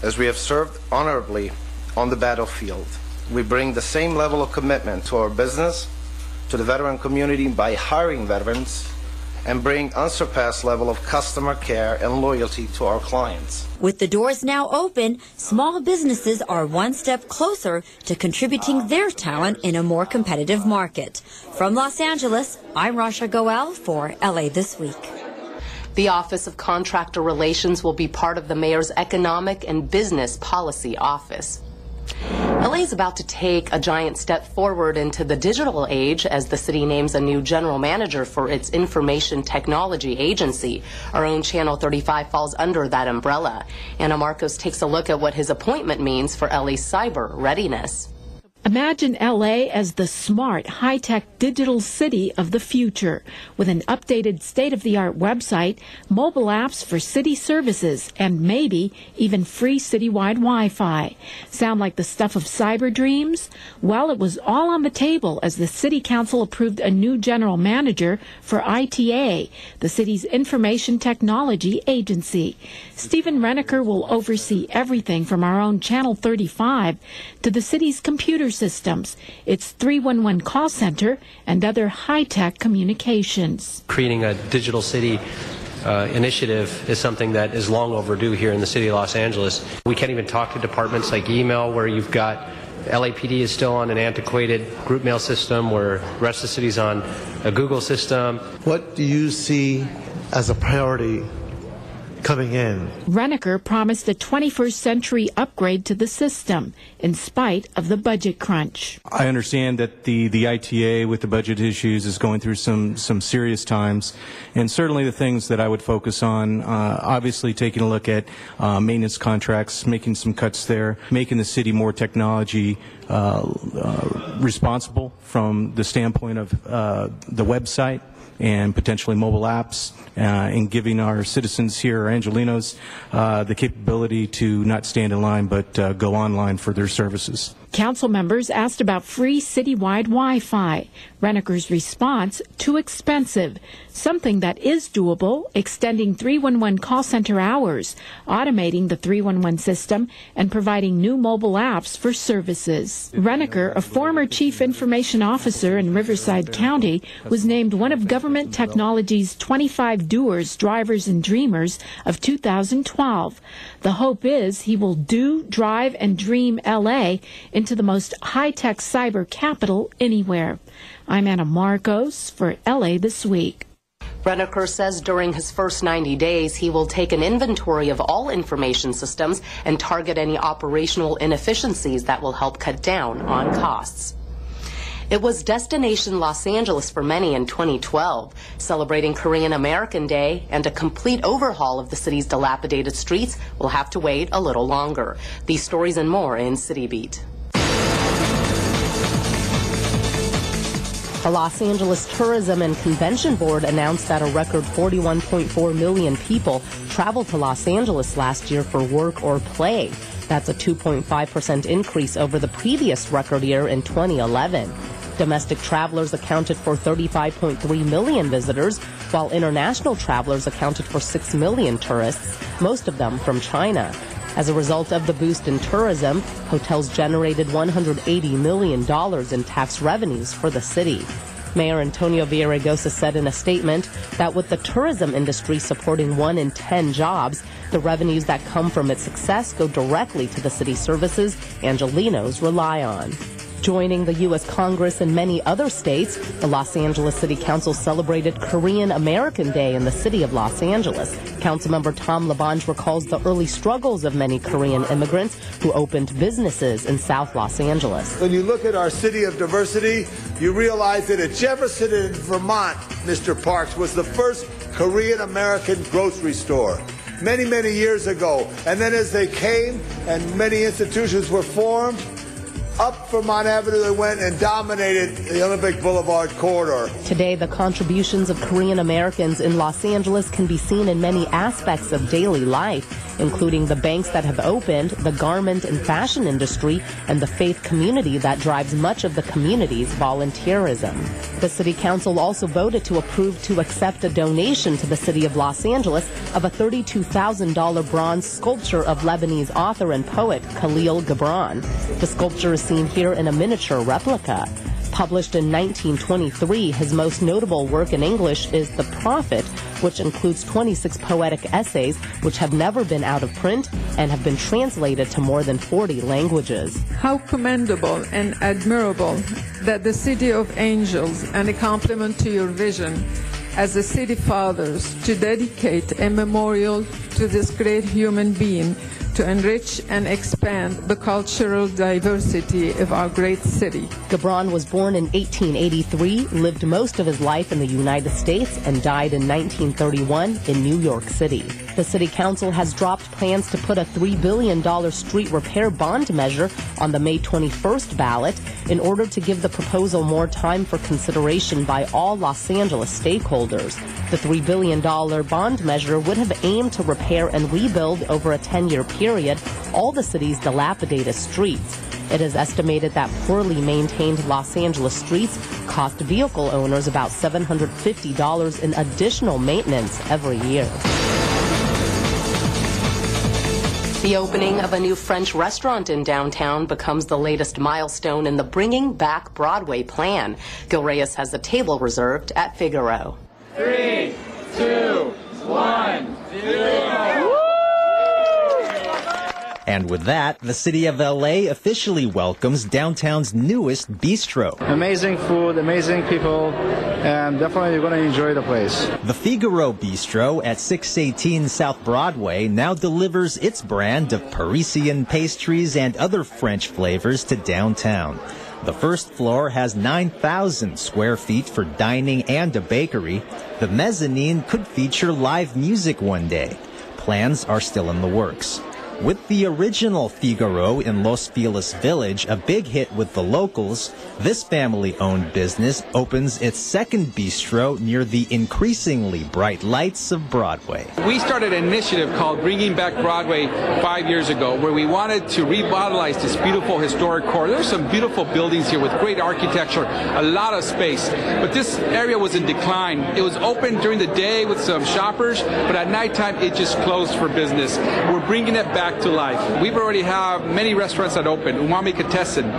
As we have served honorably on the battlefield, we bring the same level of commitment to our business, to the veteran community by hiring veterans, and bring unsurpassed level of customer care and loyalty to our clients. With the doors now open, small businesses are one step closer to contributing their talent in a more competitive market. From Los Angeles, I'm Rasha Goel for LA This Week. The Office of Contractor Relations will be part of the mayor's Economic and Business Policy Office. LA is about to take a giant step forward into the digital age as the city names a new general manager for its information technology agency. Our own Channel 35 falls under that umbrella. Anna Marcos takes a look at what his appointment means for LA's cyber readiness. Imagine LA as the smart, high-tech digital city of the future, with an updated state-of-the-art website, mobile apps for city services, and maybe even free citywide Wi-Fi. Sound like the stuff of cyber dreams? Well, it was all on the table as the City Council approved a new general manager for ITA, the city's information technology agency. Stephen Reneker will oversee everything from our own Channel 35 to the city's computer systems, its 311 call center, and other high-tech communications. Creating a digital city initiative is something that is long overdue here in the city of Los Angeles. We can't even talk to departments like email, where you've got LAPD is still on an antiquated group mail system, where the rest of the city's on a Google system. What do you see as a priority coming in? Reneker promised a 21st century upgrade to the system in spite of the budget crunch. I understand that the ITA with the budget issues is going through some serious times, and certainly the things that I would focus on, obviously taking a look at maintenance contracts, making some cuts there, making the city more technology responsible from the standpoint of the website and potentially mobile apps, and giving our citizens here, our Angelinos, the capability to not stand in line but go online for their services. Council members asked about free citywide Wi-Fi. Reneker's response, too expensive. Something that is doable, extending 311 call center hours, automating the 311 system, and providing new mobile apps for services. Reneker, a former chief information officer in Riverside County, was named one of Government Technology's 25 doers, drivers, and dreamers of 2012. The hope is he will do, drive, and dream LA into the most high-tech cyber capital anywhere. I'm Anna Marcos for LA This Week. Reneker says during his first 90 days, he will take an inventory of all information systems and target any operational inefficiencies that will help cut down on costs. It was Destination Los Angeles for many in 2012, celebrating Korean American Day, and a complete overhaul of the city's dilapidated streets will have to wait a little longer. These stories and more in City Beat. The Los Angeles Tourism and Convention Board announced that a record 41.4 million people traveled to Los Angeles last year for work or play. That's a 2.5% increase over the previous record year in 2011. Domestic travelers accounted for 35.3 million visitors, while international travelers accounted for 6 million tourists, most of them from China. As a result of the boost in tourism, hotels generated $180 million in tax revenues for the city. Mayor Antonio Villaraigosa said in a statement that with the tourism industry supporting 1 in 10 jobs, the revenues that come from its success go directly to the city services Angelinos rely on. Joining the U.S. Congress and many other states, the Los Angeles City Council celebrated Korean American Day in the city of Los Angeles. Councilmember Tom LaBonge recalls the early struggles of many Korean immigrants who opened businesses in South Los Angeles. When you look at our city of diversity, you realize that at Jefferson in Vermont, Mr. Parks, was the first Korean American grocery store many, many years ago. And then as they came and many institutions were formed, up Vermont Avenue they went and dominated the Olympic Boulevard corridor. Today, the contributions of Korean Americans in Los Angeles can be seen in many aspects of daily life. including the banks that have opened, the garment and fashion industry, and the faith community that drives much of the community's volunteerism. The City Council also voted to approve to accept a donation to the City of Los Angeles of a $32,000 bronze sculpture of Lebanese author and poet Khalil Gibran. The sculpture is seen here in a miniature replica. Published in 1923, his most notable work in English is The Prophet, which includes 26 poetic essays which have never been out of print and have been translated to more than 40 languages. How commendable and admirable that the City of Angels, and a compliment to your vision as the City Fathers, to dedicate a memorial to this great human being to enrich and expand the cultural diversity of our great city. Gibran was born in 1883, lived most of his life in the United States, and died in 1931 in New York City. The City Council has dropped plans to put a $3 billion street repair bond measure on the May 21st ballot in order to give the proposal more time for consideration by all Los Angeles stakeholders. The $3 billion bond measure would have aimed to repair and rebuild over a 10-year period all the city's dilapidated streets. It is estimated that poorly maintained Los Angeles streets cost vehicle owners about $750 in additional maintenance every year. The opening of a new French restaurant in downtown becomes the latest milestone in the Bringing Back Broadway plan. Gil Reyes has a table reserved at Figaro. 3, 2, 1, 0. And with that, the city of LA officially welcomes downtown's newest bistro. Amazing food, amazing people, and definitely you're going to enjoy the place. The Figaro Bistro at 618 South Broadway now delivers its brand of Parisian pastries and other French flavors to downtown. The first floor has 9,000 square feet for dining and a bakery. The mezzanine could feature live music one day. Plans are still in the works. With the original Figaro in Los Feliz Village a big hit with the locals, this family-owned business opens its second bistro near the increasingly bright lights of Broadway. We started an initiative called Bringing Back Broadway 5 years ago, where we wanted to revitalize this beautiful historic core. There's some beautiful buildings here with great architecture, a lot of space, but this area was in decline. It was open during the day with some shoppers, but at nighttime it just closed for business. We're bringing it back to life. We've already have many restaurants that open, Umami Katessen,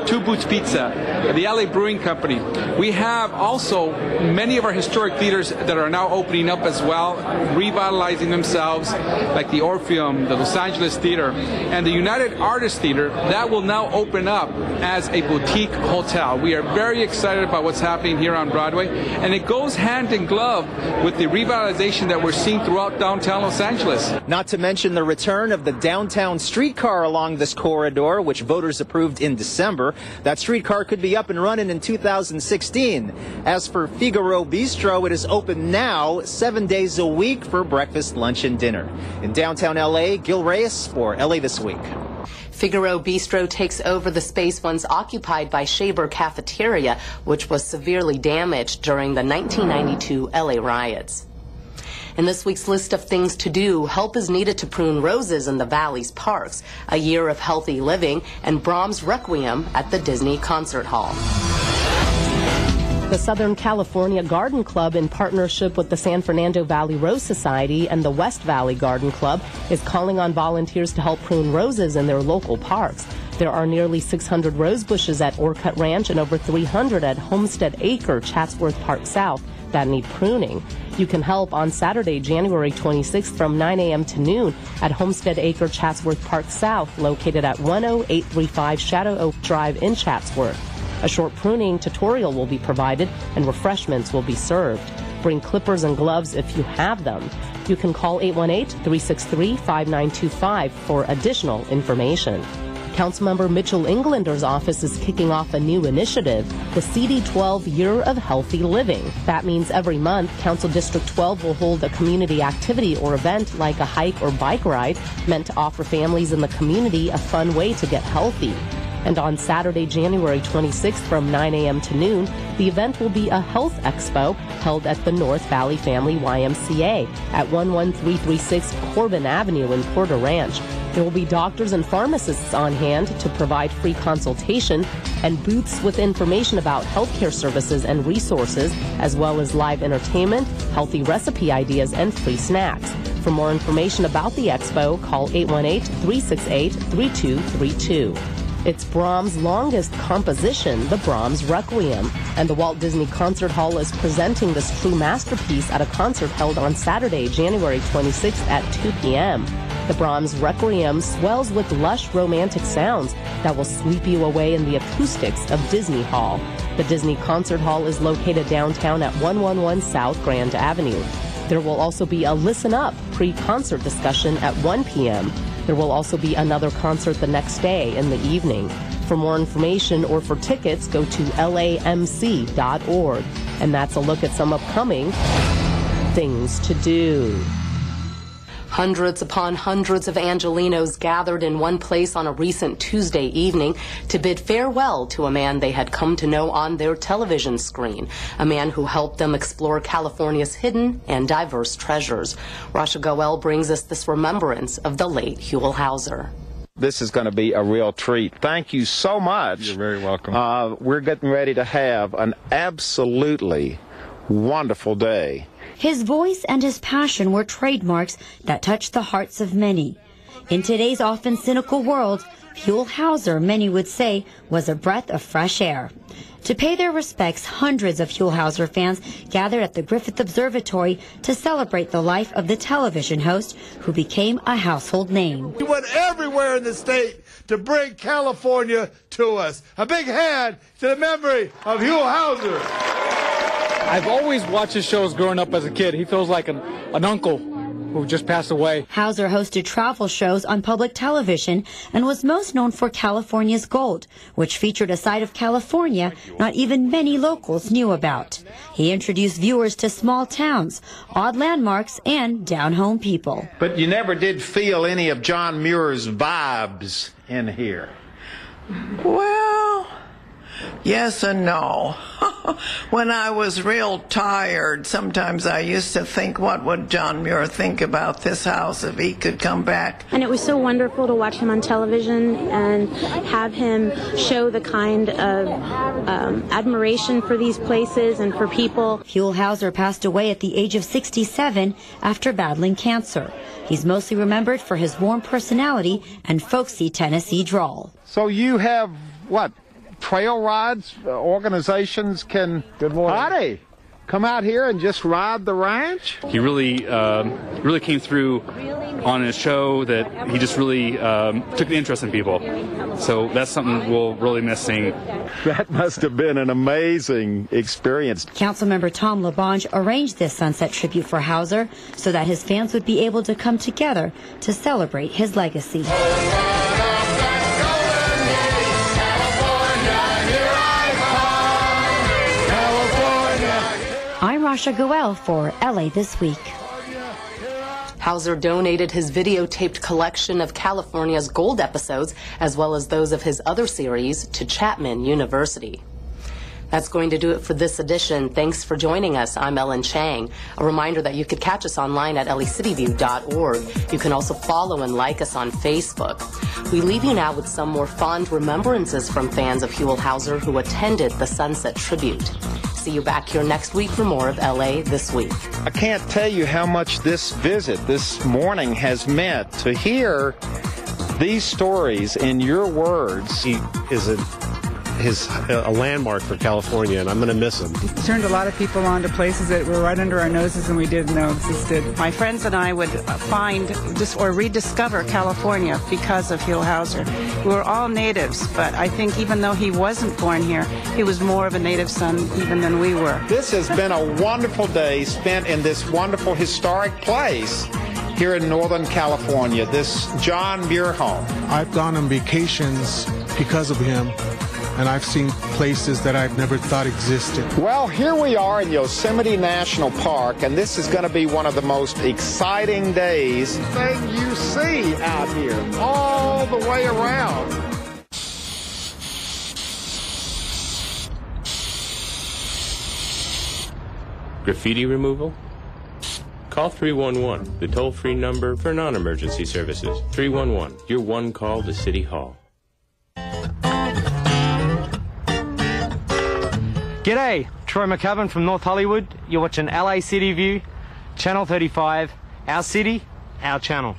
Two Boots Pizza, the LA Brewing Company. We have also many of our historic theaters that are now opening up as well, revitalizing themselves, like the Orpheum, the Los Angeles Theater, and the United Artists Theater that will now open up as a boutique hotel. We are very excited about what's happening here on Broadway, and it goes hand in glove with the revitalization that we're seeing throughout downtown Los Angeles. Not to mention the return of the downtown streetcar along this corridor, which voters approved in December. That streetcar could be up and running in 2016. As for Figaro Bistro, it is open now 7 days a week for breakfast, lunch, and dinner. In downtown LA, Gil Reyes for LA This Week. Figaro Bistro takes over the space once occupied by Shaber Cafeteria, which was severely damaged during the 1992 LA riots. In this week's list of things to do, help is needed to prune roses in the Valley's parks, a year of healthy living, and Brahms' Requiem at the Disney Concert Hall. The Southern California Garden Club, in partnership with the San Fernando Valley Rose Society and the West Valley Garden Club, is calling on volunteers to help prune roses in their local parks. There are nearly 600 rose bushes at Orcutt Ranch and over 300 at Homestead Acre, Chatsworth Park South, that need pruning. You can help on Saturday, January 26th from 9 a.m. to noon at Homestead Acre, Chatsworth Park South, located at 10835 Shadow Oak Drive in Chatsworth. A short pruning tutorial will be provided and refreshments will be served. Bring clippers and gloves if you have them. You can call 818-363-5925 for additional information. Councilmember Mitchell Englander's office is kicking off a new initiative, the CD12 Year of Healthy Living. That means every month, Council District 12 will hold a community activity or event like a hike or bike ride meant to offer families in the community a fun way to get healthy. And on Saturday, January 26th from 9 a.m. to noon, the event will be a health expo held at the North Valley Family YMCA at 11336 Corbin Avenue in Porter Ranch. There will be doctors and pharmacists on hand to provide free consultation and booths with information about healthcare services and resources, as well as live entertainment, healthy recipe ideas, and free snacks. For more information about the expo, call 818-368-3232. It's Brahms' longest composition, the Brahms Requiem, and the Walt Disney Concert Hall is presenting this true masterpiece at a concert held on Saturday, January 26th at 2 p.m. The Brahms Requiem swells with lush romantic sounds that will sweep you away in the acoustics of Disney Hall. The Disney Concert Hall is located downtown at 111 South Grand Avenue. There will also be a Listen Up pre-concert discussion at 1 p.m. There will also be another concert the next day in the evening. For more information or for tickets, go to lamc.org. And that's a look at some upcoming things to do. Hundreds upon hundreds of Angelenos gathered in one place on a recent Tuesday evening to bid farewell to a man they had come to know on their television screen, a man who helped them explore California's hidden and diverse treasures. Rasha Goel brings us this remembrance of the late Huell Howser. This is going to be a real treat. Thank you so much. You're very welcome. We're getting ready to have an absolutely wonderful day. His voice and his passion were trademarks that touched the hearts of many. In today's often cynical world, Huell Howser, many would say, was a breath of fresh air. To pay their respects, hundreds of Huell Howser fans gathered at the Griffith Observatory to celebrate the life of the television host who became a household name. He went everywhere in the state to bring California to us. A big hand to the memory of Huell Howser. I've always watched his shows growing up as a kid. He feels like an uncle who just passed away. Howser hosted travel shows on public television and was most known for California's Gold, which featured a side of California not even many locals knew about. He introduced viewers to small towns, odd landmarks, and down-home people. But you never did feel any of John Muir's vibes in here. Well, yes and no. When I was real tired, sometimes I used to think, what would John Muir think about this house if he could come back? And it was so wonderful to watch him on television and have him show the kind of admiration for these places and for people. Huell Howser passed away at the age of 67 after battling cancer. He's mostly remembered for his warm personality and folksy Tennessee drawl. So you have, what, trail rides, organizations can come out here and just ride the ranch? He really came through on his show that he just really took an interest in people. So that's something we'll really miss seeing. That must have been an amazing experience. Councilmember Tom LaBonge arranged this sunset tribute for Howser so that his fans would be able to come together to celebrate his legacy. I'm Rasha Goel for LA This Week. Howser donated his videotaped collection of California's Gold episodes, as well as those of his other series, to Chapman University. That's going to do it for this edition. Thanks for joining us. I'm Ellen Chang. A reminder that you could catch us online at lecityview.org. You can also follow and like us on Facebook. We leave you now with some more fond remembrances from fans of Huell Howser who attended the Sunset Tribute. See you back here next week for more of LA This Week. I can't tell you how much this visit this morning has meant to hear these stories in your words. He is a landmark for California, and I'm going to miss him. He turned a lot of people on to places that were right under our noses and we didn't know existed. My friends and I would find or rediscover California because of Huell Howser. We were all natives, but I think even though he wasn't born here, he was more of a native son even than we were. This has been a wonderful day spent in this wonderful historic place here in Northern California, this John Muir home. I've gone on vacations because of him, and I've seen places that I've never thought existed. Well, here we are in Yosemite National Park, and this is going to be one of the most exciting days thing you see out here all the way around. Graffiti removal? Call 311, the toll-free number for non-emergency services. 311, your one call to City Hall. G'day, Troy McCubbin from North Hollywood. You're watching LA City View, Channel 35, our city, our channel.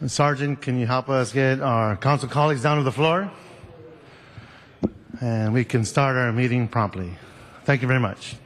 Sergeant, can you help us get our council colleagues down to the floor? And we can start our meeting promptly. Thank you very much.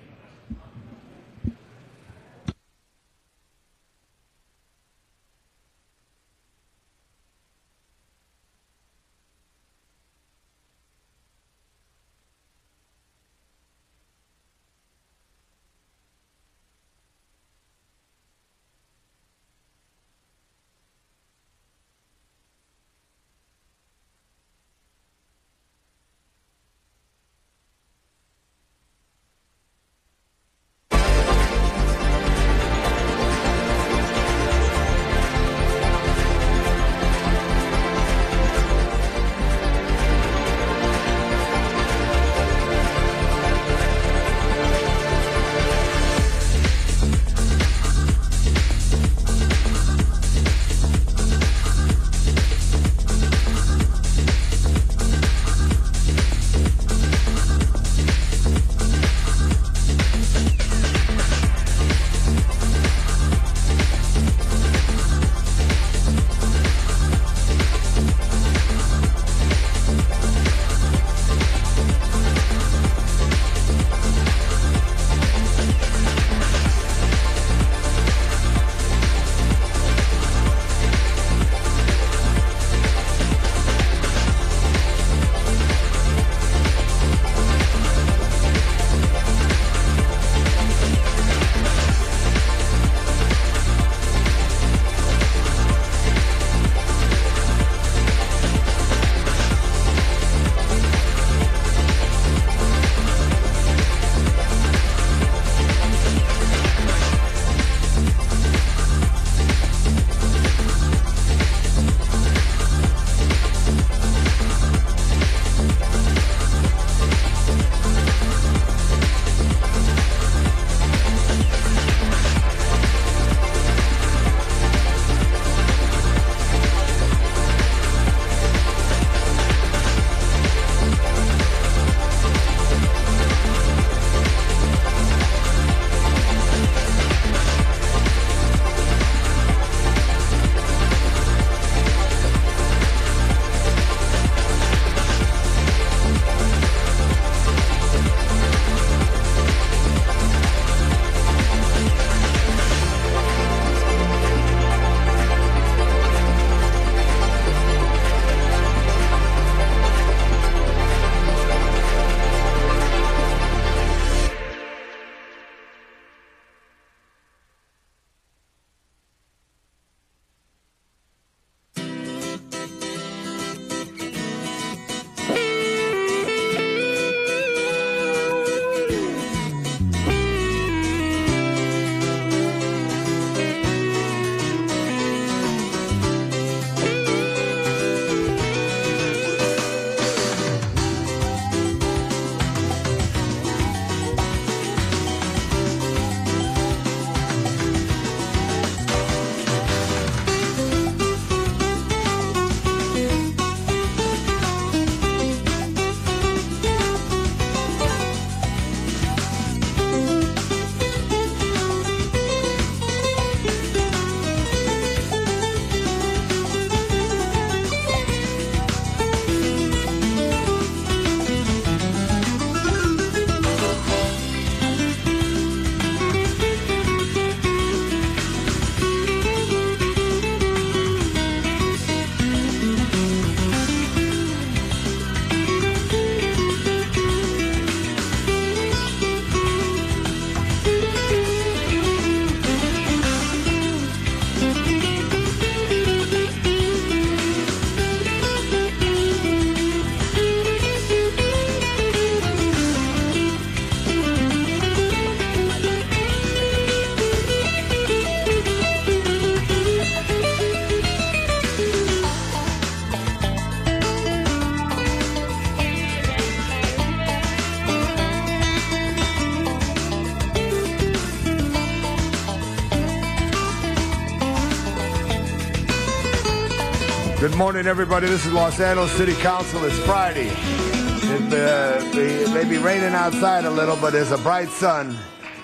Good morning, everybody. This is Los Angeles City Council. It's Friday. It may be raining outside a little, but there's a bright sun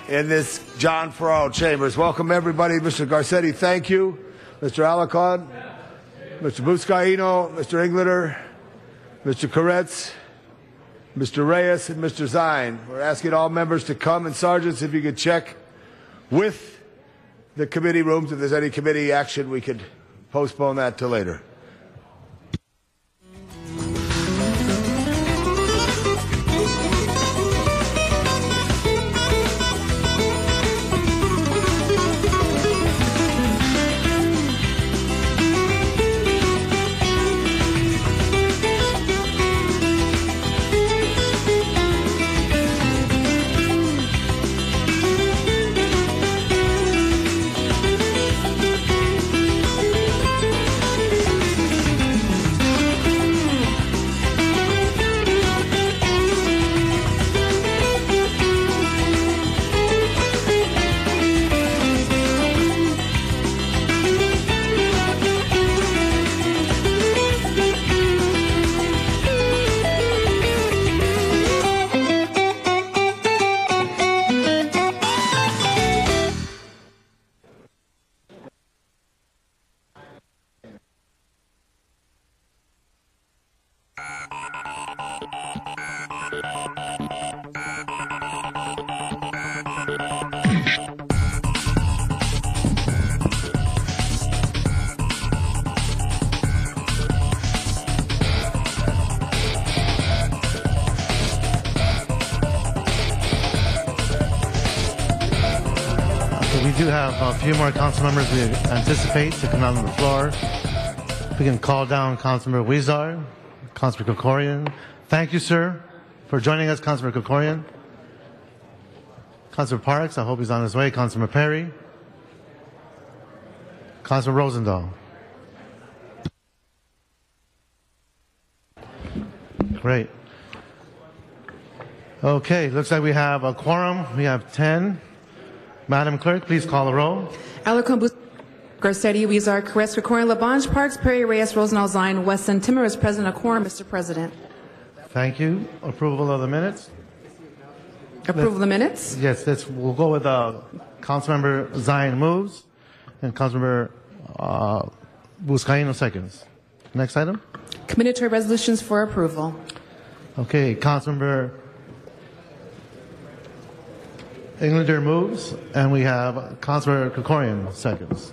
in this John Farrell Chambers. Welcome, everybody. Mr. Garcetti, thank you. Mr. Alarcon, Mr. Buscaino, Mr. Englander, Mr. Koretz, Mr. Reyes, and Mr. Zine. We're asking all members to come, and sergeants, if you could check with the committee rooms. If there's any committee action, we could postpone that till later. We do have a few more council members we anticipate to come out on the floor. We can call down Councilmember Huizar, Councilmember Krikorian. Thank you, sir, for joining us, Councilmember Krikorian. Councilmember Parks, I hope he's on his way. Councilmember Perry. Councilmember Rosendahl. Great. Okay, looks like we have a quorum. We have 10. Madam Clerk, please call the roll. Alarcon, Garcetti, Huizar, Koretz, Krikorian, Labange, Parks, Perry, Reyes, Rosendahl, Zine, Wesson, Timmer is present. A quorum, Mr. President. Thank you. Approval of the minutes. Approval of the minutes? Yes, we'll go with Councilmember Zine moves and Councilmember Buscaino seconds. Next item. Committee resolutions for approval. Okay, Councilmember Englander moves, and we have Councilmember Krikorian seconds.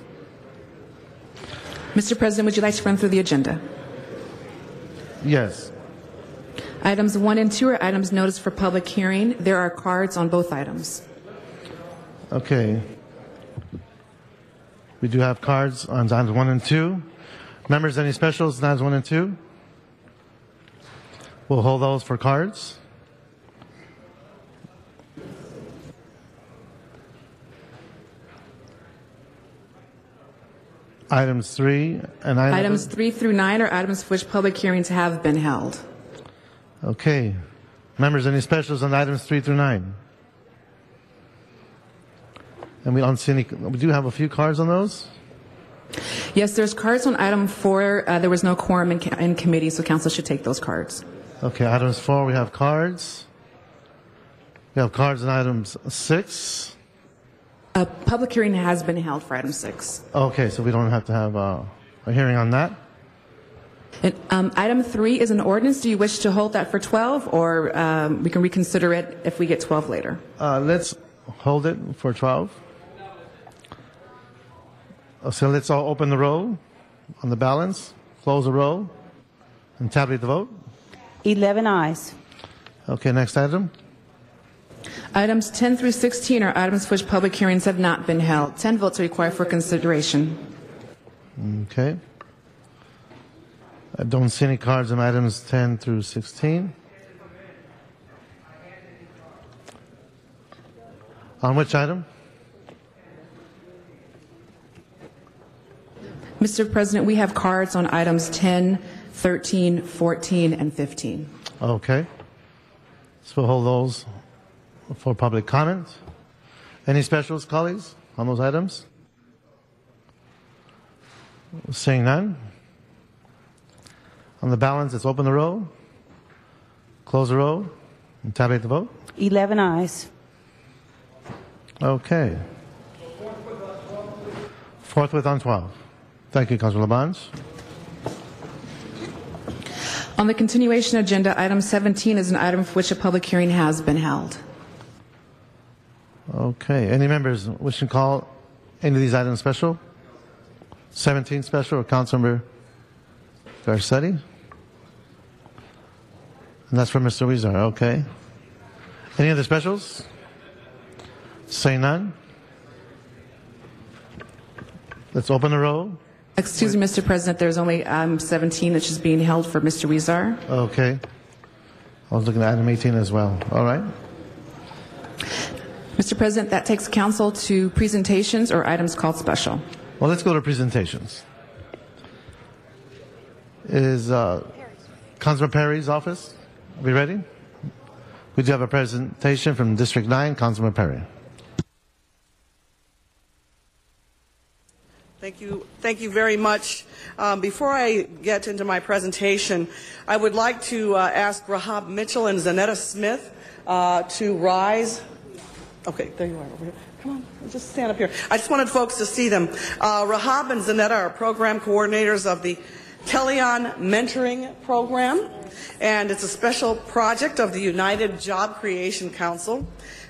Mr. President, would you like to run through the agenda? Yes. Items 1 and 2 are items noticed for public hearing. There are cards on both items. Okay. We do have cards on items 1 and 2. Members, any specials on items 1 and 2? We'll hold those for cards. Items 3 and items 3 through 9 are items for which public hearings have been held. Okay. Members, any specials on items 3 through 9? And we don't see any. We do have a few cards on those. Yes, there's cards on item 4. There was no quorum in committee, so council should take those cards. Okay, items 4, we have cards. We have cards on items 6. A public hearing has been held for item 6. Okay, so we don't have to have a hearing on that. And, item 3 is an ordinance. Do you wish to hold that for 12, or we can reconsider it if we get 12 later? Let's hold it for 12. So let's all open the roll on the balance, close the roll, and tabulate the vote. 11 ayes. Okay, next item. Items 10 through 16 are items for which public hearings have not been held. 10 votes are required for consideration. Okay. I don't see any cards on items 10 through 16. On which item? Mr. President, we have cards on items 10, 13, 14, and 15. Okay. So we'll hold those for public comment. Any specials, colleagues, on those items? Seeing none. On the balance, let's open the roll, close the roll, and tabulate the vote. 11 ayes. Okay. Forthwith on 12. Thank you, Councilor Labange. On the continuation agenda, item 17 is an item for which a public hearing has been held. Okay. Any members wishing to call any of these items special? 17 special, or Councilmember Garcetti? And that's for Mr. Huizar. Okay. Any other specials? Say none. Let's open the roll. Excuse me, Mr. President, there's only 17 which is being held for Mr. Huizar. Okay. I was looking at item 18 as well. All right. Mr. President, that takes council to presentations or items called special. Well, let's go to presentations. Is Councilor Perry's office? Are we ready? We do have a presentation from District 9, Councilor Perry. Thank you very much. Before I get into my presentation, I would like to ask Rahab Mitchell and Zanetta Smith to rise. Okay, there you are over here. Come on, just stand up here. I just wanted folks to see them. Rahab and Zanetta are program coordinators of the Telion Mentoring Program, and it's a special project of the United Job Creation Council.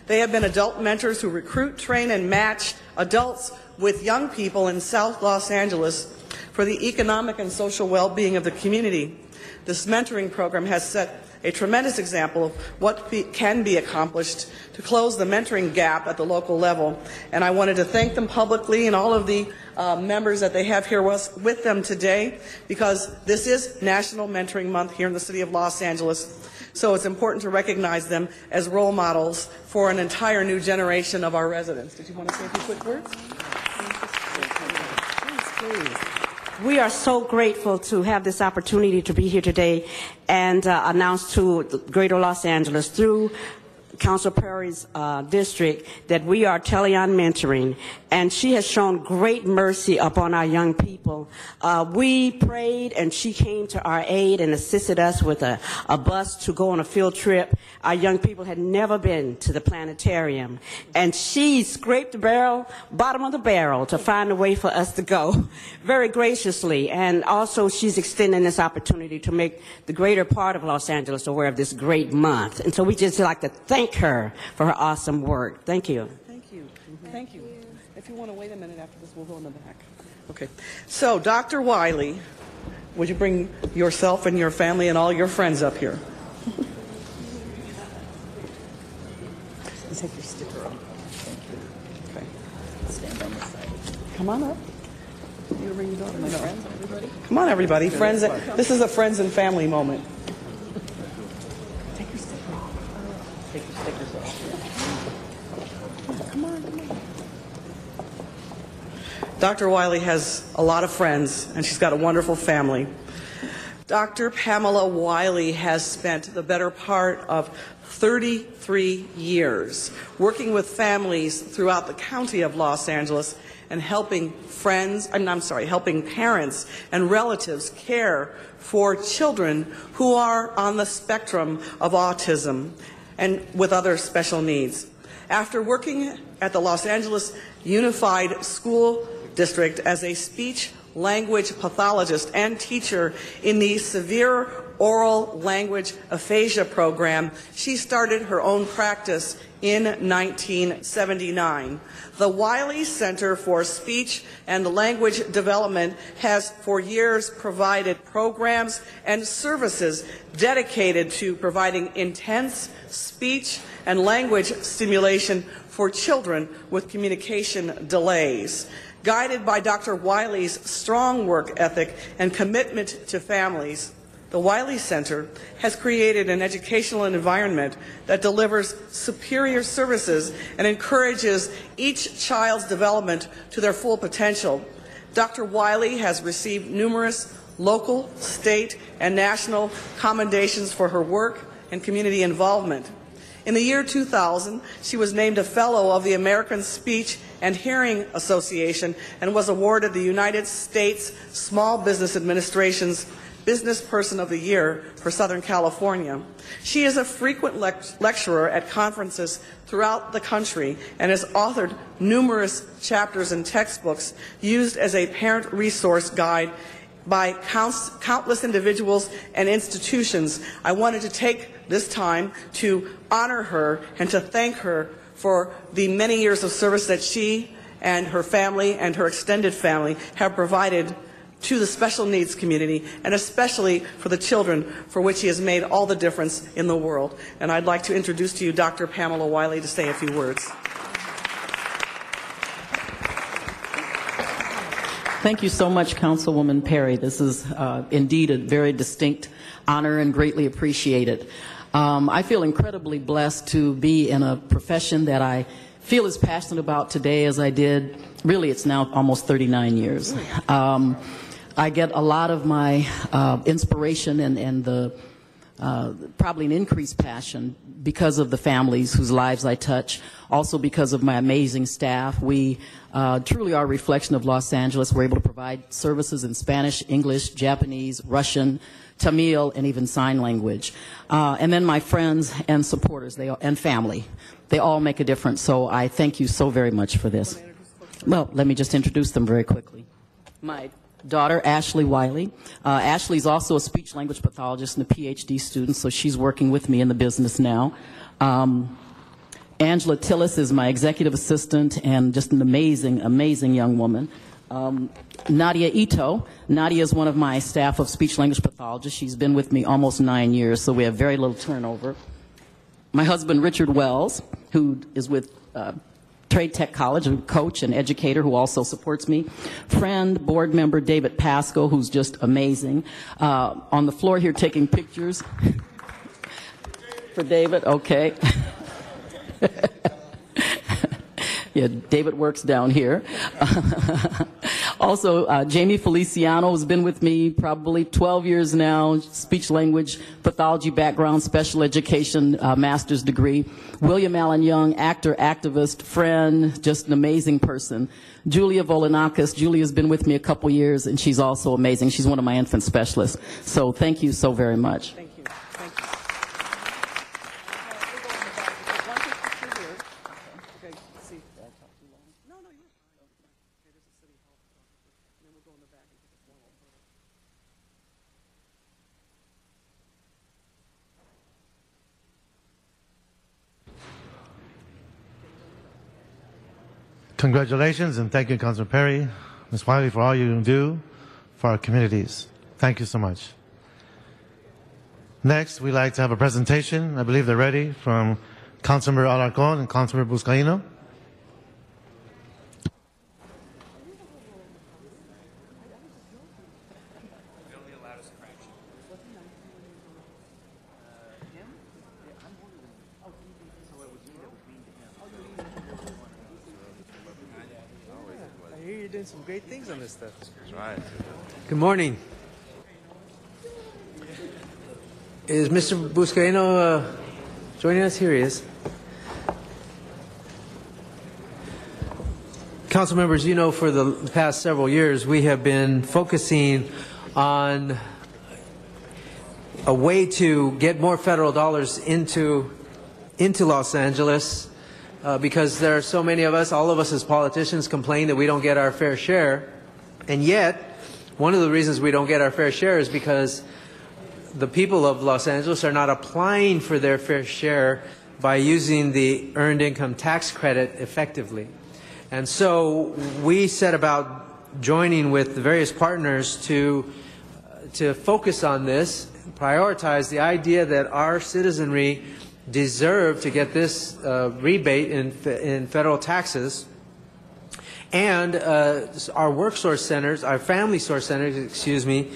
They have been adult mentors who recruit, train, and match adults with young people in South Los Angeles for the economic and social well-being of the community. This mentoring program has set a tremendous example of what can be accomplished to close the mentoring gap at the local level. And I wanted to thank them publicly and all of the members that they have here with them today, because this is National Mentoring Month here in the city of Los Angeles. So it's important to recognize them as role models for an entire new generation of our residents. Did you want to say a few quick words? Please. We are so grateful to have this opportunity to be here today and announce to the Greater Los Angeles through Council Perry's district that we are Telion Mentoring, and she has shown great mercy upon our young people. We prayed, and she came to our aid and assisted us with a bus to go on a field trip. Our young people had never been to the planetarium, and she scraped the bottom of the barrel to find a way for us to go very graciously. And also she's extending this opportunity to make the greater part of Los Angeles aware of this great month. And so we just like to thank her for her awesome work. Thank you. Thank you. Thank you. If you want to wait a minute after this, we'll go in the back. Okay. So, Dr. Wiley, would you bring yourself and your family and all your friends up here? Take your sticker off. Thank you. Okay. Stand on this side. Come on up. You bring your daughter. My friends, everybody. Come on, everybody. Friends. This is a friends and family moment. Take your sticker off. Take your stickers off. Come on, come on. Dr. Wiley has a lot of friends, and she's got a wonderful family. Dr. Pamela Wiley has spent the better part of 33 years working with families throughout the county of Los Angeles and helping helping parents and relatives care for children who are on the spectrum of autism and with other special needs. After working at the Los Angeles Unified School District as a speech language pathologist and teacher in the severe oral language aphasia program, she started her own practice in 1979. The Wiley Center for Speech and Language Development has for years provided programs and services dedicated to providing intense speech and language stimulation for children with communication delays. Guided by Dr. Wiley's strong work ethic and commitment to families, the Wiley Center has created an educational environment that delivers superior services and encourages each child's development to their full potential. Dr. Wiley has received numerous local, state, and national commendations for her work and community involvement. In the year 2000, she was named a Fellow of the American Speech and Hearing Association and was awarded the United States Small Business Administration's Business Person of the Year for Southern California. She is a frequent lecturer at conferences throughout the country and has authored numerous chapters and textbooks used as a parent resource guide by countless individuals and institutions. I wanted to take this time to honor her and to thank her for the many years of service that she and her family and her extended family have provided to the special needs community, and especially for the children, for which he has made all the difference in the world. And I'd like to introduce to you Dr. Pamela Wiley to say a few words. Thank you so much, Councilwoman Perry. This is indeed a very distinct honor and greatly appreciated. I feel incredibly blessed to be in a profession that I feel as passionate about today as I did, really it's now almost 39 years. I get a lot of my inspiration and the probably an increased passion because of the families whose lives I touch, also because of my amazing staff. We truly are a reflection of Los Angeles. We're able to provide services in Spanish, English, Japanese, Russian, Tamil, and even sign language. And then my friends and supporters and family, they all make a difference. So I thank you so very much for this. Well, let me just introduce them very quickly. My daughter, Ashley Wiley. Ashley's also a speech language pathologist and a PhD student, so she's working with me in the business now. Angela Tillis is my executive assistant and just an amazing, amazing young woman. Nadia Ito. Nadia is one of my staff of speech language pathologists. She's been with me almost 9 years, so we have very little turnover. My husband, Richard Wells, who is with Trade Tech College, a coach and educator who also supports me. Friend, board member David Pasco, who's just amazing. On the floor here taking pictures for David, okay. Yeah, David works down here. Also, Jamie Feliciano has been with me probably 12 years now, speech language pathology background, special education master's degree. William Allen Young, actor, activist, friend, just an amazing person. Julia Volinakis. Julia's been with me a couple years, and she's also amazing. She's one of my infant specialists. So thank you so very much. Thank you. Thank you. Congratulations and thank you, Councilor Perry, Ms. Wiley, for all you do for our communities. Thank you so much. Next, we'd like to have a presentation, I believe they're ready, from Councilmember Alarcon and Councilmember Buscaino. You're doing some great things on this stuff. That's right. Good morning. Is Mr. Buscaino joining us? Here he is. Council members, you know, for the past several years, we have been focusing on a way to get more federal dollars into Los Angeles. Because there are so many of us, all of us as politicians complain that we don't get our fair share. And yet, one of the reasons we don't get our fair share is because the people of Los Angeles are not applying for their fair share by using the Earned Income Tax Credit effectively. And so we set about joining with the various partners to focus on this, prioritize the idea that our citizenry deserve to get this rebate in federal taxes. And our work source centers, our family source centers, excuse me,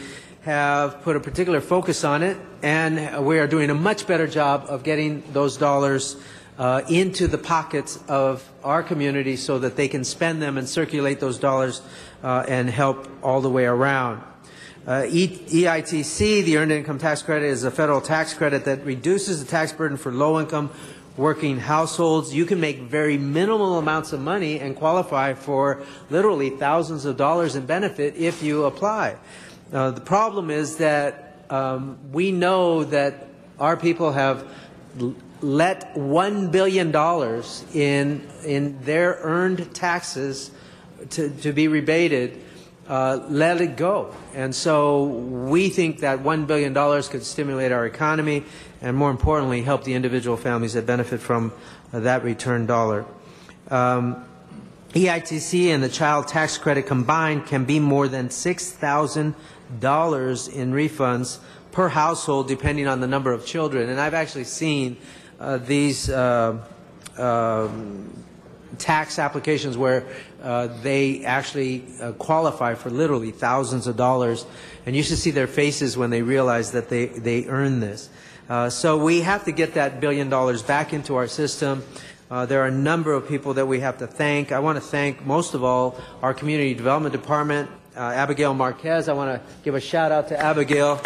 have put a particular focus on it, and we are doing a much better job of getting those dollars into the pockets of our community so that they can spend them and circulate those dollars and help all the way around. EITC, the Earned Income Tax Credit, is a federal tax credit that reduces the tax burden for low-income working households. You can make very minimal amounts of money and qualify for literally thousands of dollars in benefit if you apply. The problem is that we know that our people have let $1 billion in their earned taxes to be rebated, let it go. And so we think that $1 billion could stimulate our economy and, more importantly, help the individual families that benefit from that return dollar. EITC and the child tax credit combined can be more than $6,000 in refunds per household, depending on the number of children. And I've actually seen these tax applications where they actually qualify for literally thousands of dollars, and you should see their faces when they realize that they earn this. So we have to get that $1 billion back into our system. There are a number of people that we have to thank. I want to thank, most of all, our Community Development Department, Abigail Marquez. I want to give a shout out to Abigail.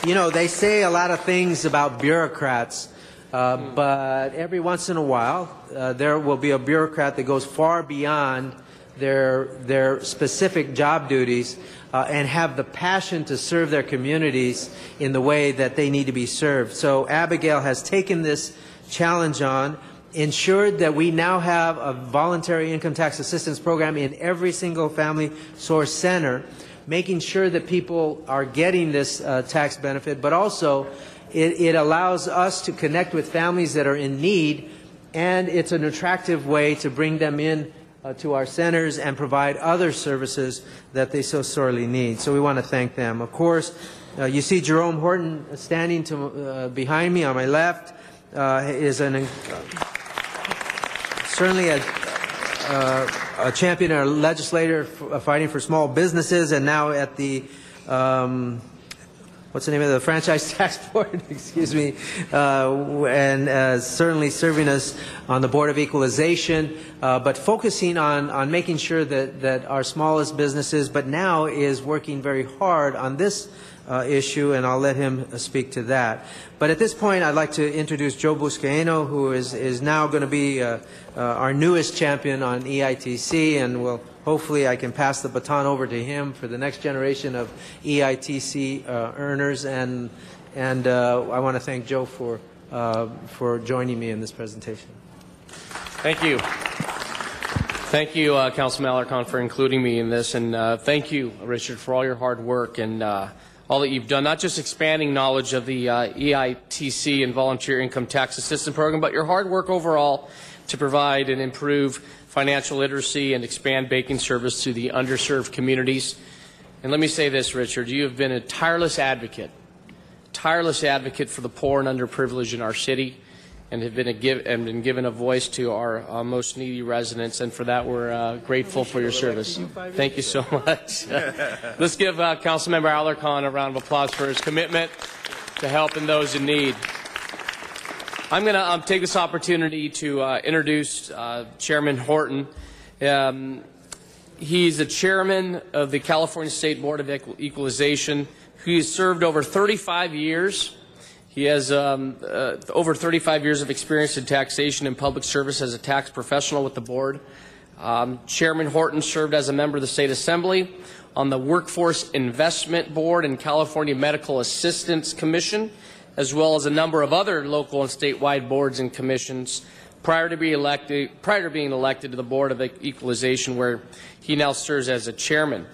You know, they say a lot of things about bureaucrats, but every once in a while there will be a bureaucrat that goes far beyond their specific job duties and have the passion to serve their communities in the way that they need to be served. So Abigail has taken this challenge on, ensured that we now have a voluntary income tax assistance program in every single family source center, making sure that people are getting this tax benefit, but also it allows us to connect with families that are in need, and it's an attractive way to bring them in to our centers and provide other services that they so sorely need. So we want to thank them. Of course, you see Jerome Horton standing behind me on my left. Is certainly a champion, a legislator fighting for small businesses, and now at the what's the name of the Franchise Tax Board? Excuse me, and certainly serving us on the Board of Equalization, but focusing on making sure that our smallest businesses, but now is working very hard on this issue, and I'll let him speak to that. But at this point, I'd like to introduce Joe Buscaino, who is now going to be our newest champion on EITC, and hopefully I can pass the baton over to him for the next generation of EITC earners. And I want to thank Joe for joining me in this presentation. Thank you. Thank you, Councilman Alarcon, for including me in this, and thank you, Richard, for all your hard work and all that you've done, not just expanding knowledge of the EITC and Volunteer Income Tax Assistance Program, but your hard work overall to provide and improve financial literacy and expand banking service to the underserved communities. And let me say this, Richard, you have been a tireless advocate for the poor and underprivileged in our city, and have been given a voice to our most needy residents, and for that we're grateful for your service. Thank you so much. Let's give Councilmember Alarcon a round of applause for his commitment to helping those in need. I'm going to take this opportunity to introduce Chairman Horton. He's the chairman of the California State Board of Equalization. He has served over 35 years. He has over 35 years of experience in taxation and public service as a tax professional with the board. Chairman Horton served as a member of the State Assembly on the Workforce Investment Board and California Medical Assistance Commission, as well as a number of other local and statewide boards and commissions prior to being elected to the Board of Equalization, where he now serves as a chairman.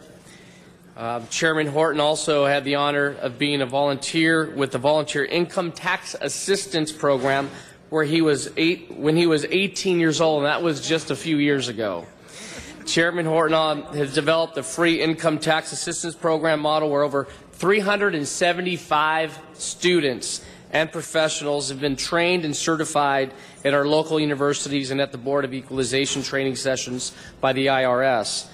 Chairman Horton also had the honor of being a volunteer with the Volunteer Income Tax Assistance Program, where when he was 18 years old, and that was just a few years ago. Chairman Horton has developed the free income tax assistance program model, where over 375 students and professionals have been trained and certified at our local universities and at the Board of Equalization training sessions by the IRS.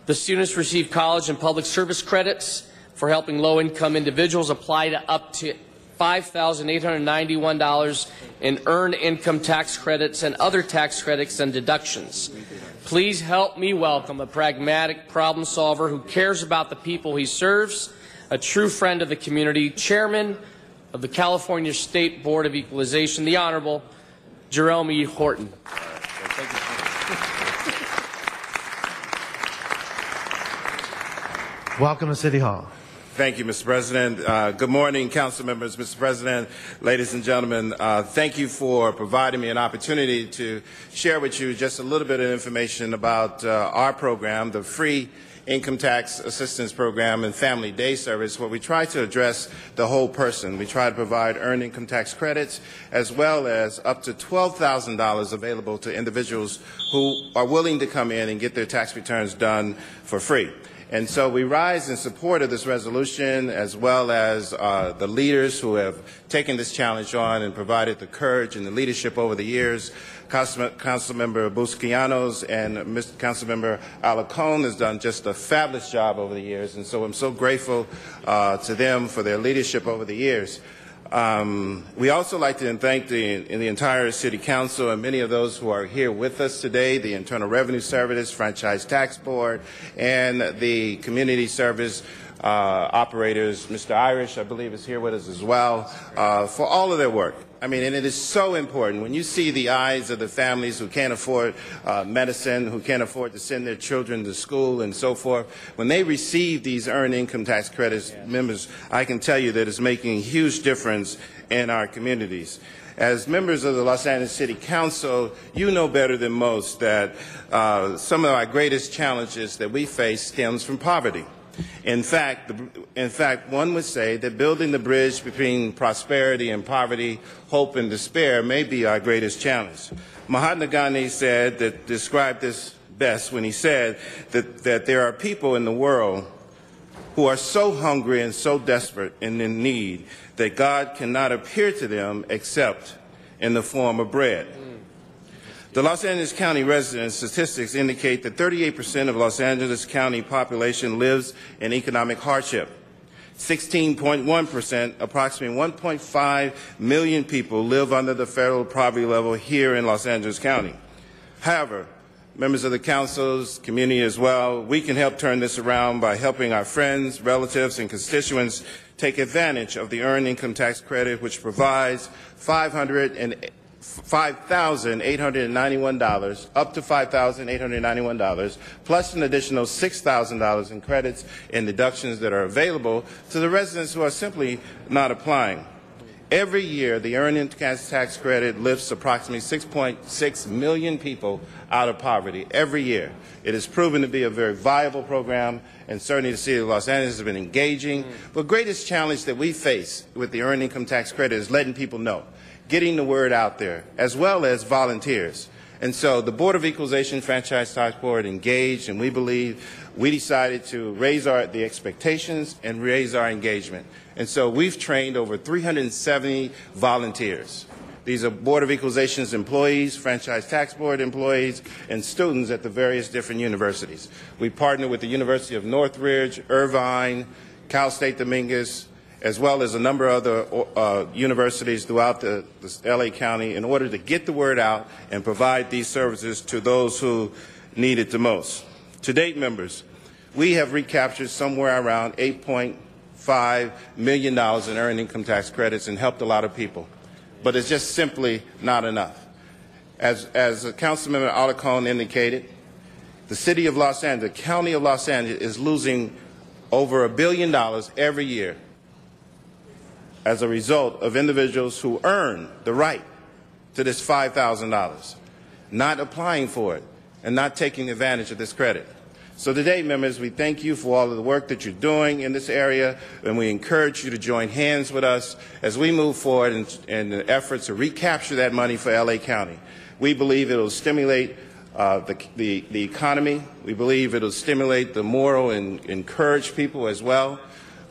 The students receive college and public service credits for helping low-income individuals apply to up to $5,891 in earned income tax credits and other tax credits and deductions. Please help me welcome a pragmatic problem solver who cares about the people he serves, a true friend of the community, Chairman of the California State Board of Equalization, the Honorable Jerome E. Horton. Welcome to City Hall. Thank you, Mr. President. Good morning, council members. Mr. President, ladies and gentlemen, thank you for providing me an opportunity to share with you just a little bit of information about our program, the Free Income Tax Assistance Program and Family Day Service, where we try to address the whole person. We try to provide earned income tax credits as well as up to $12,000 available to individuals who are willing to come in and get their tax returns done for free. And so we rise in support of this resolution, as well as the leaders who have taken this challenge on and provided the courage and the leadership over the years. Councilmember Buscanos and Councilmember Alarcon has done just a fabulous job over the years, and so I'm so grateful to them for their leadership over the years. We also like to thank the entire City Council and many of those who are here with us today, the Internal Revenue Service, Franchise Tax Board, and the Community Service operators. Mr. Irish, I believe, is here with us as well, for all of their work. I mean, and it is so important when you see the eyes of the families who can't afford medicine, who can't afford to send their children to school and so forth. When they receive these earned income tax credits, members, I can tell you that it's making a huge difference in our communities. As members of the Los Angeles City Council, you know better than most that some of our greatest challenges that we face stems from poverty. In fact, one would say that building the bridge between prosperity and poverty, hope and despair may be our greatest challenge. Mahatma Gandhi described this best when he said that there are people in the world who are so hungry and so desperate and in need that God cannot appear to them except in the form of bread. The Los Angeles County resident statistics indicate that 38% of Los Angeles County population lives in economic hardship. 16.1%, approximately 1.5 million people, live under the federal poverty level here in Los Angeles County. However, members of the council's community as well, we can help turn this around by helping our friends, relatives, and constituents take advantage of the Earned Income Tax Credit, which provides $5,891, up to $5,891, plus an additional $6,000 in credits and deductions that are available to the residents who are simply not applying. Every year, the Earned Income Tax Credit lifts approximately 6.6 million people out of poverty every year. It has proven to be a very viable program, and certainly the City of Los Angeles has been engaging. The greatest challenge that we face with the Earned Income Tax Credit is letting people know, getting the word out there, as well as volunteers. And so the Board of Equalization Franchise Tax Board engaged, and we decided to raise the expectations and raise our engagement. And so we've trained over 370 volunteers. These are Board of Equalization's employees, Franchise Tax Board employees, and students at the various different universities. We partner with the University of Northridge, Irvine, Cal State Dominguez, as well as a number of other universities throughout the LA County in order to get the word out and provide these services to those who need it the most. To date, members, we have recaptured somewhere around $8.5 million in earned income tax credits and helped a lot of people. But it's just simply not enough. As Councilmember Alarcon indicated, the City of Los Angeles, the County of Los Angeles, is losing over $1 billion every year as a result of individuals who earn the right to this $5,000, not applying for it and not taking advantage of this credit. So today, members, we thank you for all of the work that you're doing in this area, and we encourage you to join hands with us as we move forward in the efforts to recapture that money for LA County. We believe it will stimulate the economy. We believe it will stimulate the moral and encourage people as well.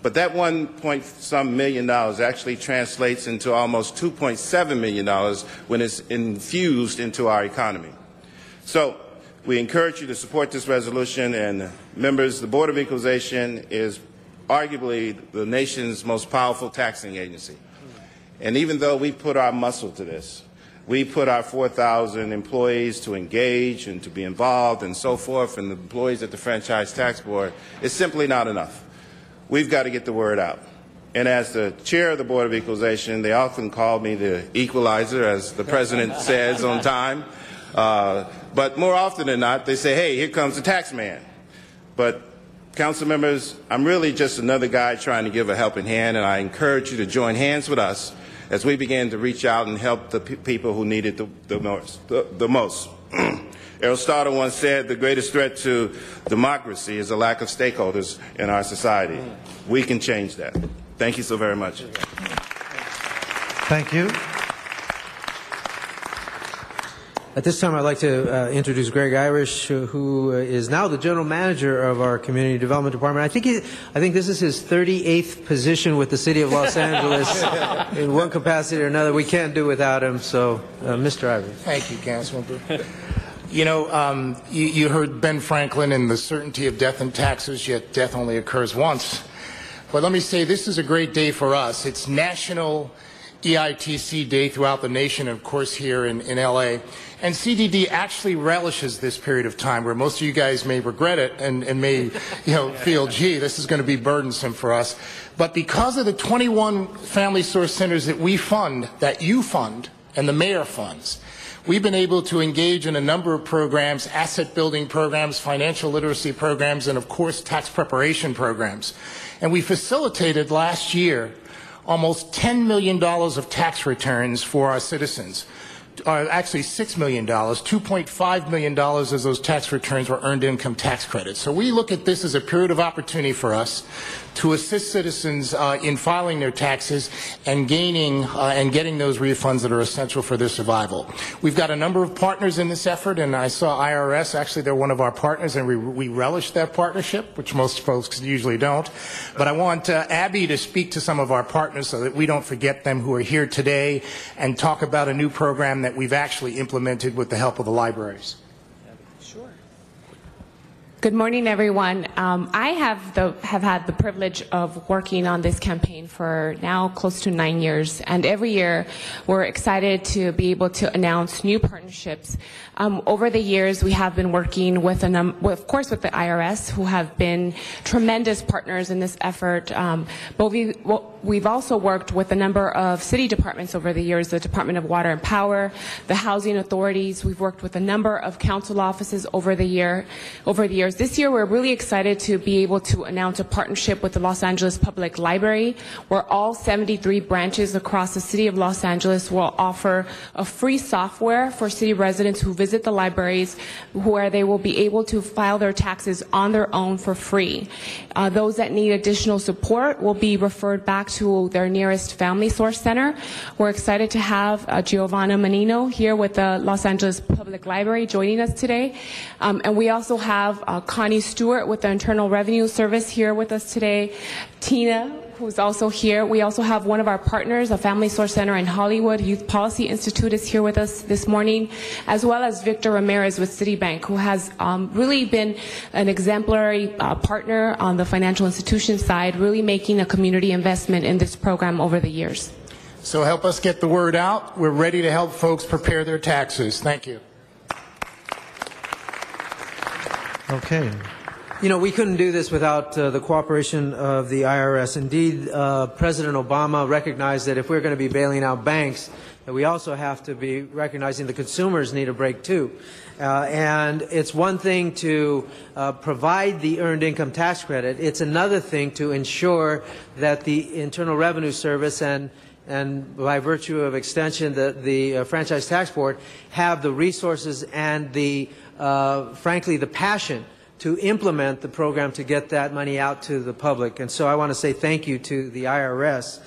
But that $1.some million actually translates into almost $2.7 million when it's infused into our economy. So we encourage you to support this resolution, and members, the Board of Equalization is arguably the nation's most powerful taxing agency. And even though we put our muscle to this, we put our 4,000 employees to engage and to be involved and so forth, and the employees at the Franchise Tax Board, it's simply not enough. We've got to get the word out. And as the chair of the Board of Equalization, they often call me the equalizer, as the president says on time. But more often than not, they say, hey, here comes the tax man. But Council members, I'm really just another guy trying to give a helping hand, and I encourage you to join hands with us as we begin to reach out and help the people who need it the most. Aristotle once said the greatest threat to democracy is a lack of stakeholders in our society. We can change that. Thank you so very much. Thank you. At this time, I'd like to introduce Greg Irish, who is now the general manager of our community development department. I think this is his 38th position with the city of Los Angeles in one capacity or another. We can't do without him. So, Mr. Irish. Thank you, Councilmember. You know, you heard Ben Franklin and the certainty of death and taxes, yet death only occurs once. But let me say, this is a great day for us. It's National EITC Day throughout the nation, and of course here in LA. And CDD actually relishes this period of time where most of you guys may regret it and may feel, gee, this is going to be burdensome for us. But because of the 21 family source centers that we fund, that you fund, and the mayor funds, we've been able to engage in a number of programs, asset building programs, financial literacy programs, and of course tax preparation programs. And we facilitated last year almost $10 million of tax returns for our citizens. Actually $6 million, $2.5 million of those tax returns were earned income tax credits. So we look at this as a period of opportunity for us to assist citizens in filing their taxes and gaining and getting those refunds that are essential for their survival. We've got a number of partners in this effort, and I saw IRS, actually they're one of our partners, and we relish that partnership, which most folks usually don't. But I want Abby to speak to some of our partners so that we don't forget them who are here today and talk about a new program that we've actually implemented with the help of the libraries. Sure. Good morning, everyone. I have had the privilege of working on this campaign for now close to 9 years, and every year we're excited to be able to announce new partnerships. Over the years, we have been working with of course, with the IRS, who have been tremendous partners in this effort. But we've also worked with a number of city departments over the years, the Department of Water and Power, the housing authorities. We've worked with a number of council offices over the years. This year, we're really excited to be able to announce a partnership with the Los Angeles Public Library, where all 73 branches across the city of Los Angeles will offer a free software for city residents who visit the libraries, where they will be able to file their taxes on their own for free. Those that need additional support will be referred back to their nearest family source center. We're excited to have Giovanna Menino here with the Los Angeles Public Library joining us today. And we also have Connie Stewart with the Internal Revenue Service here with us today. Tina, who's also here. We also have one of our partners, a Family Source Center in Hollywood. Youth Policy Institute is here with us this morning, as well as Victor Ramirez with Citibank, who has really been an exemplary partner on the financial institution side, really making a community investment in this program over the years. So help us get the word out. We're ready to help folks prepare their taxes. Thank you. Okay. You know, we couldn't do this without the cooperation of the IRS. Indeed, President Obama recognized that if we're going to be bailing out banks, that we also have to be recognizing the consumers need a break too. And it's one thing to provide the earned income tax credit. It's another thing to ensure that the Internal Revenue Service and by virtue of extension, the Franchise Tax Board have the resources and the, frankly, the passion to implement the program to get that money out to the public. And so I want to say thank you to the IRS.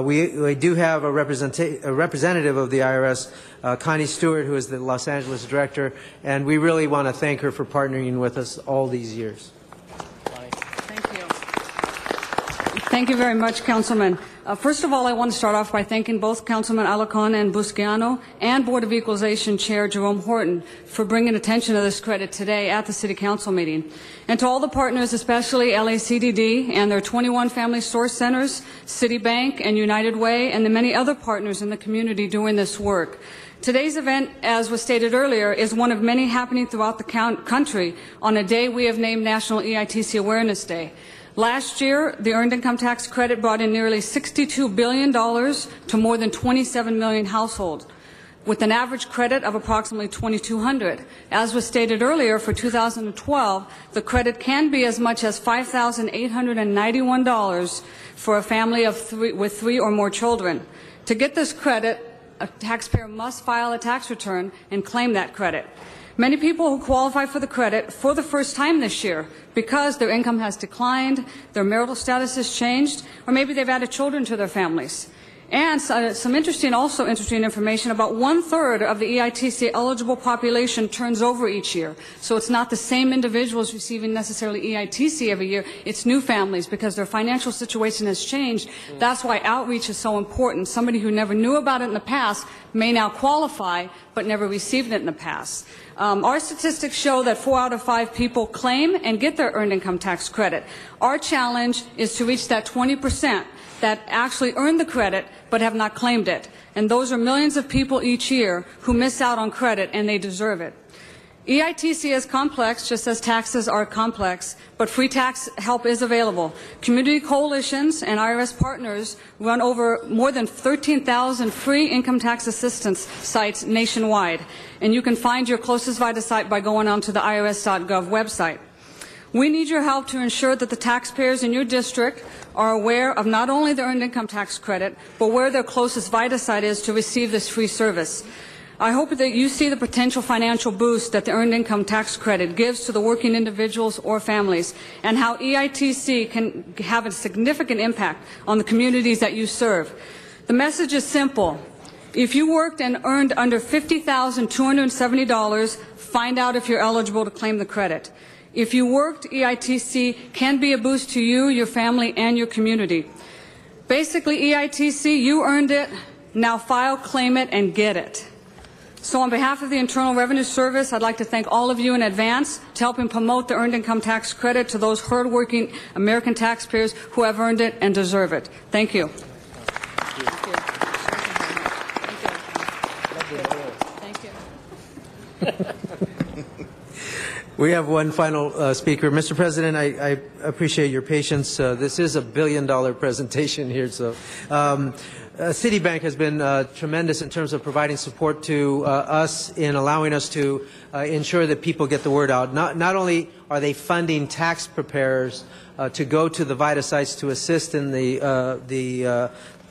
We do have a representative of the IRS, Connie Stewart, who is the Los Angeles director, and we really want to thank her for partnering with us all these years. Thank you. Thank you very much, Councilman. First of all, I want to start off by thanking both Councilman Alarcon and Buscaino and Board of Equalization Chair Jerome Horton for bringing attention to this credit today at the City Council meeting. And to all the partners, especially LACDD and their 21 family source centers, Citibank and United Way, and the many other partners in the community doing this work. Today's event, as was stated earlier, is one of many happening throughout the country on a day we have named National EITC Awareness Day. Last year, the Earned Income Tax Credit brought in nearly $62 billion to more than 27 million households. with an average credit of approximately $2,200. As was stated earlier, for 2012, the credit can be as much as $5,891 for a family with 3 or more children. To get this credit, a taxpayer must file a tax return and claim that credit. Many people who qualify for the credit for the first time this year because their income has declined, their marital status has changed, or maybe they've added children to their families. And some interesting information, about 1/3 of the EITC eligible population turns over each year. So it's not the same individuals receiving necessarily EITC every year. It's new families because their financial situation has changed. That's why outreach is so important. Somebody who never knew about it in the past may now qualify but never received it in the past. Our statistics show that 4 out of 5 people claim and get their earned income tax credit. Our challenge is to reach that 20% that actually earn the credit but have not claimed it. And those are millions of people each year who miss out on credit, and they deserve it. EITC is complex, just as taxes are complex, but free tax help is available. Community coalitions and IRS partners run over more than 13,000 free income tax assistance sites nationwide. And you can find your closest VITA site by going onto the irs.gov website. We need your help to ensure that the taxpayers in your district are aware of not only the earned income tax credit, but where their closest VITA site is to receive this free service. I hope that you see the potential financial boost that the earned income tax credit gives to the working individuals or families, and how EITC can have a significant impact on the communities that you serve. The message is simple. If you worked and earned under $50,270, find out if you're eligible to claim the credit. If you worked, EITC can be a boost to you, your family, and your community. Basically, EITC, you earned it, now file, claim it, and get it. So on behalf of the Internal Revenue Service, I'd like to thank all of you in advance to helping promote the earned income tax credit to those hardworking American taxpayers who have earned it and deserve it. Thank you. Thank you. We have one final speaker. Mr. President, I appreciate your patience. This is a billion-dollar presentation here. So, Citibank has been tremendous in terms of providing support to us in allowing us to ensure that people get the word out. Not only are they funding tax preparers to go to the VITA sites to assist in the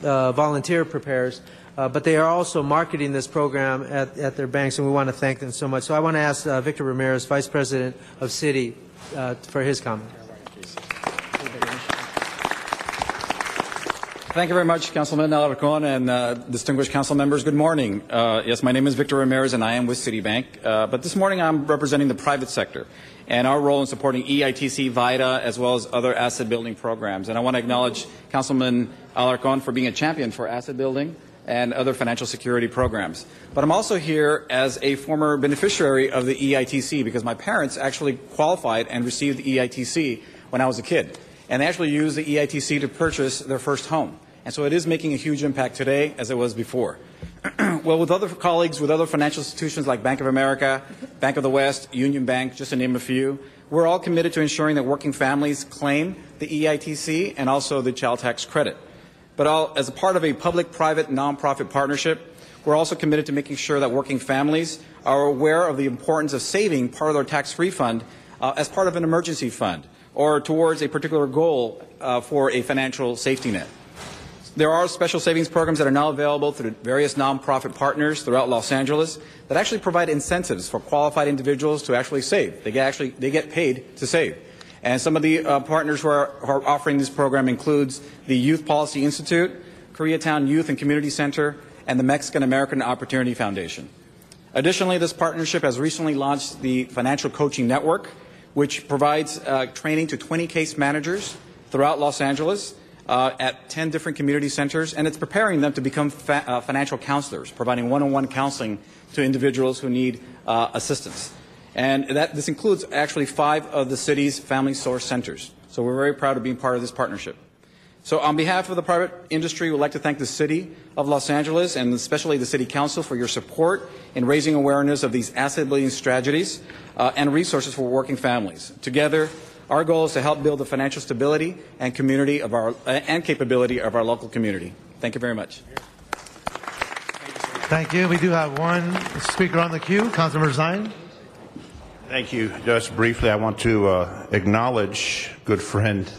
volunteer preparers, but they are also marketing this program at their banks, and we want to thank them so much. So I want to ask Victor Ramirez, Vice President of Citi, for his comment. Thank you very much, Councilman Alarcon and distinguished council members. Good morning. Yes, my name is Victor Ramirez, and I am with Citibank. But this morning I'm representing the private sector and our role in supporting EITC, VITA, as well as other asset-building programs. And I want to acknowledge Councilman Alarcon for being a champion for asset building and other financial security programs. But I'm also here as a former beneficiary of the EITC because my parents actually qualified and received the EITC when I was a kid. And they actually used the EITC to purchase their first home. And so it is making a huge impact today as it was before. Well, with other colleagues, with other financial institutions like Bank of America, Bank of the West, Union Bank, just to name a few, we're all committed to ensuring that working families claim the EITC and also the child tax credit. But as a part of a public-private nonprofit partnership, we're also committed to making sure that working families are aware of the importance of saving part of their tax refund as part of an emergency fund or towards a particular goal for a financial safety net. There are special savings programs that are now available through various nonprofit partners throughout Los Angeles that actually provide incentives for qualified individuals to actually save. They get paid to save. And some of the partners who are offering this program includes the Youth Policy Institute, Koreatown Youth and Community Center, and the Mexican American Opportunity Foundation. Additionally, this partnership has recently launched the Financial Coaching Network, which provides training to 20 case managers throughout Los Angeles at 10 different community centers, and it's preparing them to become financial counselors, providing one-on-one counseling to individuals who need assistance. And this includes actually 5 of the city's family source centers. So we're very proud of being part of this partnership. So on behalf of the private industry, we'd like to thank the City of Los Angeles and especially the City Council for your support in raising awareness of these asset-building strategies and resources for working families. Together, our goal is to help build the financial stability and community of and capability of our local community. Thank you very much. Thank you. We do have one speaker on the queue, Councilmember Zine. Thank you. Just briefly, I want to acknowledge good friend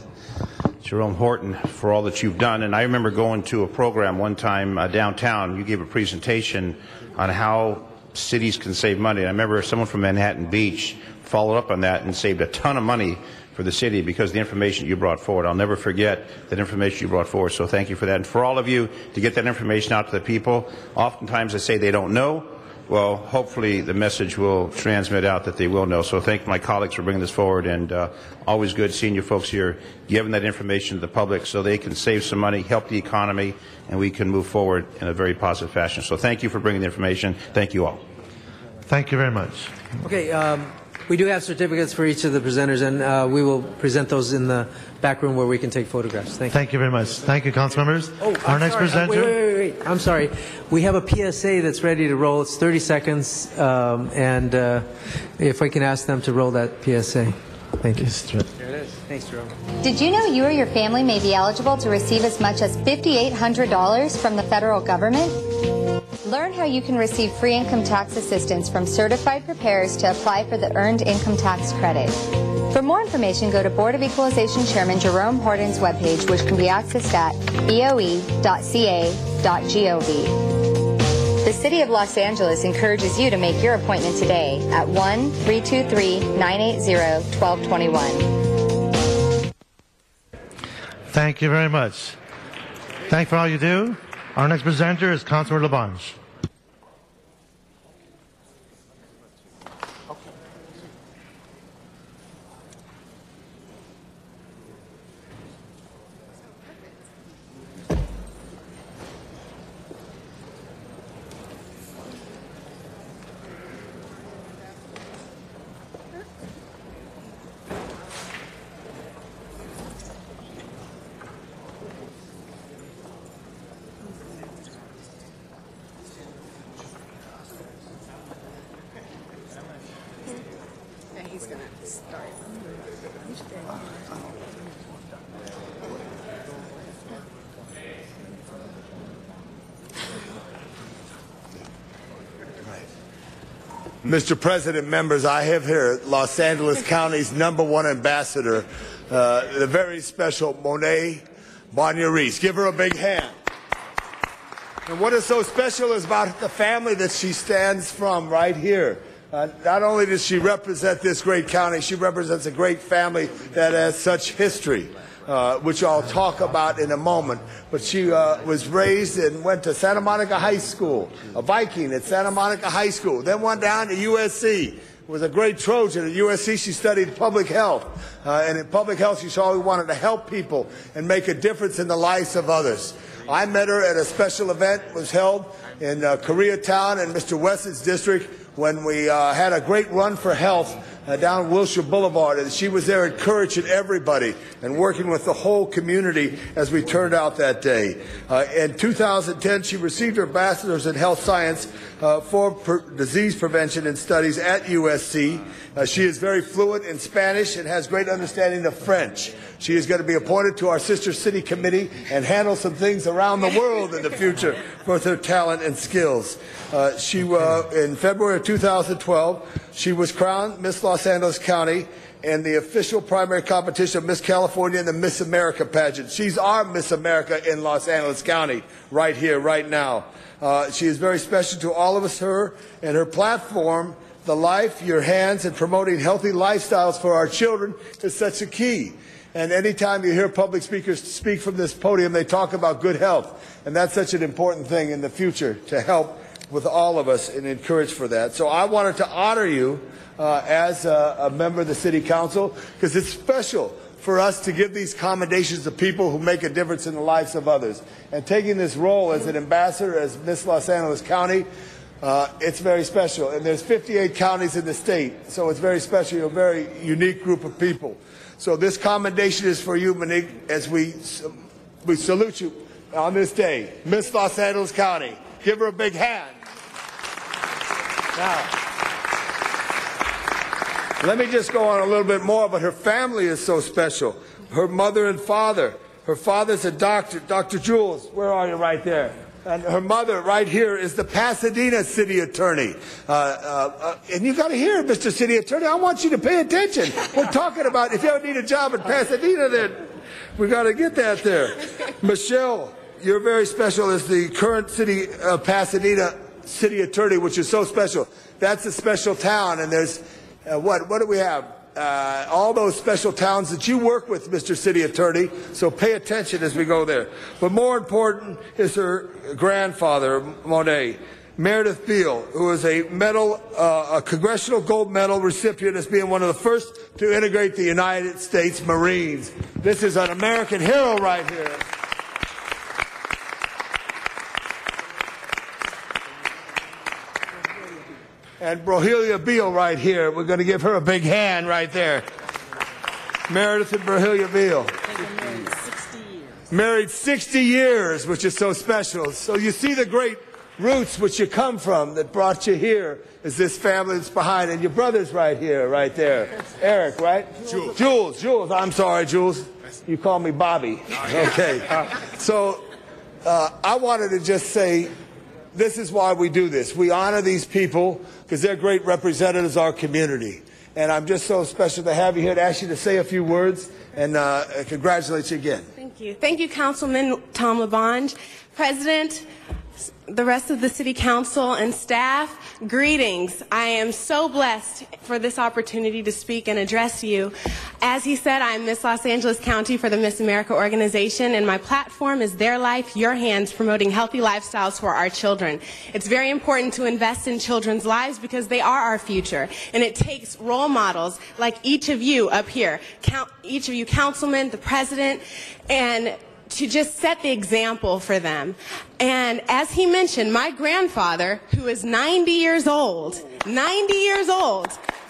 Jerome Horton for all that you've done. And I remember going to a program one time downtown. You gave a presentation on how cities can save money. And I remember someone from Manhattan Beach followed up on that and saved a ton of money for the city because of the information you brought forward. I'll never forget that information you brought forward, so thank you for that. And for all of you to get that information out to the people, oftentimes they say they don't know. Well, hopefully the message will transmit out that they will know. So thank my colleagues for bringing this forward, and always good seeing you folks here giving that information to the public so they can save some money, help the economy, and we can move forward in a very positive fashion. So thank you for bringing the information. Thank you all. Thank you very much. Okay, we do have certificates for each of the presenters, and we will present those in the back room where we can take photographs. Thank you. Thank you very much. Thank you, council members. Oh, Our next presenter. Wait. I'm sorry. We have a PSA that's ready to roll. It's 30 seconds, and if I can ask them to roll that PSA. Thank you. There it is. Thanks, Jerome. Did you know you or your family may be eligible to receive as much as $5,800 from the federal government? Learn how you can receive free income tax assistance from certified preparers to apply for the Earned Income Tax Credit. For more information, go to Board of Equalization Chairman Jerome Horton's webpage, which can be accessed at boe.ca.gov. The City of Los Angeles encourages you to make your appointment today at 1-323-980-1221. Thank you very much. Thank you for all you do. Our next presenter is Councilor Labange. Mr. President, members, I have here Los Angeles County's #1 ambassador, the very special Monet Bonner-Reese. Give her a big hand. And what is so special is about the family that she stands from right here. Not only does she represent this great county, she represents a great family that has such history, which I'll talk about in a moment. But she was raised and went to Santa Monica High School, a Viking at Santa Monica High School, then went down to USC. Was a great Trojan. At USC, she studied public health. And in public health, she always wanted to help people and make a difference in the lives of others. I met her at a special event that was held in Koreatown in Mr. West's district when we had a great run for health down Wilshire Boulevard, and she was there encouraging everybody and working with the whole community as we turned out that day. In 2010, she received her bachelor's in health science for disease prevention and studies at USC. She is very fluent in Spanish and has great understanding of French. She is going to be appointed to our sister city committee and handle some things around the world in the future with her talent and skills. In February of 2012, she was crowned Miss Los Angeles County in the official primary competition of Miss California and the Miss America pageant. She's our Miss America in Los Angeles County right here, right now. She is very special to all of us, her and her platform, The Life, Your Hands, and promoting healthy lifestyles for our children is such a key. And anytime you hear public speakers speak from this podium, they talk about good health. And that's such an important thing in the future to help with all of us and encourage for that. So I wanted to honor you as a member of the City Council, because it's special for us to give these commendations to people who make a difference in the lives of others. And taking this role as an ambassador, as Miss Los Angeles County, it's very special. And there's 58 counties in the state, so it's very special. You're a very unique group of people. So this commendation is for you, Monique, as we salute you on this day. Miss Los Angeles County. Give her a big hand. Now, let me just go on a little bit more, but her family is so special. Her mother and father. Her father's a doctor, Dr. Jules. Where are you right there? And her mother right here is the Pasadena City Attorney. And you got to hear it, Mr. City Attorney. I want you to pay attention. We're talking about if you ever need a job in Pasadena, then we got to get that there. Michelle, you're very special as the current city Pasadena City Attorney, which is so special. That's a special town, and there's what do we have? All those special towns that you work with, Mr. City Attorney, so pay attention as we go there. But more important is her grandfather, Monet, Meredith Beale, who is a Congressional Gold Medal recipient as being one of the first to integrate the United States Marines. This is an American hero right here. And Brohelia Beale right here. We're going to give her a big hand right there. Meredith and Brohelia Beale. Married 60 years, which is so special. So you see the great roots which you come from that brought you here is this family that's behind. And your brother's right here, right there. Eric, right? Jules. Jules. I'm sorry, Jules. You call me Bobby. Okay. So I wanted to just say, this is why we do this. We honor these people because they're great representatives of our community. And I'm just so special to have you here to ask you to say a few words and congratulate you again. Thank you. Thank you, Councilman Tom LaBonge, President, the rest of the City Council and staff. Greetings. I am so blessed for this opportunity to speak and address you. As he said, I'm Miss Los Angeles County for the Miss America organization, and my platform is Their Life, Your Hands, promoting healthy lifestyles for our children. It's very important to invest in children's lives because they are our future, and it takes role models like each of you up here, each of you councilmen, the president, and to just set the example for them. And as he mentioned, my grandfather, who is 90 years old,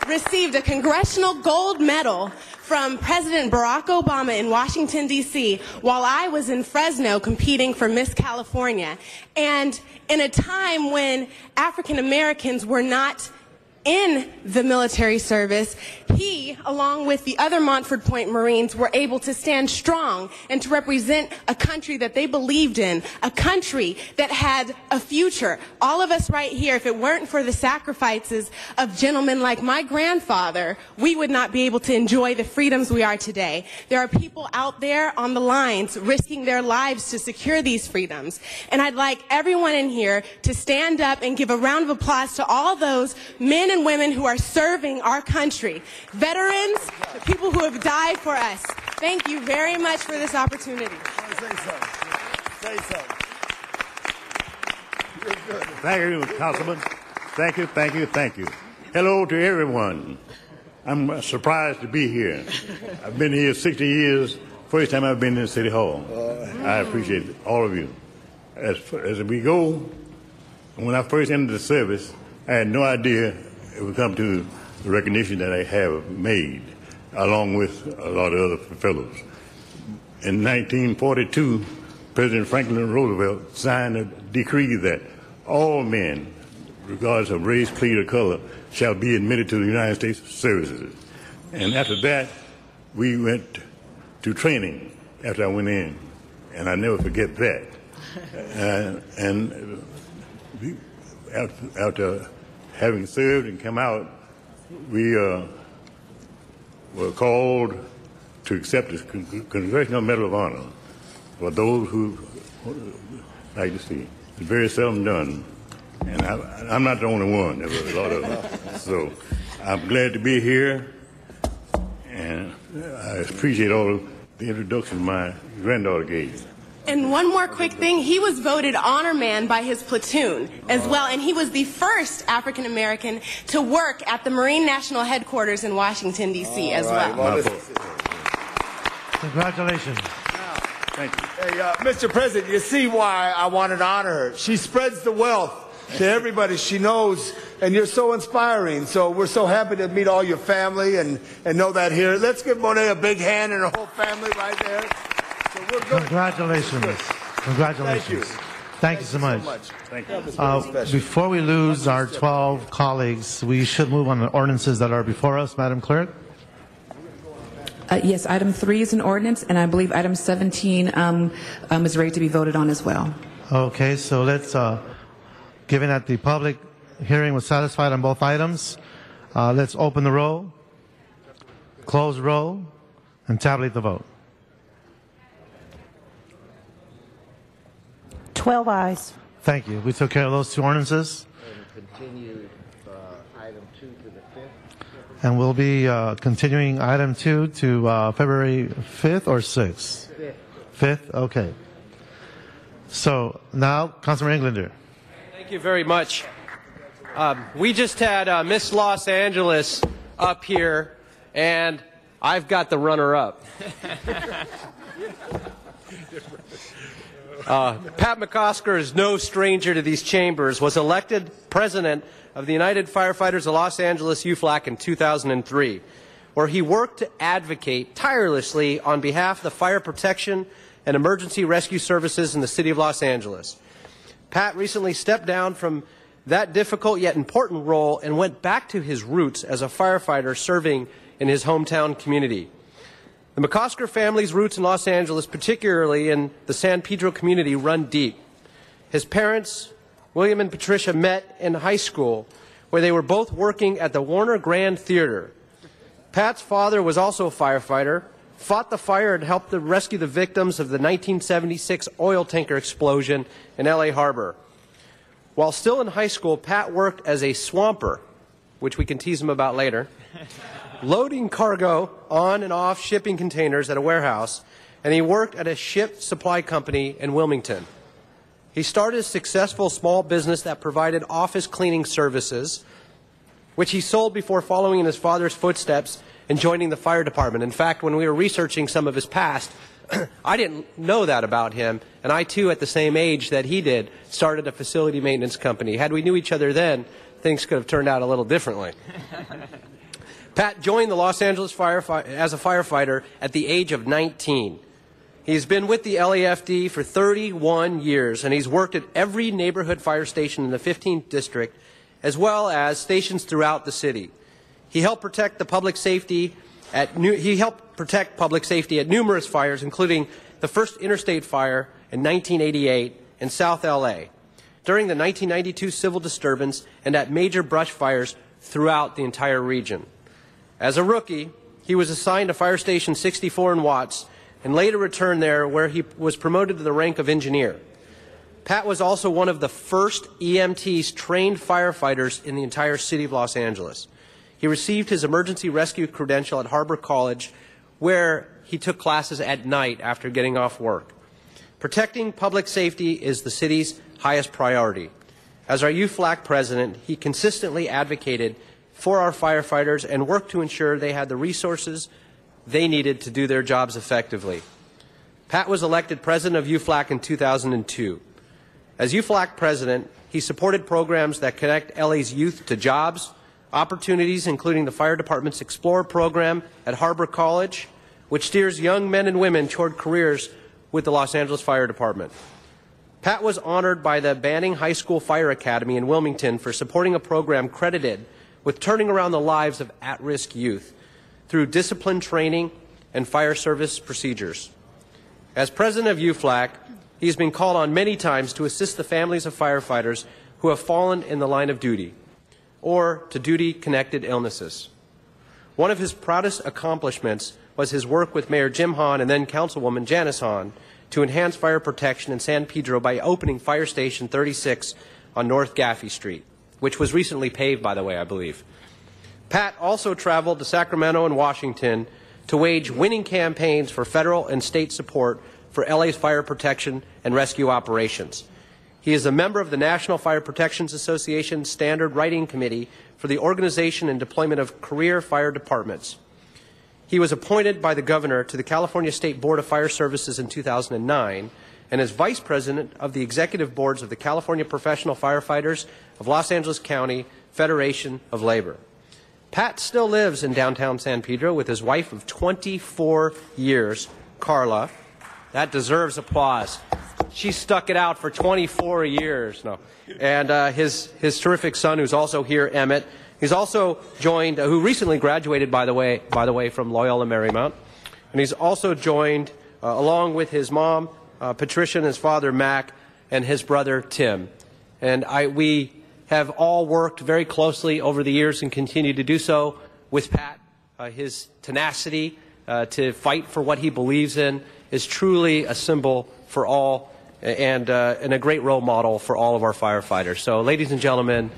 received a Congressional Gold Medal from President Barack Obama in Washington, D.C., while I was in Fresno competing for Miss California. And in a time when African Americans were not in the military service, he, along with the other Montford Point Marines, were able to stand strong and to represent a country that they believed in, a country that had a future. All of us right here, if it weren't for the sacrifices of gentlemen like my grandfather, we would not be able to enjoy the freedoms we are today. There are people out there on the lines risking their lives to secure these freedoms. And I'd like everyone in here to stand up and give a round of applause to all those men and women who are serving our country. Veterans, the people who have died for us. Thank you very much for this opportunity. Say so. Thank you, Councilman. Thank you. Hello to everyone. I'm surprised to be here. I've been here 60 years. First time I've been in City Hall. I appreciate all of you. As we go, when I first entered the service, I had no idea it would come to the recognition that I have made, along with a lot of other fellows. In 1942, President Franklin Roosevelt signed a decree that all men, regardless of race, creed, or color, shall be admitted to the United States services. And after that, we went to training after I went in, and I never forget that. After having served and come out, we were called to accept the Congressional Medal of Honor for those who like to see. It's very seldom done, and I'm not the only one. There were a lot of them. So I'm glad to be here, and I appreciate all the introduction my granddaughter gave. And one more quick thing, he was voted honor man by his platoon as well, and he was the first African American to work at the Marine National Headquarters in Washington, D.C. as well. Congratulations. Thank you. Hey, Mr. President, you see why I wanted to honor her. She spreads the wealth to everybody she knows, and you're so inspiring. So we're so happy to meet all your family and know that here. Let's give Monet a big hand and her whole family right there. So we're good. Congratulations. Congratulations. Thank you so much. Thank you. Before we lose our 12 colleagues, we should move on the ordinances that are before us, Madam Clerk. Yes, item 3 is an ordinance, and I believe item 17 is ready to be voted on as well. Okay, so let's, given that the public hearing was satisfied on both items, let's open the roll, close the roll, and tabulate the vote. 12 ayes. Thank you. We took care of those two ordinances. And continue item 2 to the 5th. And we'll be continuing item 2 to February 5th or 6th? 5th? Okay. So now, Councilman Englander. Thank you very much. We just had Miss Los Angeles up here, and I've got the runner-up. Pat McCosker is no stranger to these chambers, was elected president of the United Firefighters of Los Angeles UFLAC in 2003, where he worked to advocate tirelessly on behalf of the fire protection and emergency rescue services in the city of Los Angeles. Pat recently stepped down from that difficult yet important role and went back to his roots as a firefighter serving in his hometown community. The McCosker family's roots in Los Angeles, particularly in the San Pedro community, run deep. His parents, William and Patricia, met in high school, where they were both working at the Warner Grand Theater. Pat's father was also a firefighter, fought the fire and helped to rescue the victims of the 1976 oil tanker explosion in L.A. Harbor. While still in high school, Pat worked as a swamper, which we can tease him about later, loading cargo on and off shipping containers at a warehouse, and he worked at a ship supply company in Wilmington. He started a successful small business that provided office cleaning services, which he sold before following in his father's footsteps and joining the fire department. In fact, when we were researching some of his past, I didn't know that about him, and I too, at the same age that he did, started a facility maintenance company. Had we knew each other then, things could have turned out a little differently. Pat joined the Los Angeles as a firefighter at the age of 19. He's been with the LAFD for 31 years, and he's worked at every neighborhood fire station in the 15th district, as well as stations throughout the city. He helped protect the public safety at numerous fires, including the first interstate fire in 1988 in South LA, during the 1992 civil disturbance, and at major brush fires throughout the entire region. As a rookie, he was assigned to Fire Station 64 in Watts and later returned there, where he was promoted to the rank of engineer. Pat was also one of the first EMTs trained firefighters in the entire city of Los Angeles. He received his emergency rescue credential at Harbor College, where he took classes at night after getting off work. Protecting public safety is the city's highest priority. As our UFLAC president, he consistently advocated for our firefighters and worked to ensure they had the resources they needed to do their jobs effectively. Pat was elected president of UFLAC in 2002. As UFLAC president, he supported programs that connect LA's youth to jobs, opportunities, including the fire department's Explorer program at Harbor College, which steers young men and women toward careers with the Los Angeles Fire Department. Pat was honored by the Banning High School Fire Academy in Wilmington for supporting a program credited with turning around the lives of at-risk youth through discipline training and fire service procedures. As president of UFLAC, he has been called on many times to assist the families of firefighters who have fallen in the line of duty or to duty-connected illnesses. One of his proudest accomplishments was his work with Mayor Jim Hahn and then Councilwoman Janice Hahn to enhance fire protection in San Pedro by opening Fire Station 36 on North Gaffey Street, which was recently paved, by the way, I believe. Pat also traveled to Sacramento and Washington to wage winning campaigns for federal and state support for LA's fire protection and rescue operations. He is a member of the National Fire Protections Association Standard Writing Committee for the organization and deployment of career fire departments. He was appointed by the governor to the California State Board of Fire Services in 2009 and is vice president of the executive boards of the California Professional Firefighters of Los Angeles County Federation of Labor. Pat still lives in downtown San Pedro with his wife of 24 years, Carla. That deserves applause. She stuck it out for 24 years. No. And his terrific son, who's also here, Emmett. He's also joined, who recently graduated, by the way, from Loyola Marymount. And he's also joined, along with his mom, Patricia, and his father, Mac, and his brother Tim. And we have all worked very closely over the years and continue to do so with Pat. His tenacity to fight for what he believes in is truly a symbol for all and a great role model for all of our firefighters. So, ladies and gentlemen,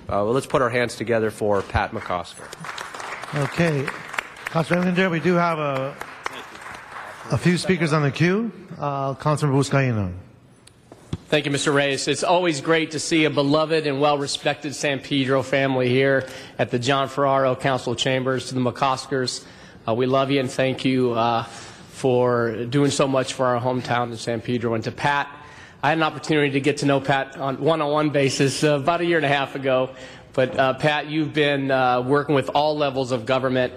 let's put our hands together for Pat McCosker. Okay. Councilor Englander, we do have a few speakers on the queue. Councilor Buscaino. Thank you, Mr. Reyes. It's always great to see a beloved and well-respected San Pedro family here at the John Ferraro Council Chambers. To the McCoskers, we love you and thank you for doing so much for our hometown in San Pedro. And to Pat, I had an opportunity to get to know Pat on one-on-one basis about a year and a half ago. But Pat, you've been working with all levels of government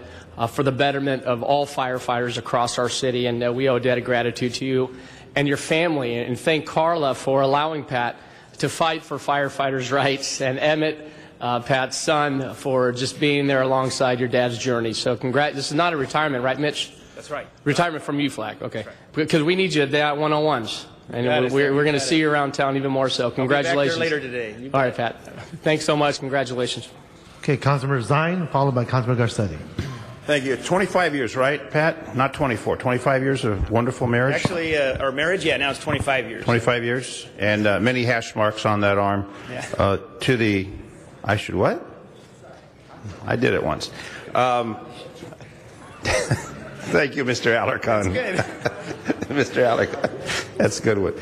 for the betterment of all firefighters across our city, and we owe a debt of gratitude to you and your family, and thank Carla for allowing Pat to fight for firefighters' rights, and Emmett, Pat's son, for just being there alongside your dad's journey. So congrats. This is not a retirement, right, Mitch? That's right. Retirement from UFLAG, okay. Because we need you at that one-on-ones. And we're going to see you around town even more so. Congratulations. I'll be back there later today. All right, Pat. Thanks so much. Congratulations. Okay, Councilor Zine, followed by Councilor Garcetti. Thank you. 25 years, right, Pat? Not 24. 25 years of wonderful marriage? Actually, our marriage, yeah, now it's 25 years. 25 years. And many hash marks on that arm. Yeah. To the, I should what? I did it once. Thank you, Mr. Alarcon. That's good. Mr. Alarcon. That's a good one.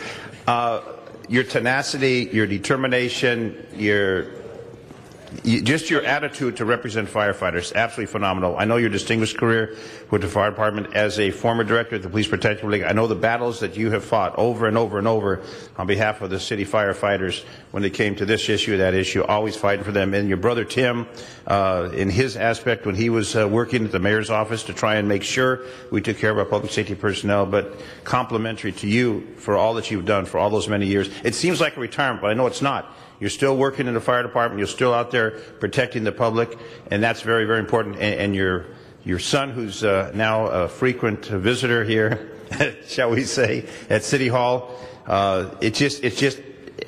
Your tenacity, your determination, just your attitude to represent firefighters, absolutely phenomenal. I know your distinguished career with the fire department as a former director of the Police Protective League. I know the battles that you have fought over and over and over on behalf of the city firefighters when it came to this issue, that issue, always fighting for them. And your brother Tim, in his aspect when he was working at the mayor's office to try and make sure we took care of our public safety personnel, but complimentary to you for all that you've done for all those many years. It seems like a retirement, but I know it's not. You're still working in the fire department. You're still out there protecting the public, and that's very, very important. And your son, who's now a frequent visitor here, shall we say, at City Hall, it's just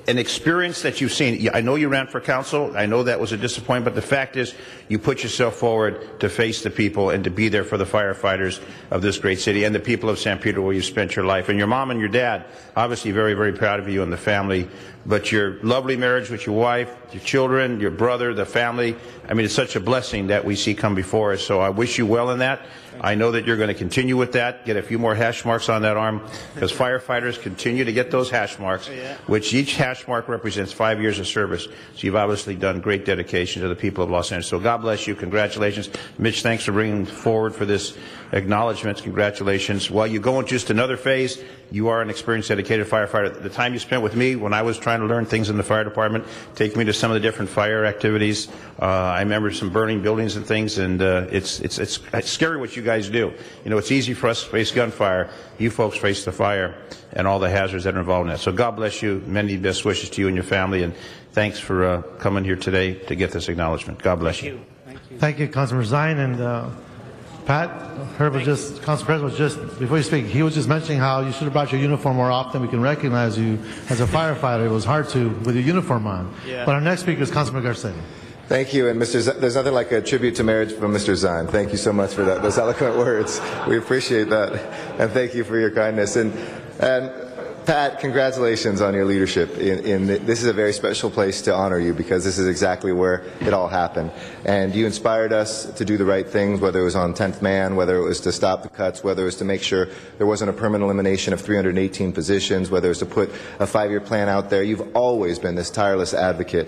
an experience that you've seen. I know you ran for council. I know that was a disappointment, but the fact is you put yourself forward to face the people and to be there for the firefighters of this great city and the people of San Pedro where you spent your life. And your mom and your dad, obviously very, very proud of you and the family. But your lovely marriage with your wife, your children, your brother, the family, I mean, it's such a blessing that we see come before us. So I wish you well in that. I know that you're going to continue with that, get a few more hash marks on that arm, because firefighters continue to get those hash marks, which each hash mark represents 5 years of service. So you've obviously done great dedication to the people of Los Angeles. So God bless you. Congratulations. Mitch, thanks for bringing forward for this acknowledgement. Congratulations. While you go into just another phase, you are an experienced, dedicated firefighter. The time you spent with me when I was trying to learn things in the fire department, take me to some of the different fire activities. I remember some burning buildings and things, and it's scary what you guys do. You know, it's easy for us to face gunfire. You folks face the fire and all the hazards that are involved in that. So God bless you. Many best wishes to you and your family, and thanks for coming here today to get this acknowledgement. God bless you. Thank you, Councilor Zine. And Pat, Herb was just, Council President was just, before you speak, he was just mentioning how you should have brought your uniform more often. We can recognize you as a firefighter. It was hard to with your uniform on. Yeah. But our next speaker is Councilman Garcetti. Thank you, and there's nothing like a tribute to marriage from Mr. Zine. Thank you so much for that, those eloquent words. We appreciate that, and thank you for your kindness. And Pat, congratulations on your leadership. This is a very special place to honor you because this is exactly where it all happened. And you inspired us to do the right things, whether it was on 10th Man, whether it was to stop the cuts, whether it was to make sure there wasn't a permanent elimination of 318 positions, whether it was to put a 5-year plan out there. You've always been this tireless advocate.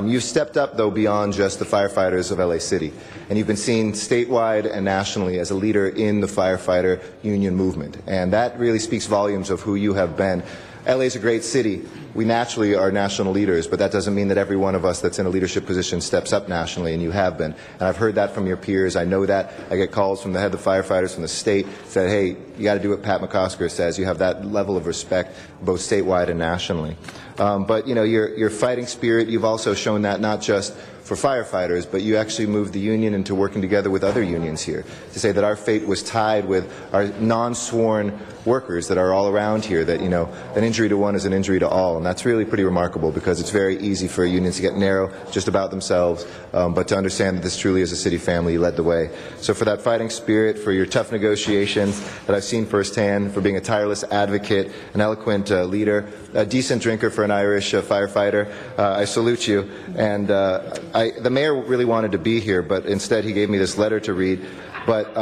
You've stepped up, though, beyond just the firefighters of LA City. And you've been seen statewide and nationally as a leader in the firefighter union movement. And that really speaks volumes of who you have been. LA is a great city. We naturally are national leaders, but that doesn't mean that every one of us that's in a leadership position steps up nationally, and you have been. And I've heard that from your peers. I know that. I get calls from the head of the firefighters from the state that, hey, you got to do what Pat McCosker says. You have that level of respect both statewide and nationally. But, you know, your fighting spirit, you've also shown that not just for firefighters, but you actually moved the union into working together with other unions here to say that our fate was tied with our non-sworn workers that are all around here, that, you know, an injury to one is an injury to all, and that's really pretty remarkable, because it's very easy for unions to get narrow just about themselves, but to understand that this truly is a city family. You led the way. So for that fighting spirit, for your tough negotiations that I've seen firsthand, for being a tireless advocate, an eloquent leader, a decent drinker for an Irish firefighter, I salute you. And the mayor really wanted to be here, but instead he gave me this letter to read. But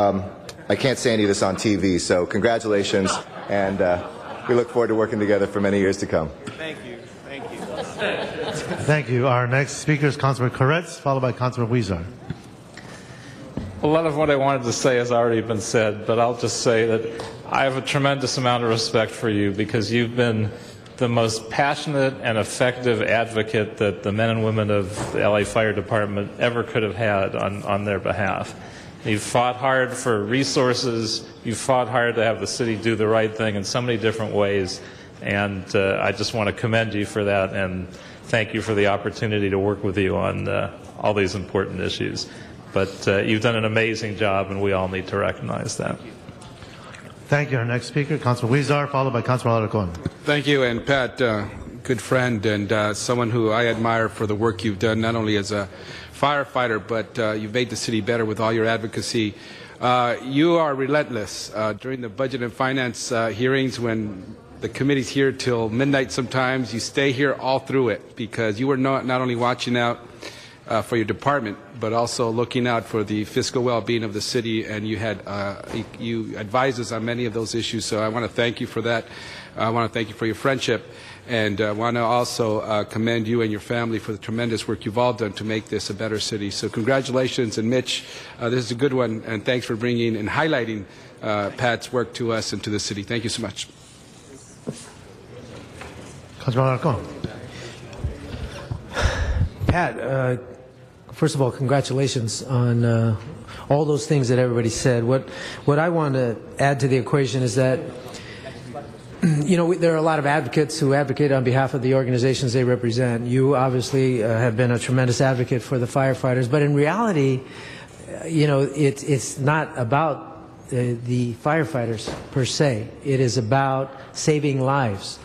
I can't say any of this on TV, so congratulations, and we look forward to working together for many years to come. Thank you. Thank you. Thank you. Our next speaker is Councilman Koretz, followed by Councilman Huizar. A lot of what I wanted to say has already been said, but I'll just say that I have a tremendous amount of respect for you, because you've been the most passionate and effective advocate that the men and women of the LA Fire Department ever could have had on their behalf. You've fought hard for resources. You've fought hard to have the city do the right thing in so many different ways. And I just want to commend you for that, and thank you for the opportunity to work with you on all these important issues. But you've done an amazing job, and we all need to recognize that. Thank you. Our next speaker, Councilman Huizar, followed by Councilman Alarcon. Thank you. And Pat, good friend and someone who I admire for the work you've done, not only as a firefighter, but you've made the city better with all your advocacy. You are relentless. During the Budget and Finance hearings, when the committee's here till midnight sometimes, you stay here all through it, because you were not only watching out for your department, but also looking out for the fiscal well-being of the city, and you advised us on many of those issues. So I want to thank you for that. I want to thank you for your friendship, and I want to also commend you and your family for the tremendous work you've all done to make this a better city. So congratulations, and Mitch, this is a good one, and thanks for bringing and highlighting Pat's work to us and to the city. Thank you so much. Councilman Alarcon. Pat, first of all, congratulations on all those things that everybody said. What I want to add to the equation is that, you know, there are a lot of advocates who advocate on behalf of the organizations they represent. You obviously have been a tremendous advocate for the firefighters, but in reality, you know, it's not about the firefighters per se. It is about saving lives.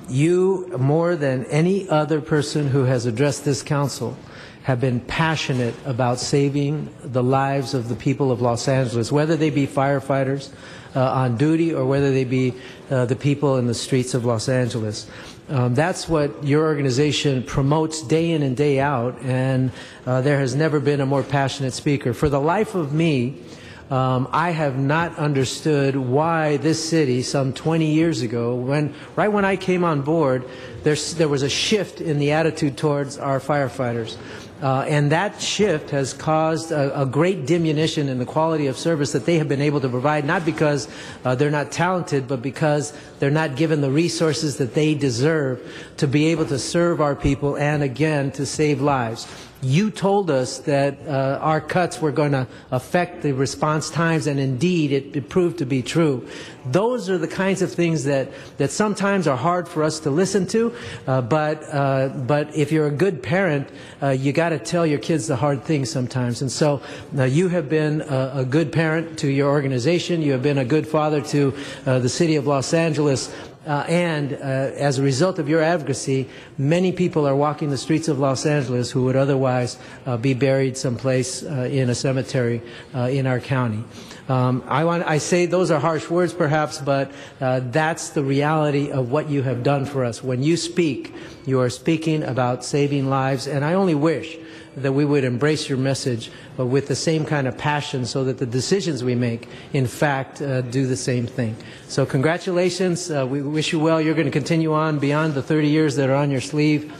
You, more than any other person who has addressed this council, have been passionate about saving the lives of the people of Los Angeles, whether they be firefighters on duty or whether they be the people in the streets of Los Angeles. That's what your organization promotes day in and day out, and there has never been a more passionate speaker. For the life of me, I have not understood why this city, some 20 years ago, right when I came on board, there was a shift in the attitude towards our firefighters. And that shift has caused a great diminution in the quality of service that they have been able to provide, not because they're not talented, but because they're not given the resources that they deserve to be able to serve our people and, again, to save lives. You told us that our cuts were going to affect the response times, and indeed it proved to be true. Those are the kinds of things that sometimes are hard for us to listen to, but if you're a good parent, you got to tell your kids the hard things sometimes. And so you have been a good parent to your organization. You have been a good father to the city of Los Angeles. And as a result of your advocacy, many people are walking the streets of Los Angeles who would otherwise be buried someplace in a cemetery in our county. I say those are harsh words perhaps, but that's the reality of what you have done for us. When you speak, you are speaking about saving lives, and I only wish that we would embrace your message with the same kind of passion so that the decisions we make, in fact, do the same thing. So congratulations. We wish you well. You're going to continue on beyond the 30 years that are on your sleeve.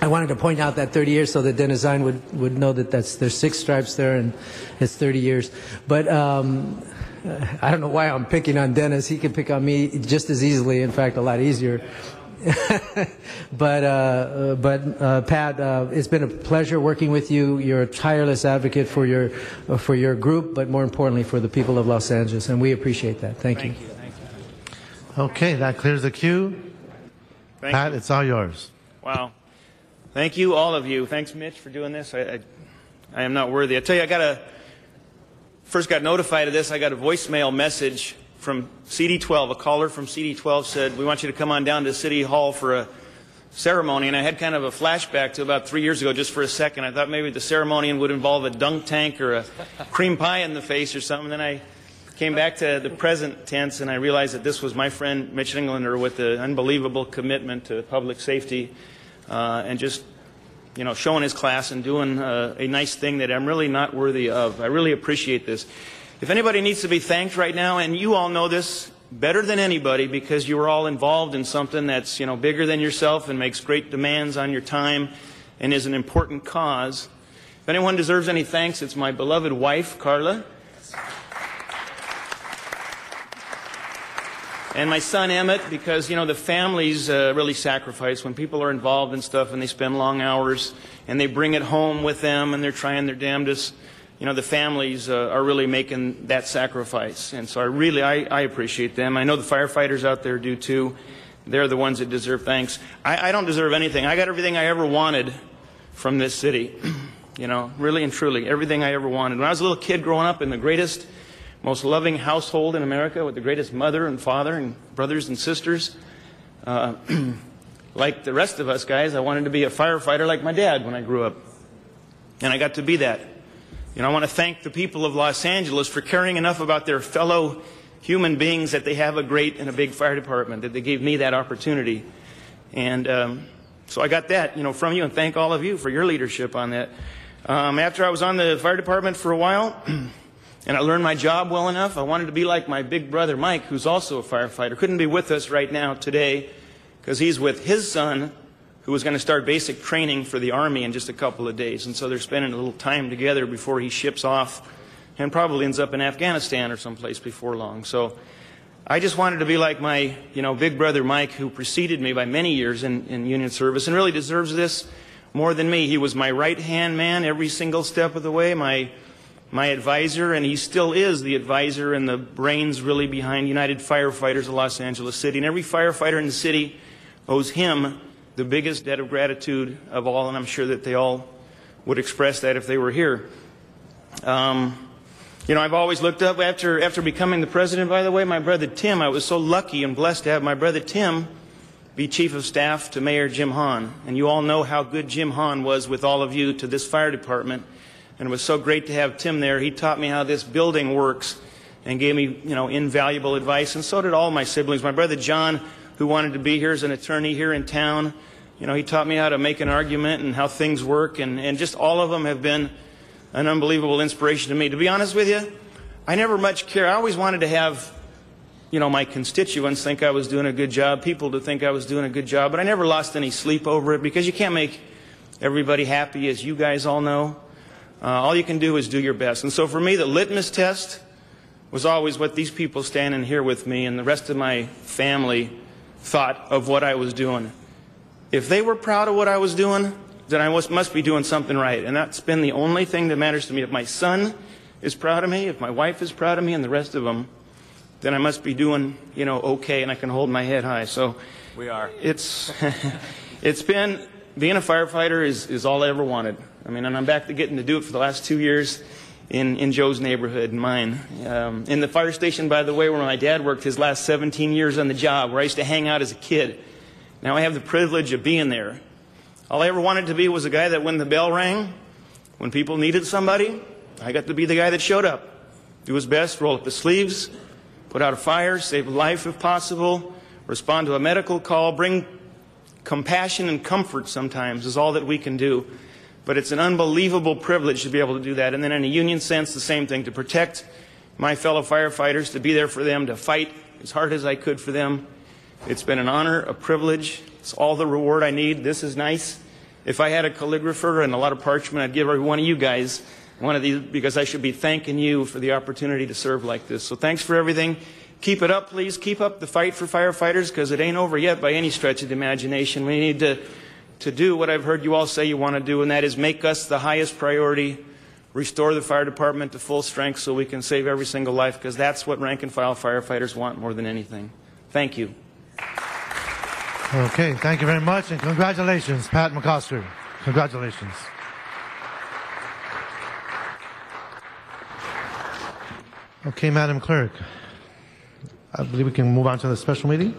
I wanted to point out that 30 years so that Dennis Zine would know that there's 6 stripes there and it's 30 years. But I don't know why I'm picking on Dennis. He can pick on me just as easily, in fact, a lot easier. But Pat, it's been a pleasure working with you. You're a tireless advocate for your group, but more importantly for the people of Los Angeles, and we appreciate that. Thank you. Okay, that clears the queue. Pat, it's all yours. Wow. Thank you, all of you. Thanks, Mitch, for doing this. I am not worthy. I tell you, first got notified of this. I got a voicemail message from CD12, a caller from CD12 said, we want you to come on down to City Hall for a ceremony. And I had kind of a flashback to about 3 years ago just for a second. I thought maybe the ceremony would involve a dunk tank or a cream pie in the face or something. Then I came back to the present tense and I realized that this was my friend Mitch Englander with an unbelievable commitment to public safety and just showing his class and doing a nice thing that I'm really not worthy of. I really appreciate this. If anybody needs to be thanked right now, and you all know this better than anybody because you were all involved in something that's bigger than yourself and makes great demands on your time and is an important cause. If anyone deserves any thanks, it's my beloved wife, Carla, and my son Emmett, because the families really sacrifice when people are involved in stuff and they spend long hours and they bring it home with them and they're trying their damnedest. The families are really making that sacrifice, and so I appreciate them. I know the firefighters out there do too. They're the ones that deserve thanks. I don't deserve anything. I got everything I ever wanted from this city, really and truly, everything I ever wanted. When I was a little kid growing up in the greatest, most loving household in America with the greatest mother and father and brothers and sisters, like the rest of us guys, I wanted to be a firefighter like my dad when I grew up, and I got to be that. I want to thank the people of Los Angeles for caring enough about their fellow human beings that they have a great and a big fire department, that they gave me that opportunity. And so I got that, from you, and thank all of you for your leadership on that. After I was on the fire department for a while, and I learned my job well enough, I wanted to be like my big brother Mike, who's also a firefighter. Couldn't be with us right now today because he's with his son, who was going to start basic training for the Army in just a couple of days. And so they're spending a little time together before he ships off and probably ends up in Afghanistan or someplace before long. So I just wanted to be like my, big brother Mike, who preceded me by many years in Union service and really deserves this more than me. He was my right-hand man every single step of the way, my advisor, and he still is the advisor and the brains really behind United Firefighters of Los Angeles City. And every firefighter in the city owes him the biggest debt of gratitude of all, and I'm sure that they all would express that if they were here. I've always looked up after becoming the president, by the way, my brother Tim, I was so lucky and blessed to have my brother Tim be chief of staff to Mayor Jim Hahn. And you all know how good Jim Hahn was with all of you to this fire department. And it was so great to have Tim there. He taught me how this building works and gave me, invaluable advice. And so did all my siblings. My brother John, who wanted to be here as an attorney here in town, he taught me how to make an argument and how things work. And just all of them have been an unbelievable inspiration to me. To be honest with you, I never much cared. I always wanted to have, my constituents think I was doing a good job, people to think I was doing a good job, but I never lost any sleep over it because you can't make everybody happy, as you guys all know. All you can do is do your best. And so for me, the litmus test was always what these people standing here with me and the rest of my family thought of what I was doing. If they were proud of what I was doing, then I must be doing something right. And that's been the only thing that matters to me. If my son is proud of me, if my wife is proud of me, and the rest of them, then I must be doing, okay, and I can hold my head high. So we are. It's been, being a firefighter is all I ever wanted. And I'm back to getting to do it for the last 2 years in Joe's neighborhood, mine. In the fire station, by the way, where my dad worked his last 17 years on the job, where I used to hang out as a kid. Now I have the privilege of being there. All I ever wanted to be was a guy that when the bell rang, when people needed somebody, I got to be the guy that showed up. Do his best, roll up the sleeves, put out a fire, save a life if possible, respond to a medical call, bring compassion and comfort sometimes is all that we can do. But it's an unbelievable privilege to be able to do that. And then in a union sense, the same thing, to protect my fellow firefighters, to be there for them, to fight as hard as I could for them. It's been an honor, a privilege. It's all the reward I need. This is nice. If I had a calligrapher and a lot of parchment, I'd give every one of you guys one of these because I should be thanking you for the opportunity to serve like this. So thanks for everything. Keep it up, please. Keep up the fight for firefighters because it ain't over yet by any stretch of the imagination. We need to do what I've heard you all say you want to do, and that is make us the highest priority, restore the fire department to full strength so we can save every single life because that's what rank and file firefighters want more than anything. Thank you. Okay, thank you very much, and congratulations, Pat McCosker. Congratulations. Okay, Madam Clerk, I believe we can move on to the special meeting.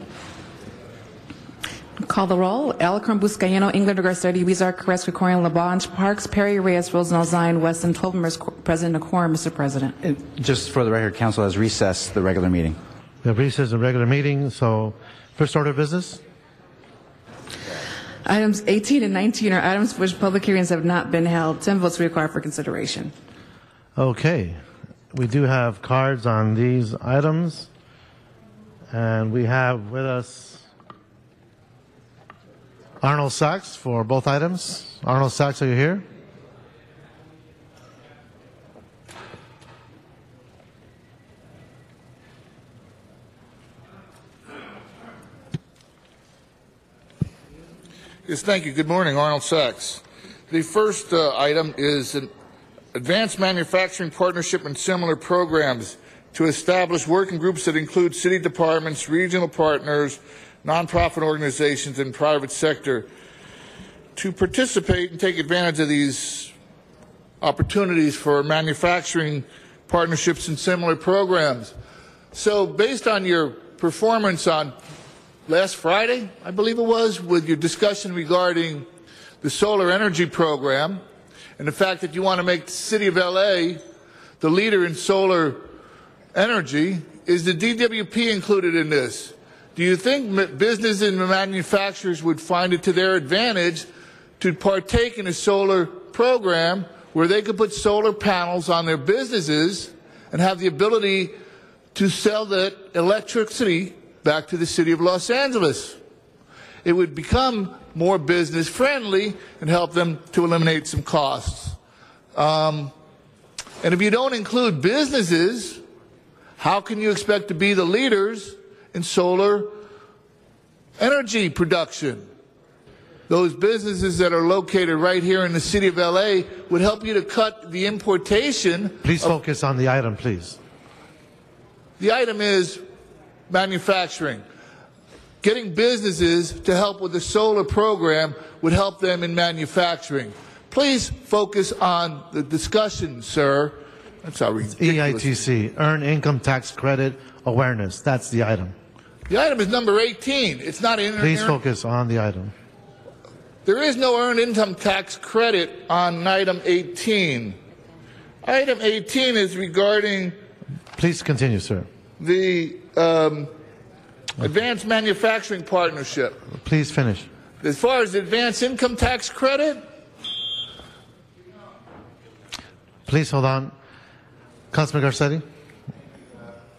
Call the roll. Alarcon, Buscaino, Englander, Garcetti, Weezer, Carrasco, Krikorian, Labange, Parks, Perry, Reyes, Rosendahl, Zion, Weston, 12 members, President Nakor, Mr. President. Just for the record, Council has recessed the regular meeting. We have recessed the regular meeting, so first order of business. Items 18 and 19 are items for which public hearings have not been held. 10 votes required for consideration. Okay. We do have cards on these items. And we have with us Arnold Sachs for both items. Arnold Sachs, are you here? Yes, thank you. Good morning, Arnold Sachs. The first item is an advanced manufacturing partnership and similar programs to establish working groups that include city departments, regional partners, nonprofit organizations, and private sector to participate and take advantage of these opportunities for manufacturing partnerships and similar programs. So based on your performance on last Friday, I believe it was, with your discussion regarding the solar energy program and the fact that you want to make the city of LA the leader in solar energy, is the DWP included in this? Do you think business and manufacturers would find it to their advantage to partake in a solar program where they could put solar panels on their businesses and have the ability to sell that electricity back to the city of Los Angeles? It would become more business friendly and help them to eliminate some costs. And if you don't include businesses, how can you expect to be the leaders in solar energy production? Those businesses that are located right here in the city of LA would help you to cut the importation. Please focus on the item, please. The item is manufacturing. Getting businesses to help with the solar program would help them in manufacturing. Please focus on the discussion, sir. That's how ridiculous. EITC, Earned Income Tax Credit Awareness. That's the item. The item is number 18. It's not in. Please focus on the item. There is no earned income tax credit on item 18. Item 18 is regarding. Please continue, sir. The advanced manufacturing partnership. Please finish. As far as advanced income tax credit. Please hold on. Councilman Garcetti.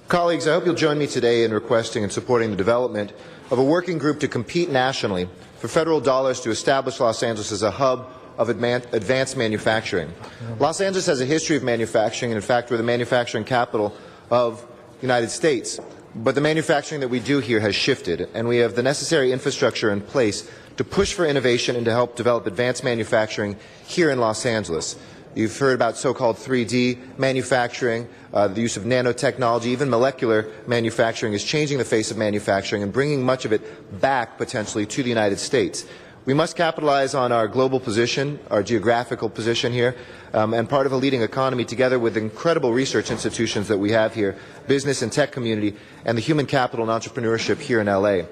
Colleagues, I hope you'll join me today in requesting and supporting the development of a working group to compete nationally for federal dollars to establish Los Angeles as a hub of advanced manufacturing. Los Angeles has a history of manufacturing, and in fact, we're the manufacturing capital of the United States. But the manufacturing that we do here has shifted, and we have the necessary infrastructure in place to push for innovation and to help develop advanced manufacturing here in Los Angeles. You've heard about so-called 3D manufacturing, the use of nanotechnology, even molecular manufacturing is changing the face of manufacturing and bringing much of it back potentially to the United States. We must capitalize on our global position, our geographical position here, and part of a leading economy together with incredible research institutions that we have here, business and tech community, and the human capital and entrepreneurship here in LA.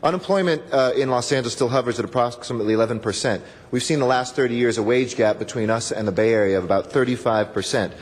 Unemployment in Los Angeles still hovers at approximately 11%. We've seen the last 30 years a wage gap between us and the Bay Area of about 35%.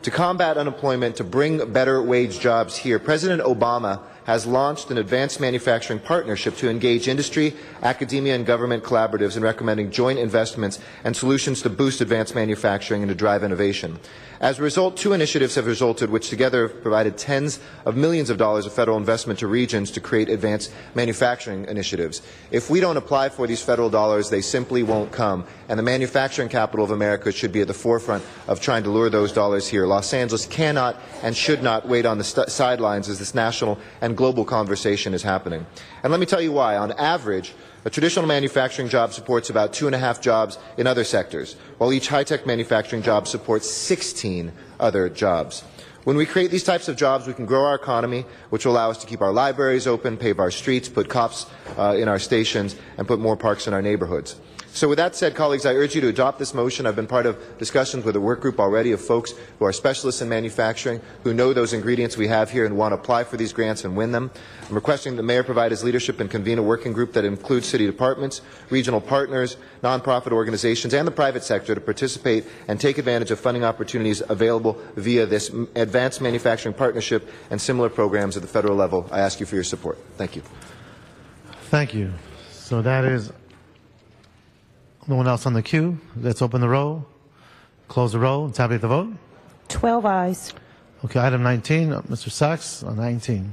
To combat unemployment, to bring better wage jobs here, President Obama has launched an advanced manufacturing partnership to engage industry, academia, and government collaboratives in recommending joint investments and solutions to boost advanced manufacturing and to drive innovation. As a result, two initiatives have resulted which together have provided tens of millions of dollars of federal investment to regions to create advanced manufacturing initiatives. If we don't apply for these federal dollars, they simply won't come, and the manufacturing capital of America should be at the forefront of trying to lure those dollars here. Los Angeles cannot and should not wait on the sidelines as this national and global conversation is happening. And let me tell you why. On average, a traditional manufacturing job supports about 2.5 jobs in other sectors, while each high-tech manufacturing job supports 16 other jobs. When we create these types of jobs, we can grow our economy, which will allow us to keep our libraries open, pave our streets, put cops in our stations, and put more parks in our neighborhoods. So with that said, colleagues, I urge you to adopt this motion. I've been part of discussions with a work group already of folks who are specialists in manufacturing, who know those ingredients we have here and want to apply for these grants and win them. I'm requesting the Mayor provide his leadership and convene a working group that includes city departments, regional partners, nonprofit organizations, and the private sector to participate and take advantage of funding opportunities available via this Advanced Manufacturing Partnership and similar programs at the federal level. I ask you for your support. Thank you. Thank you. So that is no one else on the queue. Let's open the roll, close the roll, and tabulate the vote. 12 ayes. Okay, item 19, Mr. Sachs on 19.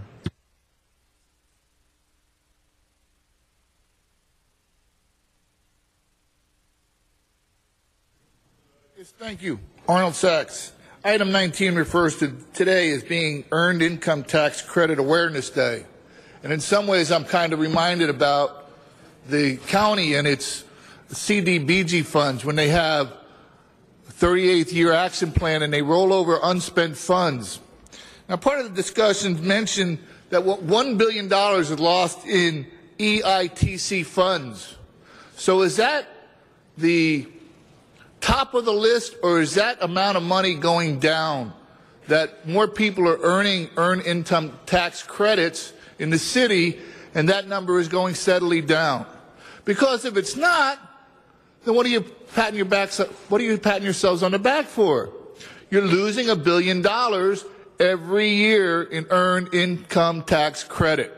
Yes, thank you. Arnold Sachs. Item 19 refers to today as being Earned Income Tax Credit Awareness Day. And in some ways, I'm kind of reminded about the county and its CDBG funds when they have a 38th year action plan and they roll over unspent funds. Now, part of the discussion mentioned that $1 billion is lost in EITC funds. So is that the top of the list, or is that amount of money going down? That more people are earning earned income tax credits in the city, and that number is going steadily down. Because if it's not, then what are you patting yourselves on the back for? You're losing $1 billion every year in earned income tax credit.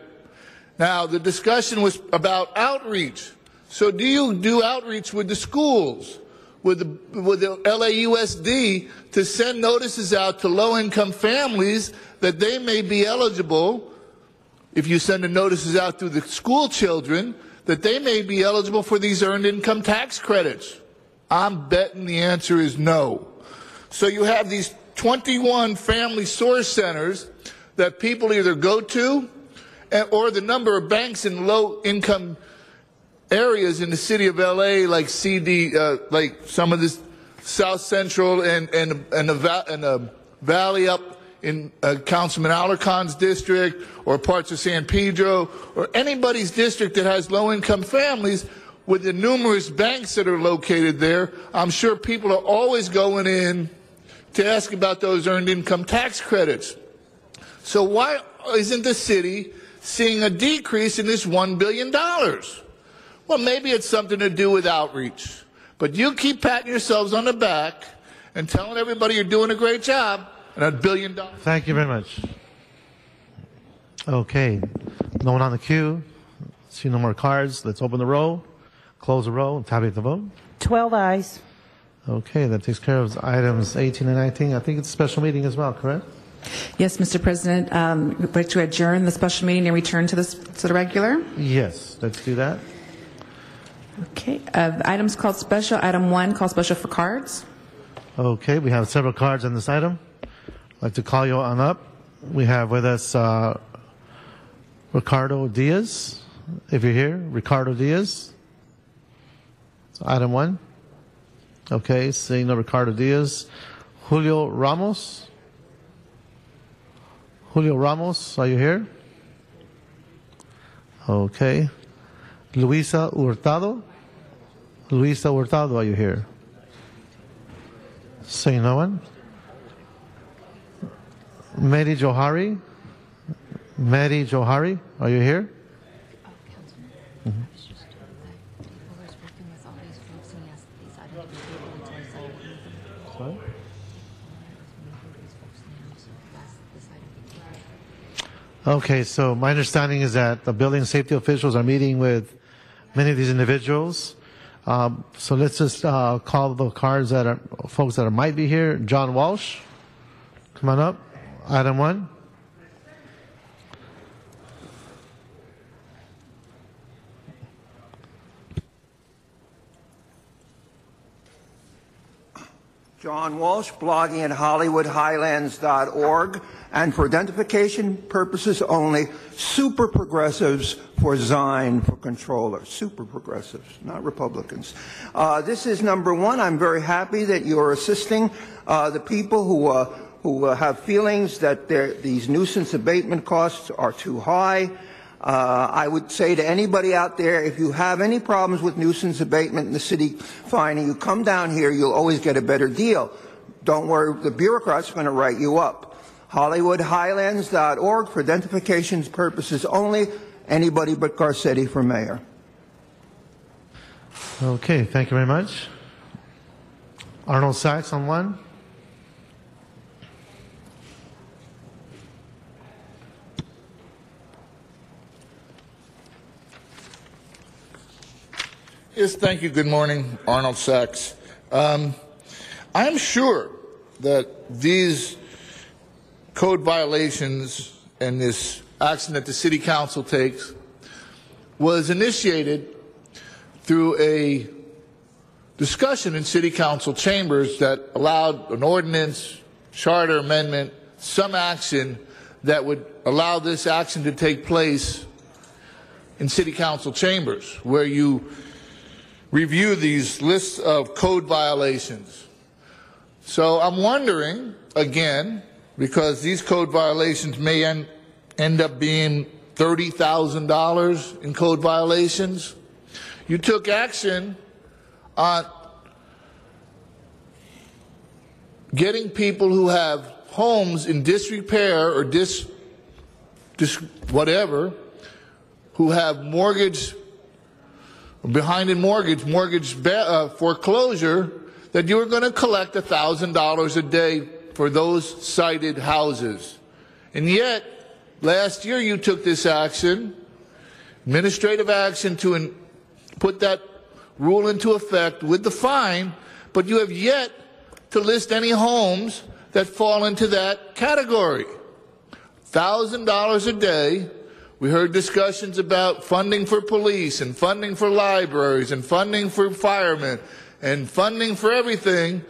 Now, the discussion was about outreach. So do you do outreach with the schools, with the LAUSD, to send notices out to low-income families that they may be eligible, if you send the notices out to the school children, that they may be eligible for these earned income tax credits? I'm betting the answer is no. So you have these 21 family source centers that people either go to, or the number of banks in low-income areas in the city of LA, like like some of this South Central and the Valley up in Councilman Alarcon's district, or parts of San Pedro, or anybody's district that has low-income families, with the numerous banks that are located there, I'm sure people are always going in to ask about those earned income tax credits. So why isn't the city seeing a decrease in this $1 billion? Well, maybe it's something to do with outreach. But you keep patting yourselves on the back and telling everybody you're doing a great job, and $1 billion. Thank you very much. Okay, no one on the queue. See no more cards. Let's open the roll, close the roll, and tabulate the vote. 12 ayes. Okay, that takes care of items 18 and 19. I think it's a special meeting as well, correct? Yes, Mr. President. We'd like to adjourn the special meeting and return to the regular. Yes, let's do that. Okay. Items called special. Item 1 called special for cards. Okay, we have several cards on this item. I'd like to call you on up. We have with us Ricardo Diaz. If you're here, Ricardo Diaz. So item 1. Okay, seeing no Ricardo Diaz. Julio Ramos. Julio Ramos, are you here? Okay. Luisa Hurtado. Luisa Hurtado, are you here? Seeing no one. Mehdi Johari. Mehdi Johari, are you here? Mm-hmm. Sorry? Okay, so my understanding is that the building safety officials are meeting with many of these individuals. So let's just call the cards that are folks that might be here. John Walsh, come on up. Item 1. John Walsh, blogging at HollywoodHighlands.org, and for identification purposes only, super progressives for Zine for controller. Super progressives, not Republicans. This is number 1. I'm very happy that you're assisting the people who have feelings that these nuisance abatement costs are too high. I would say to anybody out there, if you have any problems with nuisance abatement in the city finding, you come down here, you'll always get a better deal. Don't worry, the bureaucrats are going to write you up. HollywoodHighlands.org for identification purposes only. Anybody but Garcetti for mayor. Okay, thank you very much. Arnold Sachs on one. Yes, thank you. Good morning, Arnold Sachs. I'm sure that these code violations and this action that the City Council takes was initiated through a discussion in City Council chambers that allowed an ordinance, charter amendment, some action that would allow this action to take place in City Council chambers, where you review these lists of code violations. So I'm wondering, again, because these code violations may end up being $30,000 in code violations, you took action on getting people who have homes in disrepair or whatever, who have mortgage behind in mortgage foreclosure, that you were going to collect $1,000 a day for those cited houses. And yet, last year you took this action, administrative action, to put that rule into effect with the fine, but you have yet to list any homes that fall into that category. $1,000 a day. We heard discussions about funding for police and funding for libraries and funding for firemen and funding for everything,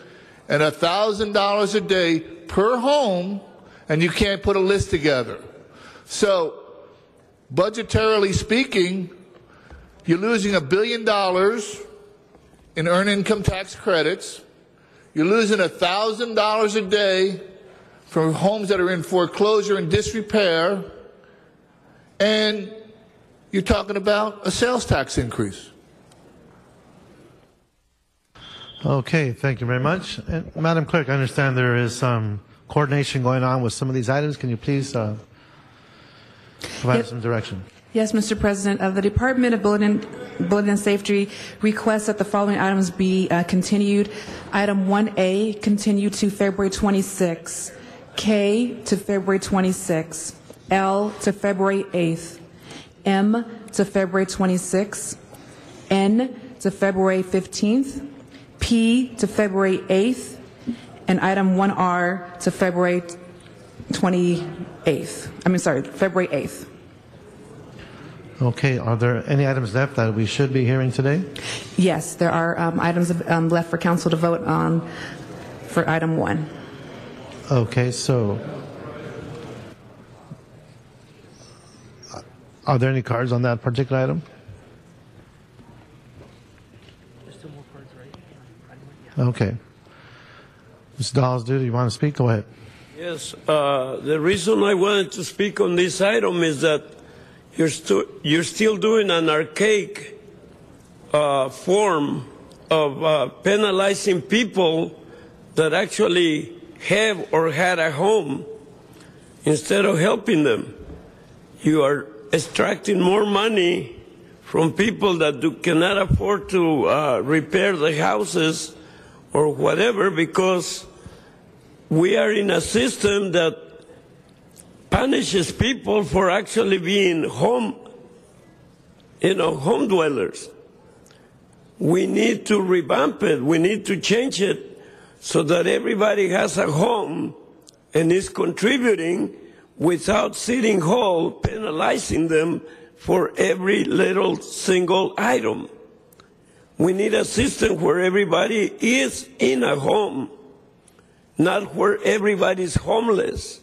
and $1,000 a day per home, and you can't put a list together. So, budgetarily speaking, you're losing $1 billion in earned income tax credits. You're losing $1,000 a day for homes that are in foreclosure and disrepair. And you're talking about a sales tax increase. Okay, thank you very much. And Madam Clerk, I understand there is some coordination going on with some of these items. Can you please provide us some direction? Yes, Mr. President. The Department of Building and Safety requests that the following items be continued. Item 1A, continued to February 26. K to February 26. L to February 8th. M to February 26th. N to February 15th. P to February 8th. And item 1R to February 28th. February 8th. Okay, are there any items left that we should be hearing today? Yes, there are items left for council to vote on for item 1. Okay, so are there any cards on that particular item? Okay. Ms. Dawes, do you want to speak? Go ahead. Yes, the reason I wanted to speak on this item is that you're still doing an archaic form of penalizing people that actually have or had a home instead of helping them. You are extracting more money from people that cannot afford to repair the houses or whatever, because we are in a system that punishes people for actually being home dwellers. We need to revamp it. We need to change it so that everybody has a home and is contributing without City Hall penalizing them for every little single item. We need a system where everybody is in a home, not where everybody's homeless.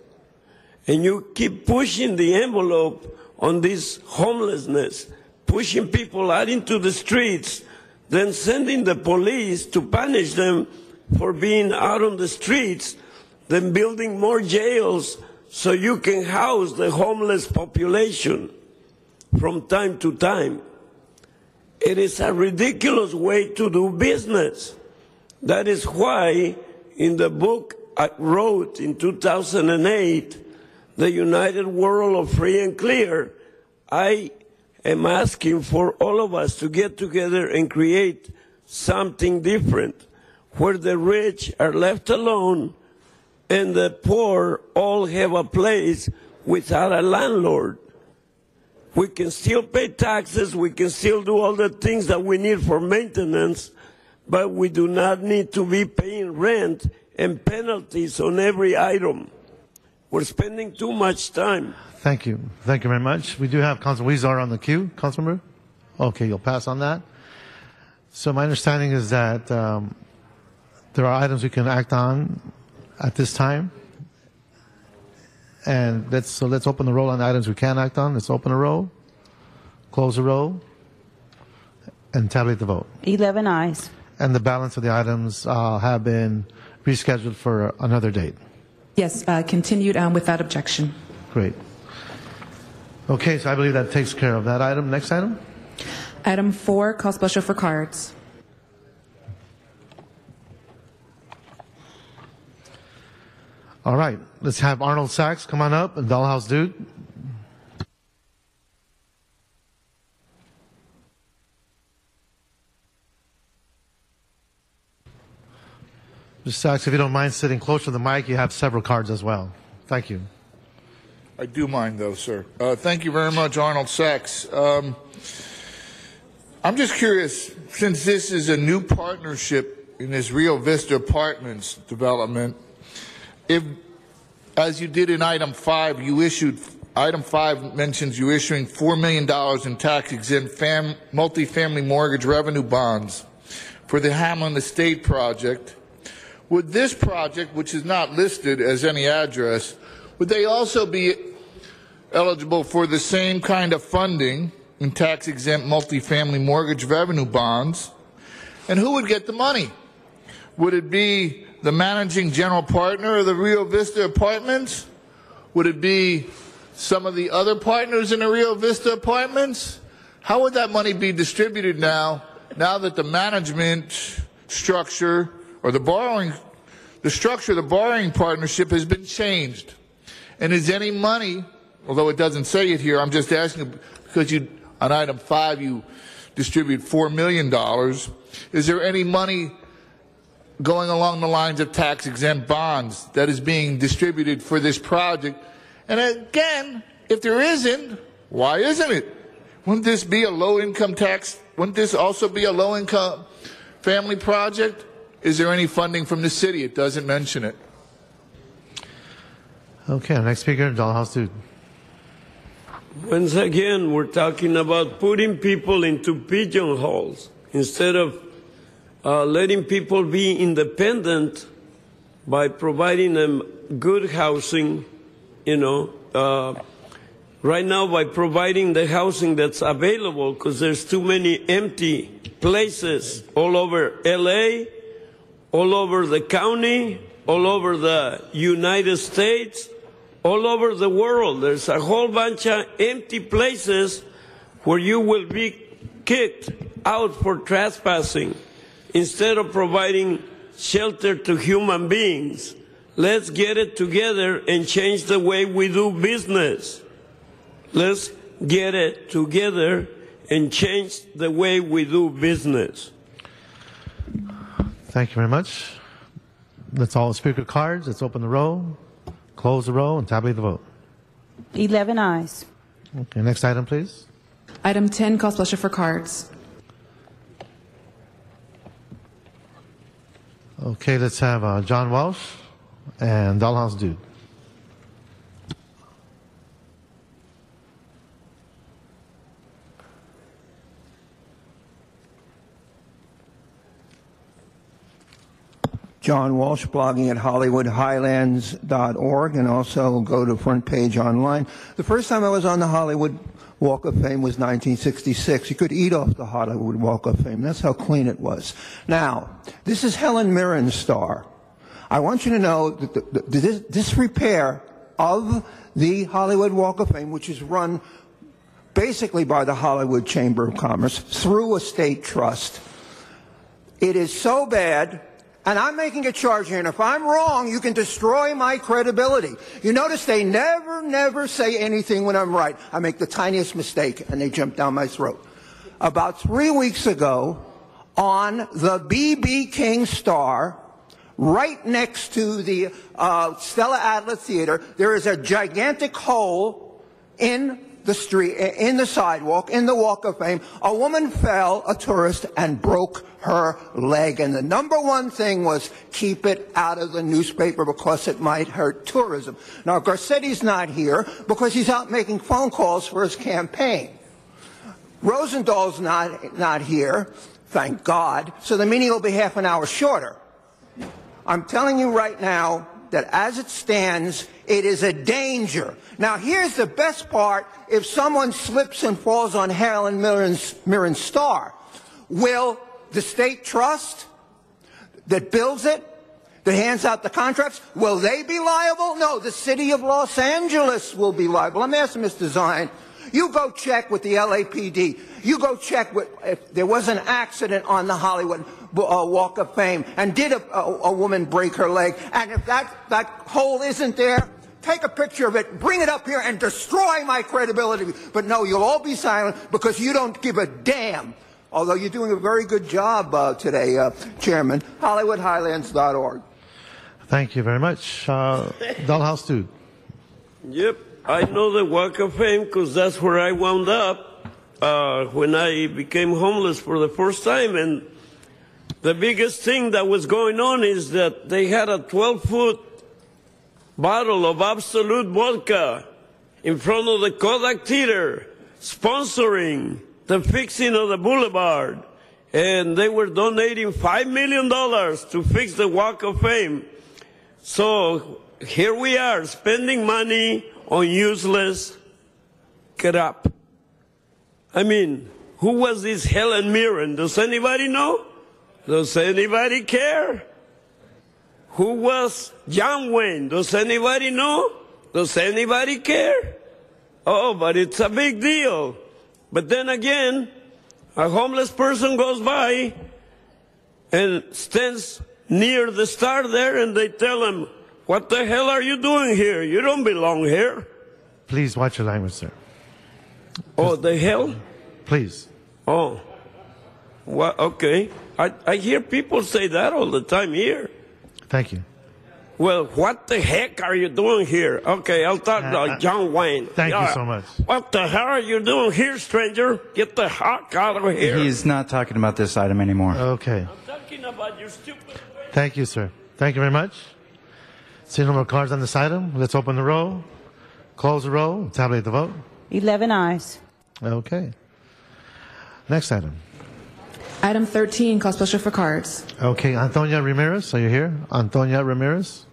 And you keep pushing the envelope on this homelessness, pushing people out into the streets, then sending the police to punish them for being out on the streets, then building more jails so you can house the homeless population. from time to time. It is a ridiculous way to do business. That is why in the book I wrote in 2008, The United World of Free and Clear, I am asking for all of us to get together and create something different, where the rich are left alone and the poor all have a place without a landlord. We can still pay taxes, we can still do all the things that we need for maintenance, but we do not need to be paying rent and penalties on every item. We're spending too much time. Thank you. Thank you very much. We do have Councilman Huizar on the queue. Councilmember? Okay, you'll pass on that. So my understanding is that there are items we can act on at this time. And let's open the roll on the items we can act on. Let's open the roll, close the roll, and tabulate the vote. 11 ayes. And the balance of the items have been rescheduled for another date. Yes, continued without objection. Great. Okay, so I believe that takes care of that item. Next item? Item 4, call special for cards. All right, let's have Arnold Sachs come on up and Dollhouse Dude. Mr. Sachs, if you don't mind sitting closer to the mic, you have several cards as well. Thank you. I do mind, though, sir. Thank you very much, Arnold Sachs. I'm just curious, since this is a new partnership in this Rio Vista Apartments development, if, as you did in item 5, item 5 mentions you issuing $4 million in tax-exempt multifamily mortgage revenue bonds for the Hamlin Estate project, would this project, which is not listed as any address, would they also be eligible for the same kind of funding in tax-exempt multifamily mortgage revenue bonds? And who would get the money? Would it be the managing general partner of the Rio Vista Apartments? Would it be some of the other partners in the Rio Vista Apartments? How would that money be distributed now that the management structure or the structure of the borrowing partnership has been changed? And is any money, although it doesn't say it here, I'm just asking because on item 5 you distribute $4 million. Is there any money going along the lines of tax-exempt bonds that is being distributed for this project? And again, if there isn't, why isn't it? Wouldn't this be a low-income tax? Wouldn't this also be a low-income family project? Is there any funding from the city? It doesn't mention it. Okay, our next speaker, Dollhouse Dude. Once again, we're talking about putting people into pigeonholes instead of letting people be independent by providing them good housing, right now by providing the housing that's available, because there's too many empty places all over LA, all over the county, all over the United States, all over the world. There's a whole bunch of empty places where you will be kicked out for trespassing instead of providing shelter to human beings. Let's get it together and change the way we do business. Let's get it together and change the way we do business. Thank you very much. That's all the speaker cards. Let's open the roll, close the roll, and tabulate the vote. 11 ayes. Okay, next item, please. Item 10, call special for cards. Okay, let's have John Walsh and Dollhouse Dude. John Walsh, blogging at HollywoodHighlands.org, and also go to Front Page Online. The first time I was on the Hollywood Walk of Fame was 1966. You could eat off the Hollywood Walk of Fame. That's how clean it was. Now, this is Helen Mirren's star. I want you to know that this repair of the Hollywood Walk of Fame, which is run basically by the Hollywood Chamber of Commerce, through a state trust. It is so bad, and I'm making a charge here, and if I'm wrong, you can destroy my credibility. You notice they never say anything when I'm right. I make the tiniest mistake, and they jump down my throat. About 3 weeks ago, on the B.B. King Star, right next to the Stella Adler Theater, there is a gigantic hole in the street, in the sidewalk, in the Walk of Fame. A woman fell, a tourist, and broke her leg. And the number one thing was keep it out of the newspaper because it might hurt tourism. Now, Garcetti's not here because he's out making phone calls for his campaign. Rosenthal's not here, thank God, so the meeting will be half an hour shorter. I'm telling you right now that as it stands, it is a danger. Now, here's the best part. If someone slips and falls on Helen Mirren's star, will the state trust that builds it, that hands out the contracts, will they be liable? No, the city of Los Angeles will be liable. I'm asking Mr. Zine, you go check with the LAPD. You go check if there was an accident on the Hollywood Walk of Fame, and did a woman break her leg, and if that hole isn't there, take a picture of it, bring it up here, and destroy my credibility. But no, you'll all be silent because you don't give a damn. Although you're doing a very good job today, Chairman. HollywoodHighlands.org. Thank you very much. Dollhouse 2. Yep, I know the Walk of Fame because that's where I wound up when I became homeless for the first time. And the biggest thing that was going on is that they had a 12-foot bottle of Absolute vodka in front of the Kodak Theater sponsoring the fixing of the boulevard. And they were donating $5 million to fix the Walk of Fame. So here we are spending money on useless crap. I mean, who was this Helen Mirren? Does anybody know? Does anybody care? Who was John Wayne? Does anybody know? Does anybody care? Oh, but it's a big deal. But then again, a homeless person goes by and stands near the star there, and they tell him, "What the hell are you doing here? You don't belong here." Please watch your language, sir. Oh, the hell? Please. Oh. Well, okay. I hear people say that all the time here. Thank you. Well, what the heck are you doing here? Okay, I'll talk to John Wayne. Thank you so much. What the hell are you doing here, stranger? Get the heck out of here. He's not talking about this item anymore. Okay. I'm talking about your stupid... Thank you, sir. Thank you very much. See no more cards on this item. Let's open the roll, close the roll, tabulate the vote. 11 ayes. Okay. Next item. Item 13, call special for cards. Okay, Antonia Ramirez, are you here? Antonia Ramirez?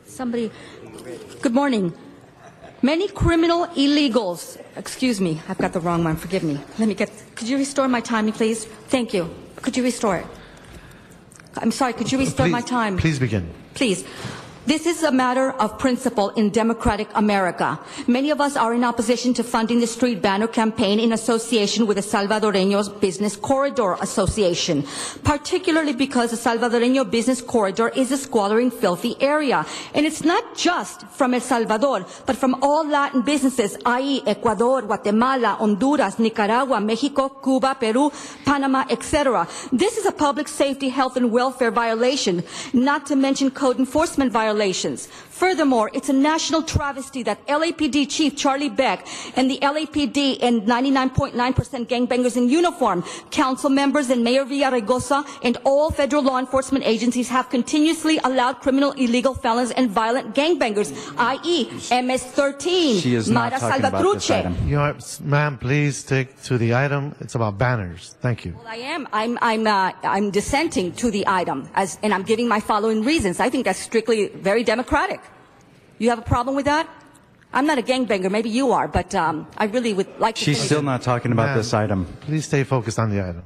Somebody, good morning. Many criminal illegals, excuse me, I've got the wrong one, forgive me. Could you restore my timing, please? Thank you. Could you restore it? I'm sorry, could you restore my time? Please begin. Please. This is a matter of principle in democratic America. Many of us are in opposition to funding the street banner campaign in association with the Salvadoreño Business Corridor Association, particularly because the Salvadoreño Business Corridor is a squalor, filthy area. And it's not just from El Salvador, but from all Latin businesses, i.e. Ecuador, Guatemala, Honduras, Nicaragua, Mexico, Cuba, Peru, Panama, etc. This is a public safety, health, and welfare violation, not to mention code enforcement violations. Furthermore, it's a national travesty that LAPD Chief Charlie Beck and the LAPD and 99.9% gangbangers in uniform, council members and Mayor Villaraigosa and all federal law enforcement agencies have continuously allowed criminal, illegal felons and violent gangbangers, i.e. MS-13, She is not Mara talking about this item. Ma'am, please stick to the item. It's about banners. Thank you. Well, I am. I'm dissenting to the item, and I'm giving my following reasons. I think that's strictly very democratic. You have a problem with that? I'm not a gangbanger. Maybe you are, but I really would like to. She's still not talking about this item. Please stay focused on the item.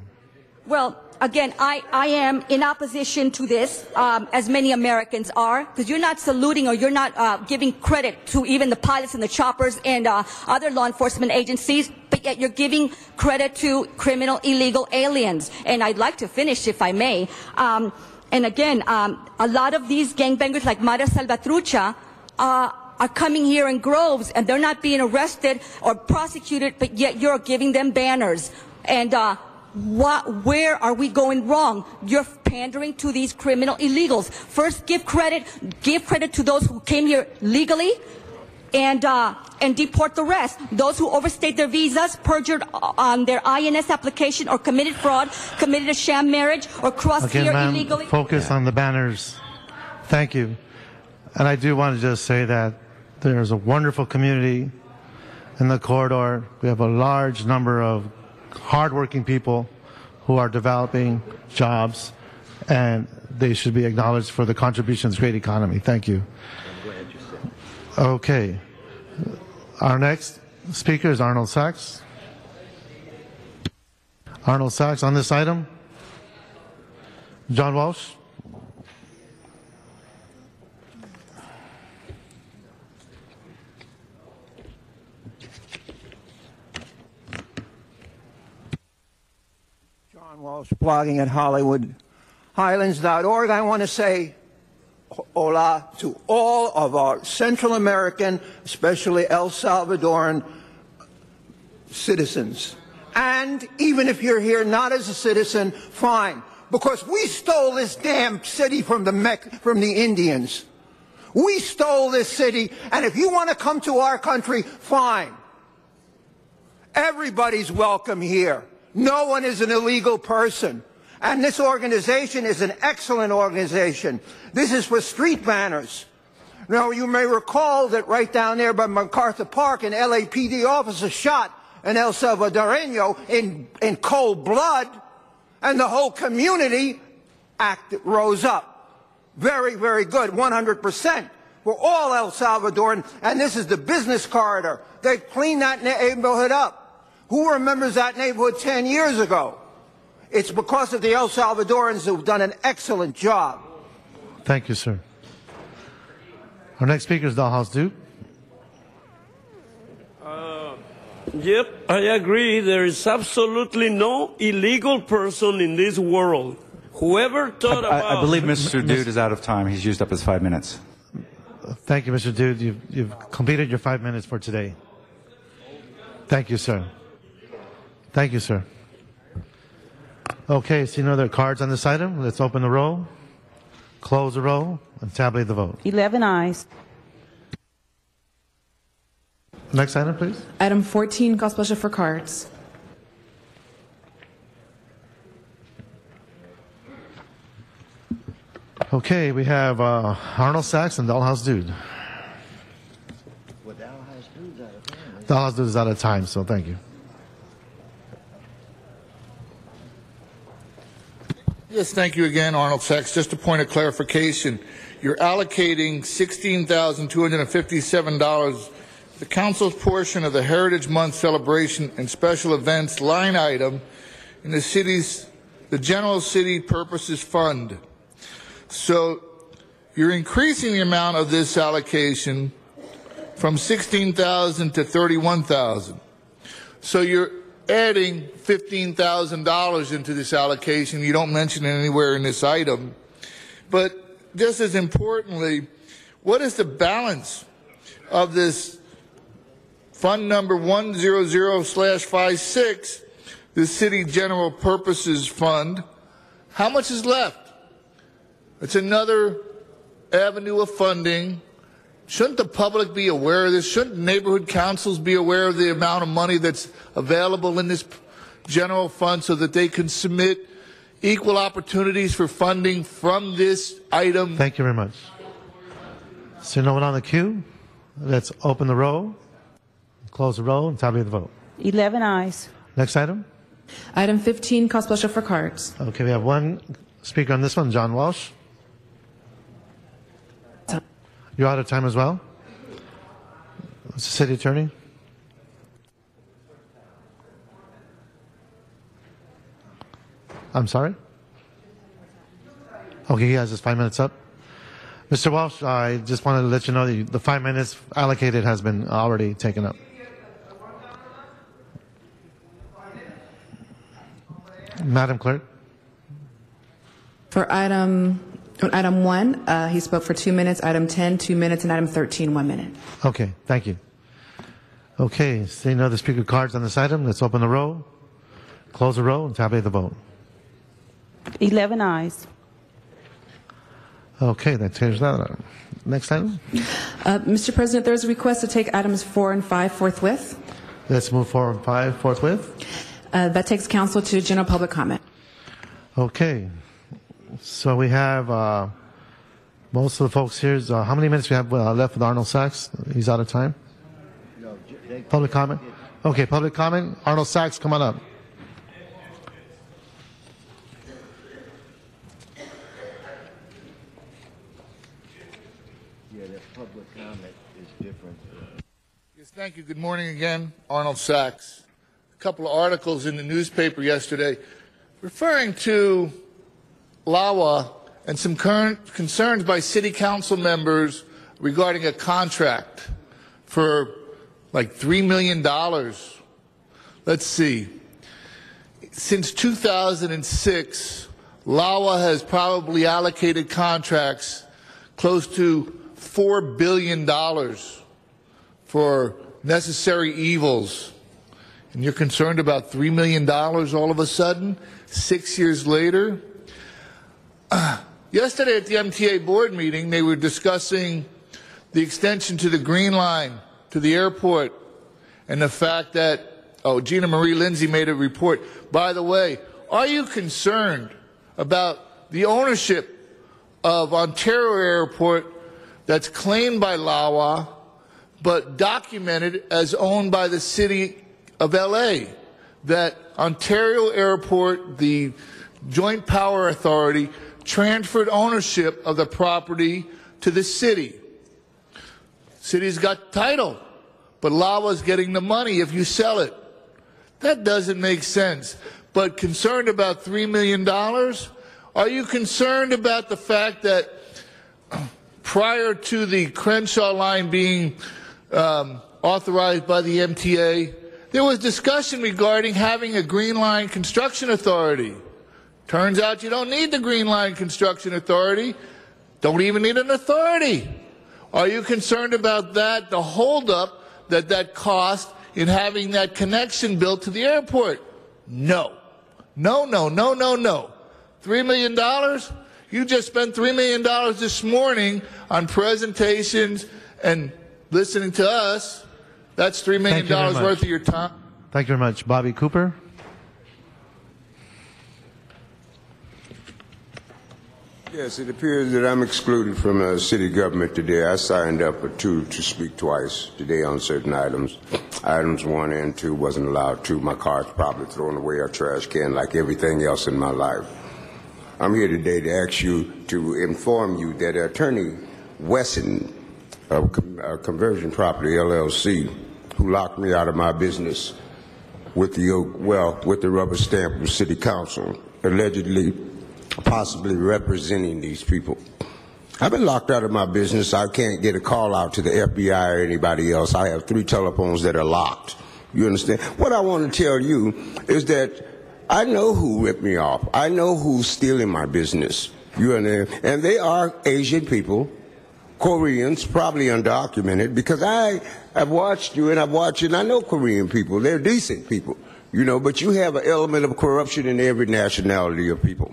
Well, again, I am in opposition to this, as many Americans are, because you're not saluting or you're not giving credit to even the pilots and the choppers and other law enforcement agencies, but yet you're giving credit to criminal illegal aliens. And I'd like to finish, if I may. And again, a lot of these gangbangers like Mara Salvatrucha are coming here in groves, and they're not being arrested or prosecuted, but yet you're giving them banners. And where are we going wrong? You're pandering to these criminal illegals. First, give credit to those who came here legally, and deport the rest. Those who overstayed their visas, perjured on their INS application, or committed fraud, committed a sham marriage, or crossed here illegally. Focus on the banners. Thank you. And I do want to just say that there's a wonderful community in the corridor. We have a large number of hardworking people who are developing jobs, and they should be acknowledged for the contributions to the great economy. Thank you. Okay. Our next speaker is Arnold Sachs. Arnold Sachs on this item. John Walsh. John Walsh, blogging at HollywoodHighlands.org. I want to say hola to all of our Central American, especially El Salvadoran citizens. And even if you're here not as a citizen, fine, because we stole this damn city from the Indians. We stole this city, and if you want to come to our country, fine. Everybody's welcome here. No one is an illegal person. And this organization is an excellent organization. This is for street banners. Now, you may recall that right down there by MacArthur Park, an LAPD officer shot an El Salvadoreño in cold blood, and the whole community rose up. Very, very good, 100%. We're all El Salvadoran, and this is the business corridor. They've cleaned that neighborhood up. Who remembers that neighborhood 10 years ago? It's because of the El Salvadorans who've done an excellent job. Thank you, sir. Our next speaker is Dalhouse Duke. Yep, I agree. There is absolutely no illegal person in this world. Whoever thought about... I believe Mr. Dude is out of time. He's used up his 5 minutes. Thank you, Mr. Dude. You've completed your 5 minutes for today. Thank you, sir. Thank you, sir. Okay, see no other cards on this item. Let's open the roll, close the roll, and tabulate the vote. 11 ayes. Next item, please. Item 14, call special for cards. Okay, we have Arnold Sachs and Dalhouse Dude. Well, Dalhouse Dude's out of time. Dalhouse Dude is out of time, so thank you. Yes, thank you again, Arnold Sachs. Just a point of clarification. You're allocating $16,257, the council's portion of the Heritage Month celebration and special events line item in the General City Purposes Fund. So you're increasing the amount of this allocation from $16,000 to $31,000. So you're adding $15,000 into this allocation. You don't mention it anywhere in this item. But just as importantly, what is the balance of this fund number 100/56, the City General Purposes Fund? How much is left? It's another avenue of funding. Shouldn't the public be aware of this? Shouldn't neighborhood councils be aware of the amount of money that's available in this general fund so that they can submit equal opportunities for funding from this item? Thank you very much. So no one on the queue? Let's open the roll, close the roll, and tabulate the vote. 11 ayes. Next item? Item 15, call special for cards. Okay, we have one speaker on this one, John Walsh. You're out of time as well? Mr. City Attorney? I'm sorry? Okay, he has his 5 minutes up. Mr. Walsh, I just wanted to let you know that the 5 minutes allocated has been already taken up. Madam Clerk. For item 1, he spoke for 2 minutes. Item 10, 2 minutes, and item 13, 1 minute. Okay, thank you. Okay, seeing no other speaker cards on this item, let's open the roll, close the roll, and tabulate the vote. 11 ayes. Okay, that takes that out. Next item. Mr. President, there's a request to take items 4 and 5 forthwith. Let's move 4 and 5 forthwith. That takes council to general public comment. Okay, so we have most of the folks here. How many minutes we have left with Arnold Sachs? He's out of time. Public comment? Okay, public comment. Arnold Sachs, come on up. Yeah, that public comment is different. Yes, thank you. Good morning again. Arnold Sachs. A couple of articles in the newspaper yesterday referring to LAWA and some current concerns by city council members regarding a contract for like $3 million. Let's see. Since 2006, LAWA has probably allocated contracts close to $4 billion for necessary evils. And you're concerned about $3 million all of a sudden, 6 years later? Yesterday at the MTA board meeting, they were discussing the extension to the Green Line to the airport and the fact that, Gina Marie Lindsay made a report. By the way, are you concerned about the ownership of Ontario Airport that's claimed by LAWA but documented as owned by the city of LA? That Ontario Airport, the Joint Power Authority, transferred ownership of the property to the city. City's got title, but LAWA's getting the money if you sell it. That doesn't make sense. But concerned about $3 million? Are you concerned about the fact that prior to the Crenshaw line being authorized by the MTA, there was discussion regarding having a Green Line Construction Authority? Turns out you don't need the Green Line Construction Authority. Don't even need an authority. Are you concerned about that, the holdup that cost in having that connection built to the airport? No. No, no, no, no, no. $3 million? You just spent $3 million this morning on presentations and listening to us. That's $3 million worth of your time. Thank you very much. Bobby Cooper. Yes, it appears that I'm excluded from city government today. I signed up to speak twice today on certain items. Items 1 and 2 wasn't allowed to. My car's probably thrown away a trash can like everything else in my life. I'm here today to ask you to inform you that Attorney Wesson of Conversion Property LLC, who locked me out of my business with the rubber stamp of City Council, allegedly possibly representing these people. I've been locked out of my business. I can't get a call out to the FBI or anybody else. I have 3 telephones that are locked. You understand? What I want to tell you is that I know who ripped me off. I know who's stealing my business. You understand? And they are Asian people, Koreans, probably undocumented, because I have watched you and I know Korean people. They're decent people, but you have an element of corruption in every nationality of people.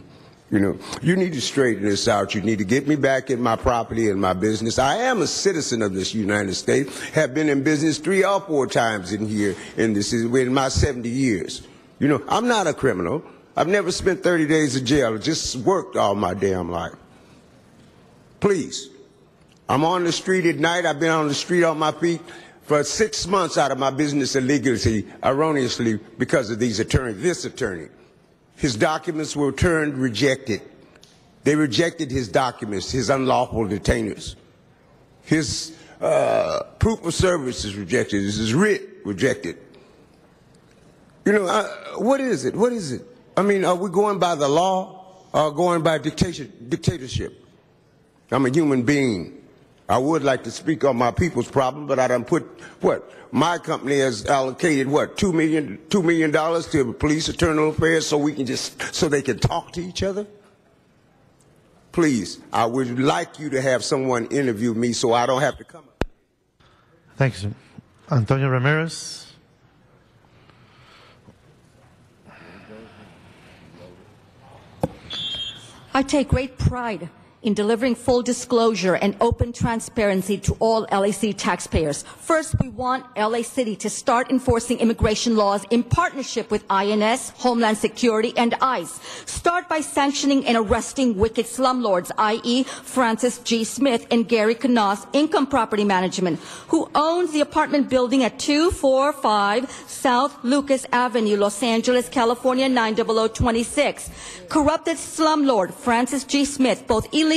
You need to straighten this out. You need to get me back in my property and my business. I am a citizen of this United States, have been in business 3 or 4 times in here in my 70 years. I'm not a criminal. I've never spent 30 days in jail. I just worked all my damn life. Please. I'm on the street at night. I've been on the street on my feet for 6 months out of my business illegally, erroneously, because of this attorney. His documents were rejected. They rejected his documents, his unlawful detainers. His proof of service is rejected. His writ rejected. What is it? What is it? I mean, are we going by the law? going by dictatorship. I'm a human being. I would like to speak on my people's problem, but I done put, my company has allocated, $2 million to police internal affairs so they can talk to each other? Please, I would like you to have someone interview me so I don't have to come up. Thank you, sir. Antonio Ramirez. I take great pride in delivering full disclosure and open transparency to all LAC taxpayers. First, we want LA City to start enforcing immigration laws in partnership with INS, Homeland Security, and ICE. Start by sanctioning and arresting wicked slumlords, i.e. Francis G. Smith and Gary Knaus, Income Property Management, who owns the apartment building at 245 South Lucas Avenue, Los Angeles, California, 90026. Corrupted slumlord Francis G. Smith both illegally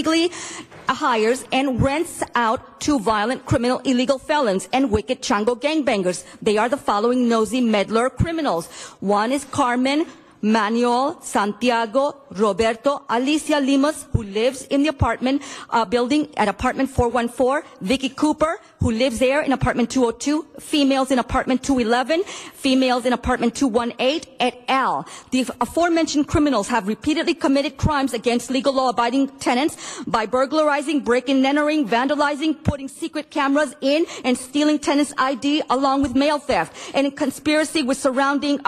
hires and rents out to violent criminal illegal felons and wicked Chango gangbangers. They are the following nosy meddler criminals. One is Carmen Manuel, Santiago, Roberto, Alicia Limas, who lives in the apartment building at apartment 414, Vicky Cooper, who lives there in apartment 202, females in apartment 211, females in apartment 218, et al. The aforementioned criminals have repeatedly committed crimes against legal law-abiding tenants by burglarizing, breaking and entering, vandalizing, putting secret cameras in, and stealing tenants' ID along with mail theft, and in conspiracy with surrounding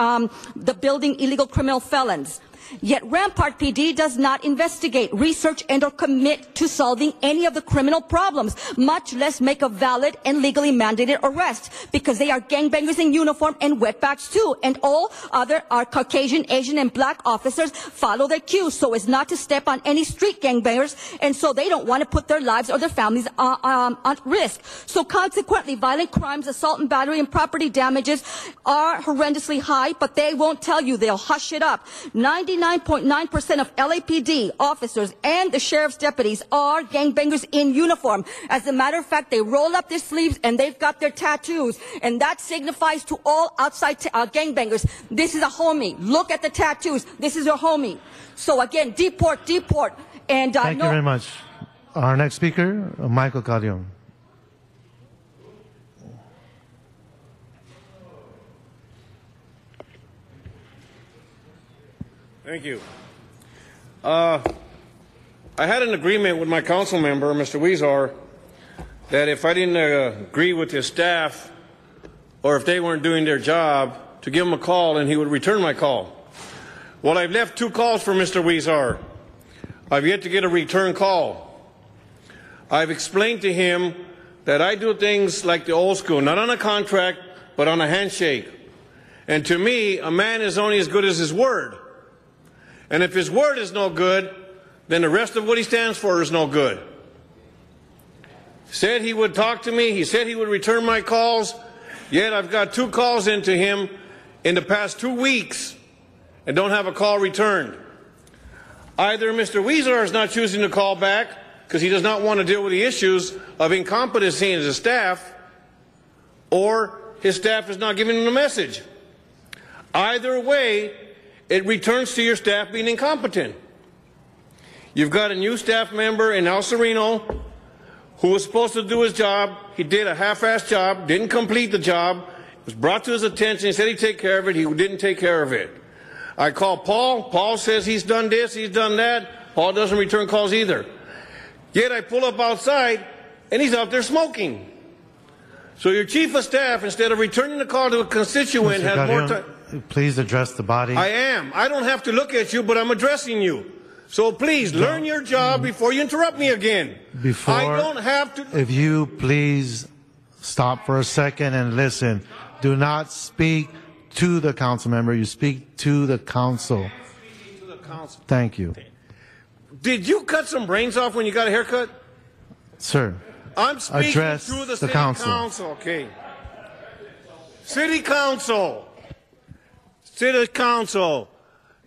the building illegal criminal felons. Yet Rampart PD does not investigate, research, and or commit to solving any of the criminal problems, much less make a valid and legally mandated arrest, because they are gangbangers in uniform and wetbacks too, and all other our Caucasian, Asian, and black officers follow their cues so as not to step on any street gangbangers, and so they don't want to put their lives or their families at risk. So consequently, violent crimes, assault and battery, and property damages are horrendously high, but they won't tell you. They'll hush it up. 99.9% of LAPD officers and the sheriff's deputies are gangbangers in uniform. As a matter of fact, they roll up their sleeves and they've got their tattoos, and that signifies to all outside gangbangers, this is a homie. Look at the tattoos. This is your homie. So again, deport. And Thank you very much. Our next speaker, Michael Carrion. Thank you. I had an agreement with my council member, Mr. Huizar, that if I didn't agree with his staff or if they weren't doing their job, to give him a call and he would return my call. Well, I've left 2 calls for Mr. Huizar. I've yet to get a return call. I've explained to him that I do things like the old school, not on a contract, but on a handshake. And to me, a man is only as good as his word. And if his word is no good, then the rest of what he stands for is no good. Said he would talk to me. He said he would return my calls. Yet I've got 2 calls into him in the past 2 weeks and don't have a call returned. Either Mr. Huizar is not choosing to call back because he does not want to deal with the issues of incompetency in his staff, or his staff is not giving him the message. Either way, it returns to your staff being incompetent. You've got a new staff member in El Sereno who was supposed to do his job. He did a half-assed job, didn't complete the job. It was brought to his attention. He said he'd take care of it. He didn't take care of it. I called Paul. Paul says he's done this, he's done that. Paul doesn't return calls either. Yet I pull up outside, and he's out there smoking. So your chief of staff, instead of returning the call to a constituent, Mr. has more Carrion, time. please address the body. I am. I don't have to look at you, but I'm addressing you. So please, learn your job before you interrupt me again. I don't have to. If you please stop for a second and listen. Do not speak to the council member. You speak to the council. Thank you. Did you cut some brains off when you got a haircut? Sir, I'm speaking address to the the city council. Okay. City council. City council.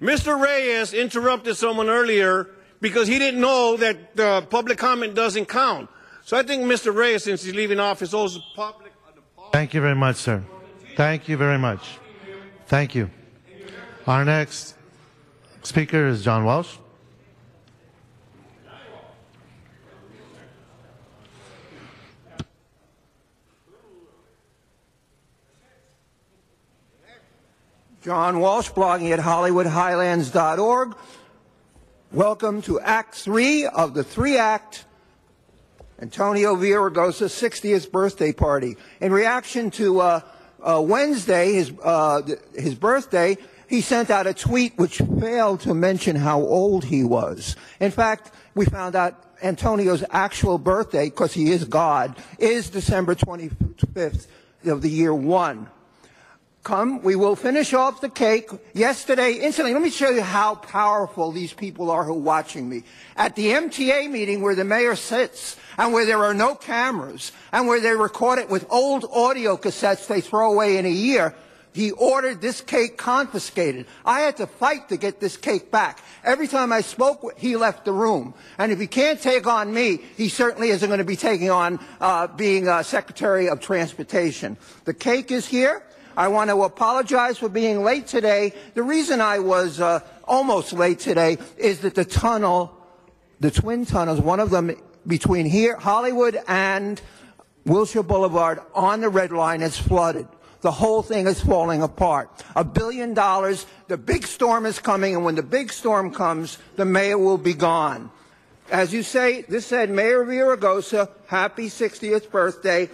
Mr. Reyes interrupted someone earlier because he didn't know that public comment doesn't count. So I think Mr. Reyes, since he's leaving office, owes the public. Thank you very much, sir. Thank you very much. Thank you. Our next speaker is John Welsh. John Walsh, blogging at HollywoodHighlands.org. Welcome to Act 3 of the 3-act Antonio Villaraigosa 60th birthday party. In reaction to Wednesday, his birthday, he sent out a tweet which failed to mention how old he was. In fact, we found out Antonio's actual birthday, because he is God, is December 25th of the year 1. Come, we will finish off the cake. Yesterday, incidentally, let me show you how powerful these people are who are watching me. At the MTA meeting where the mayor sits, and where there are no cameras, and where they record it with old audio cassettes they throw away in a year, he ordered this cake confiscated. I had to fight to get this cake back. Every time I spoke, he left the room. And if he can't take on me, he certainly isn't going to be taking on being Secretary of Transportation. The cake is here. I want to apologize for being late today. The reason I was almost late today is that the tunnel, the twin tunnels, one of them between here, Hollywood and Wilshire Boulevard on the Red Line is flooded. The whole thing is falling apart. $1 billion. The big storm is coming, and when the big storm comes, the mayor will be gone. As you say, this said, Mayor Villaraigosa, happy 60th birthday.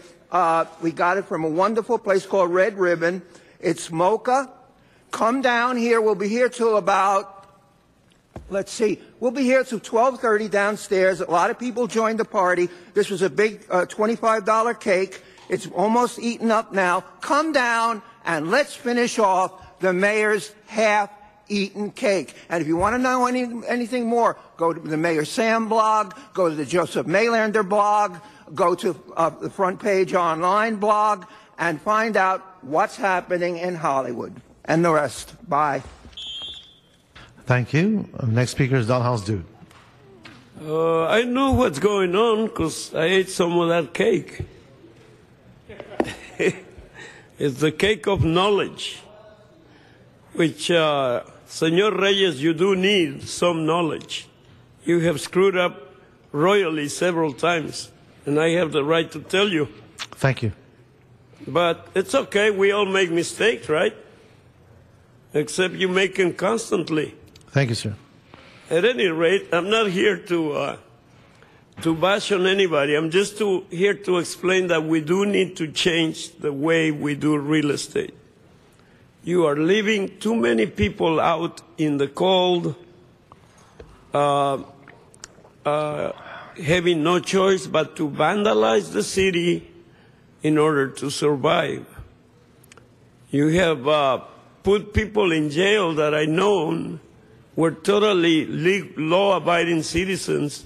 We got it from a wonderful place called Red Ribbon. It's mocha. Come down here. We'll be here till about, let's see, we'll be here till 12:30 downstairs. A lot of people joined the party. This was a big $25 cake. It's almost eaten up now. Come down and let's finish off the mayor's half-eaten cake. And if you want to know anything more, go to the Mayor Sam blog, go to the Joseph Maylander blog, go to the Front Page Online blog, and find out what's happening in Hollywood. And the rest. Bye. Thank you. Next speaker is Dollhouse Dude. I know what's going on because I ate some of that cake. It's the cake of knowledge, which, Senor Reyes, you do need some knowledge. You have screwed up royally several times, and I have the right to tell you. Thank you. But it's okay. We all make mistakes, right? Except you make them constantly. Thank you, sir. At any rate, I'm not here to bash on anybody. I'm just here to explain that we do need to change the way we do real estate. You are leaving too many people out in the cold, having no choice but to vandalize the city in order to survive. You have put people in jail that I know were totally law-abiding citizens,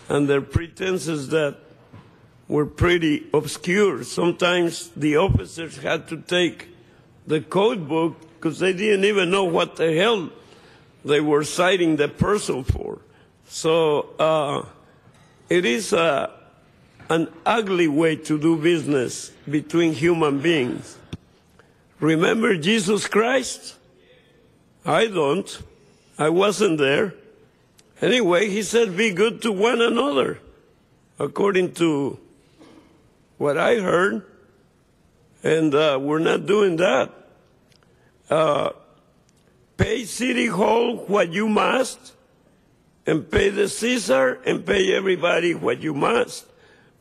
and their pretenses that were pretty obscure. Sometimes the officers had to take the code book because they didn't even know what the hell they were citing the person for. So it is an ugly way to do business between human beings. Remember Jesus Christ? I don't. I wasn't there. Anyway, he said, be good to one another, according to what I heard, and we're not doing that. Pay City Hall what you must, and pay the Caesar, and pay everybody what you must.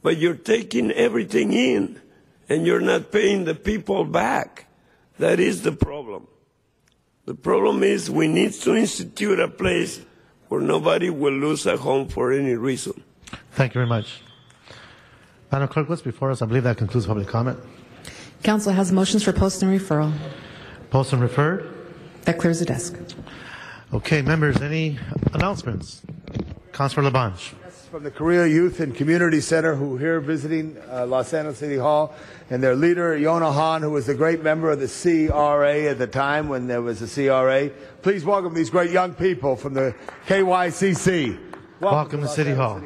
But you're taking everything in, and you're not paying the people back. That is the problem. The problem is we need to institute a place where nobody will lose a home for any reason. Thank you very much. Madam Clerk, what's before us? I believe that concludes public comment. Council has motions for post and referral. Post and referred. That clears the desk. Okay, members, any announcements? Councilor Labange. From the Korea Youth and Community Center, who are here visiting Los Angeles City Hall, and their leader, Yona Han, who was a great member of the CRA at the time when there was a CRA. Please welcome these great young people from the KYCC. Welcome to City Hall.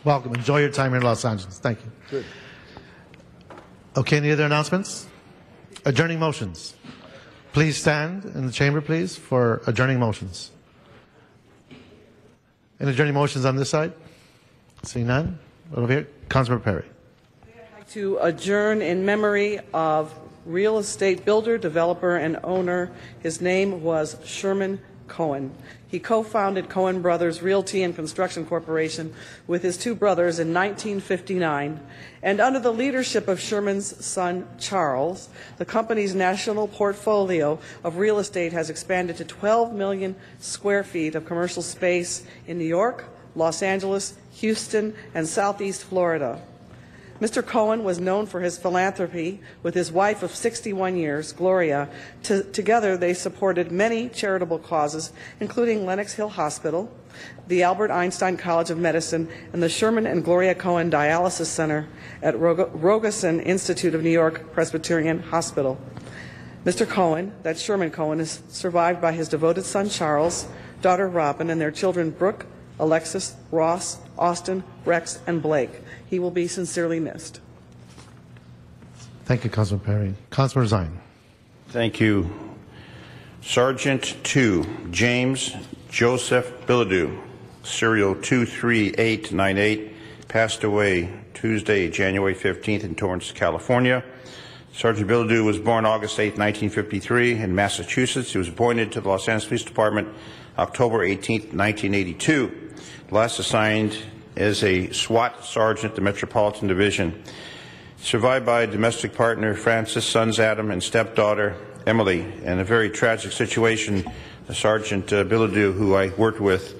Welcome. Enjoy your time here in Los Angeles. Thank you. Good. Okay, any other announcements? Adjourning motions. Please stand in the chamber, please, for adjourning motions. Any adjourning motions on this side? Seeing none. Over here, Councilor Perry. To adjourn in memory of real estate builder, developer, and owner. His name was Sherman Cohen. He co-founded Cohen Brothers Realty and Construction Corporation with his two brothers in 1959, and under the leadership of Sherman's son Charles, the company's national portfolio of real estate has expanded to 12 million square feet of commercial space in New York, Los Angeles, Houston, and Southeast Florida. Mr. Cohen was known for his philanthropy with his wife of 61 years, Gloria. Together, they supported many charitable causes, including Lenox Hill Hospital, the Albert Einstein College of Medicine, and the Sherman and Gloria Cohen Dialysis Center at Rogosin Institute of New York Presbyterian Hospital. Mr. Cohen, that's Sherman Cohen, is survived by his devoted son, Charles, daughter, Robin, and their children, Brooke, Alexis, Ross, Austin, Rex, and Blake. He will be sincerely missed. Thank you, Councilman Perry. Councilman Zine. Thank you. Sergeant 2, James Joseph Bilodeau, serial 23898, passed away Tuesday, January 15th in Torrance, California. Sergeant Bilodeau was born August 8, 1953 in Massachusetts. He was appointed to the Los Angeles Police Department October 18, 1982. Last assigned as a SWAT sergeant, the Metropolitan Division. Survived by domestic partner Francis, sons Adam, and stepdaughter Emily. In a very tragic situation, Sergeant Bilodeau, who I worked with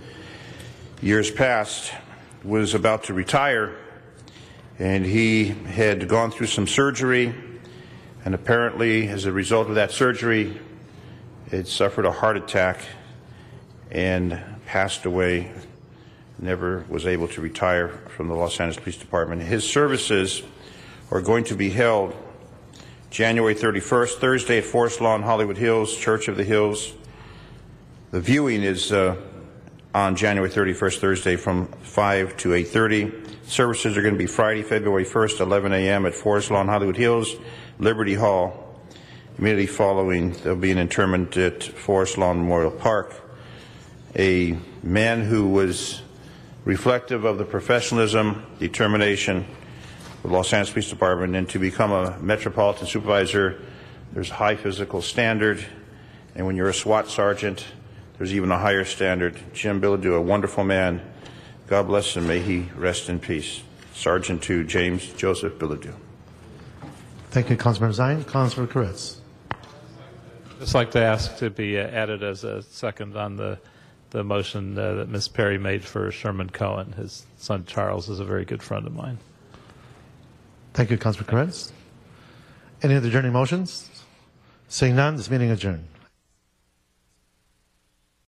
years past, was about to retire, and he had gone through some surgery, and apparently as a result of that surgery, had suffered a heart attack and passed away. Never was able to retire from the Los Angeles Police Department. His services are going to be held January 31st, Thursday at Forest Lawn, Hollywood Hills, Church of the Hills. The viewing is on January 31st, Thursday, from 5 to 8:30. Services are going to be Friday, February 1st, 11 a.m. at Forest Lawn, Hollywood Hills, Liberty Hall. Immediately following, there will be an interment at Forest Lawn Memorial Park. A man who was reflective of the professionalism, determination of the Los Angeles Police Department, and to become a Metropolitan Supervisor, there's a high physical standard, and when you're a SWAT sergeant, there's even a higher standard. Jim Bilodeau, a wonderful man. God bless him. May he rest in peace. Sergeant 2, James Joseph Bilodeau. Thank you, Councilman Zine. Councilman Koretz. I'd just like to ask to be added as a second on the motion that Ms. Perry made for Sherman Cohen. His son Charles is a very good friend of mine. Thank you, Councilman Koretz. Any other adjourning motions? Seeing none, this meeting adjourned.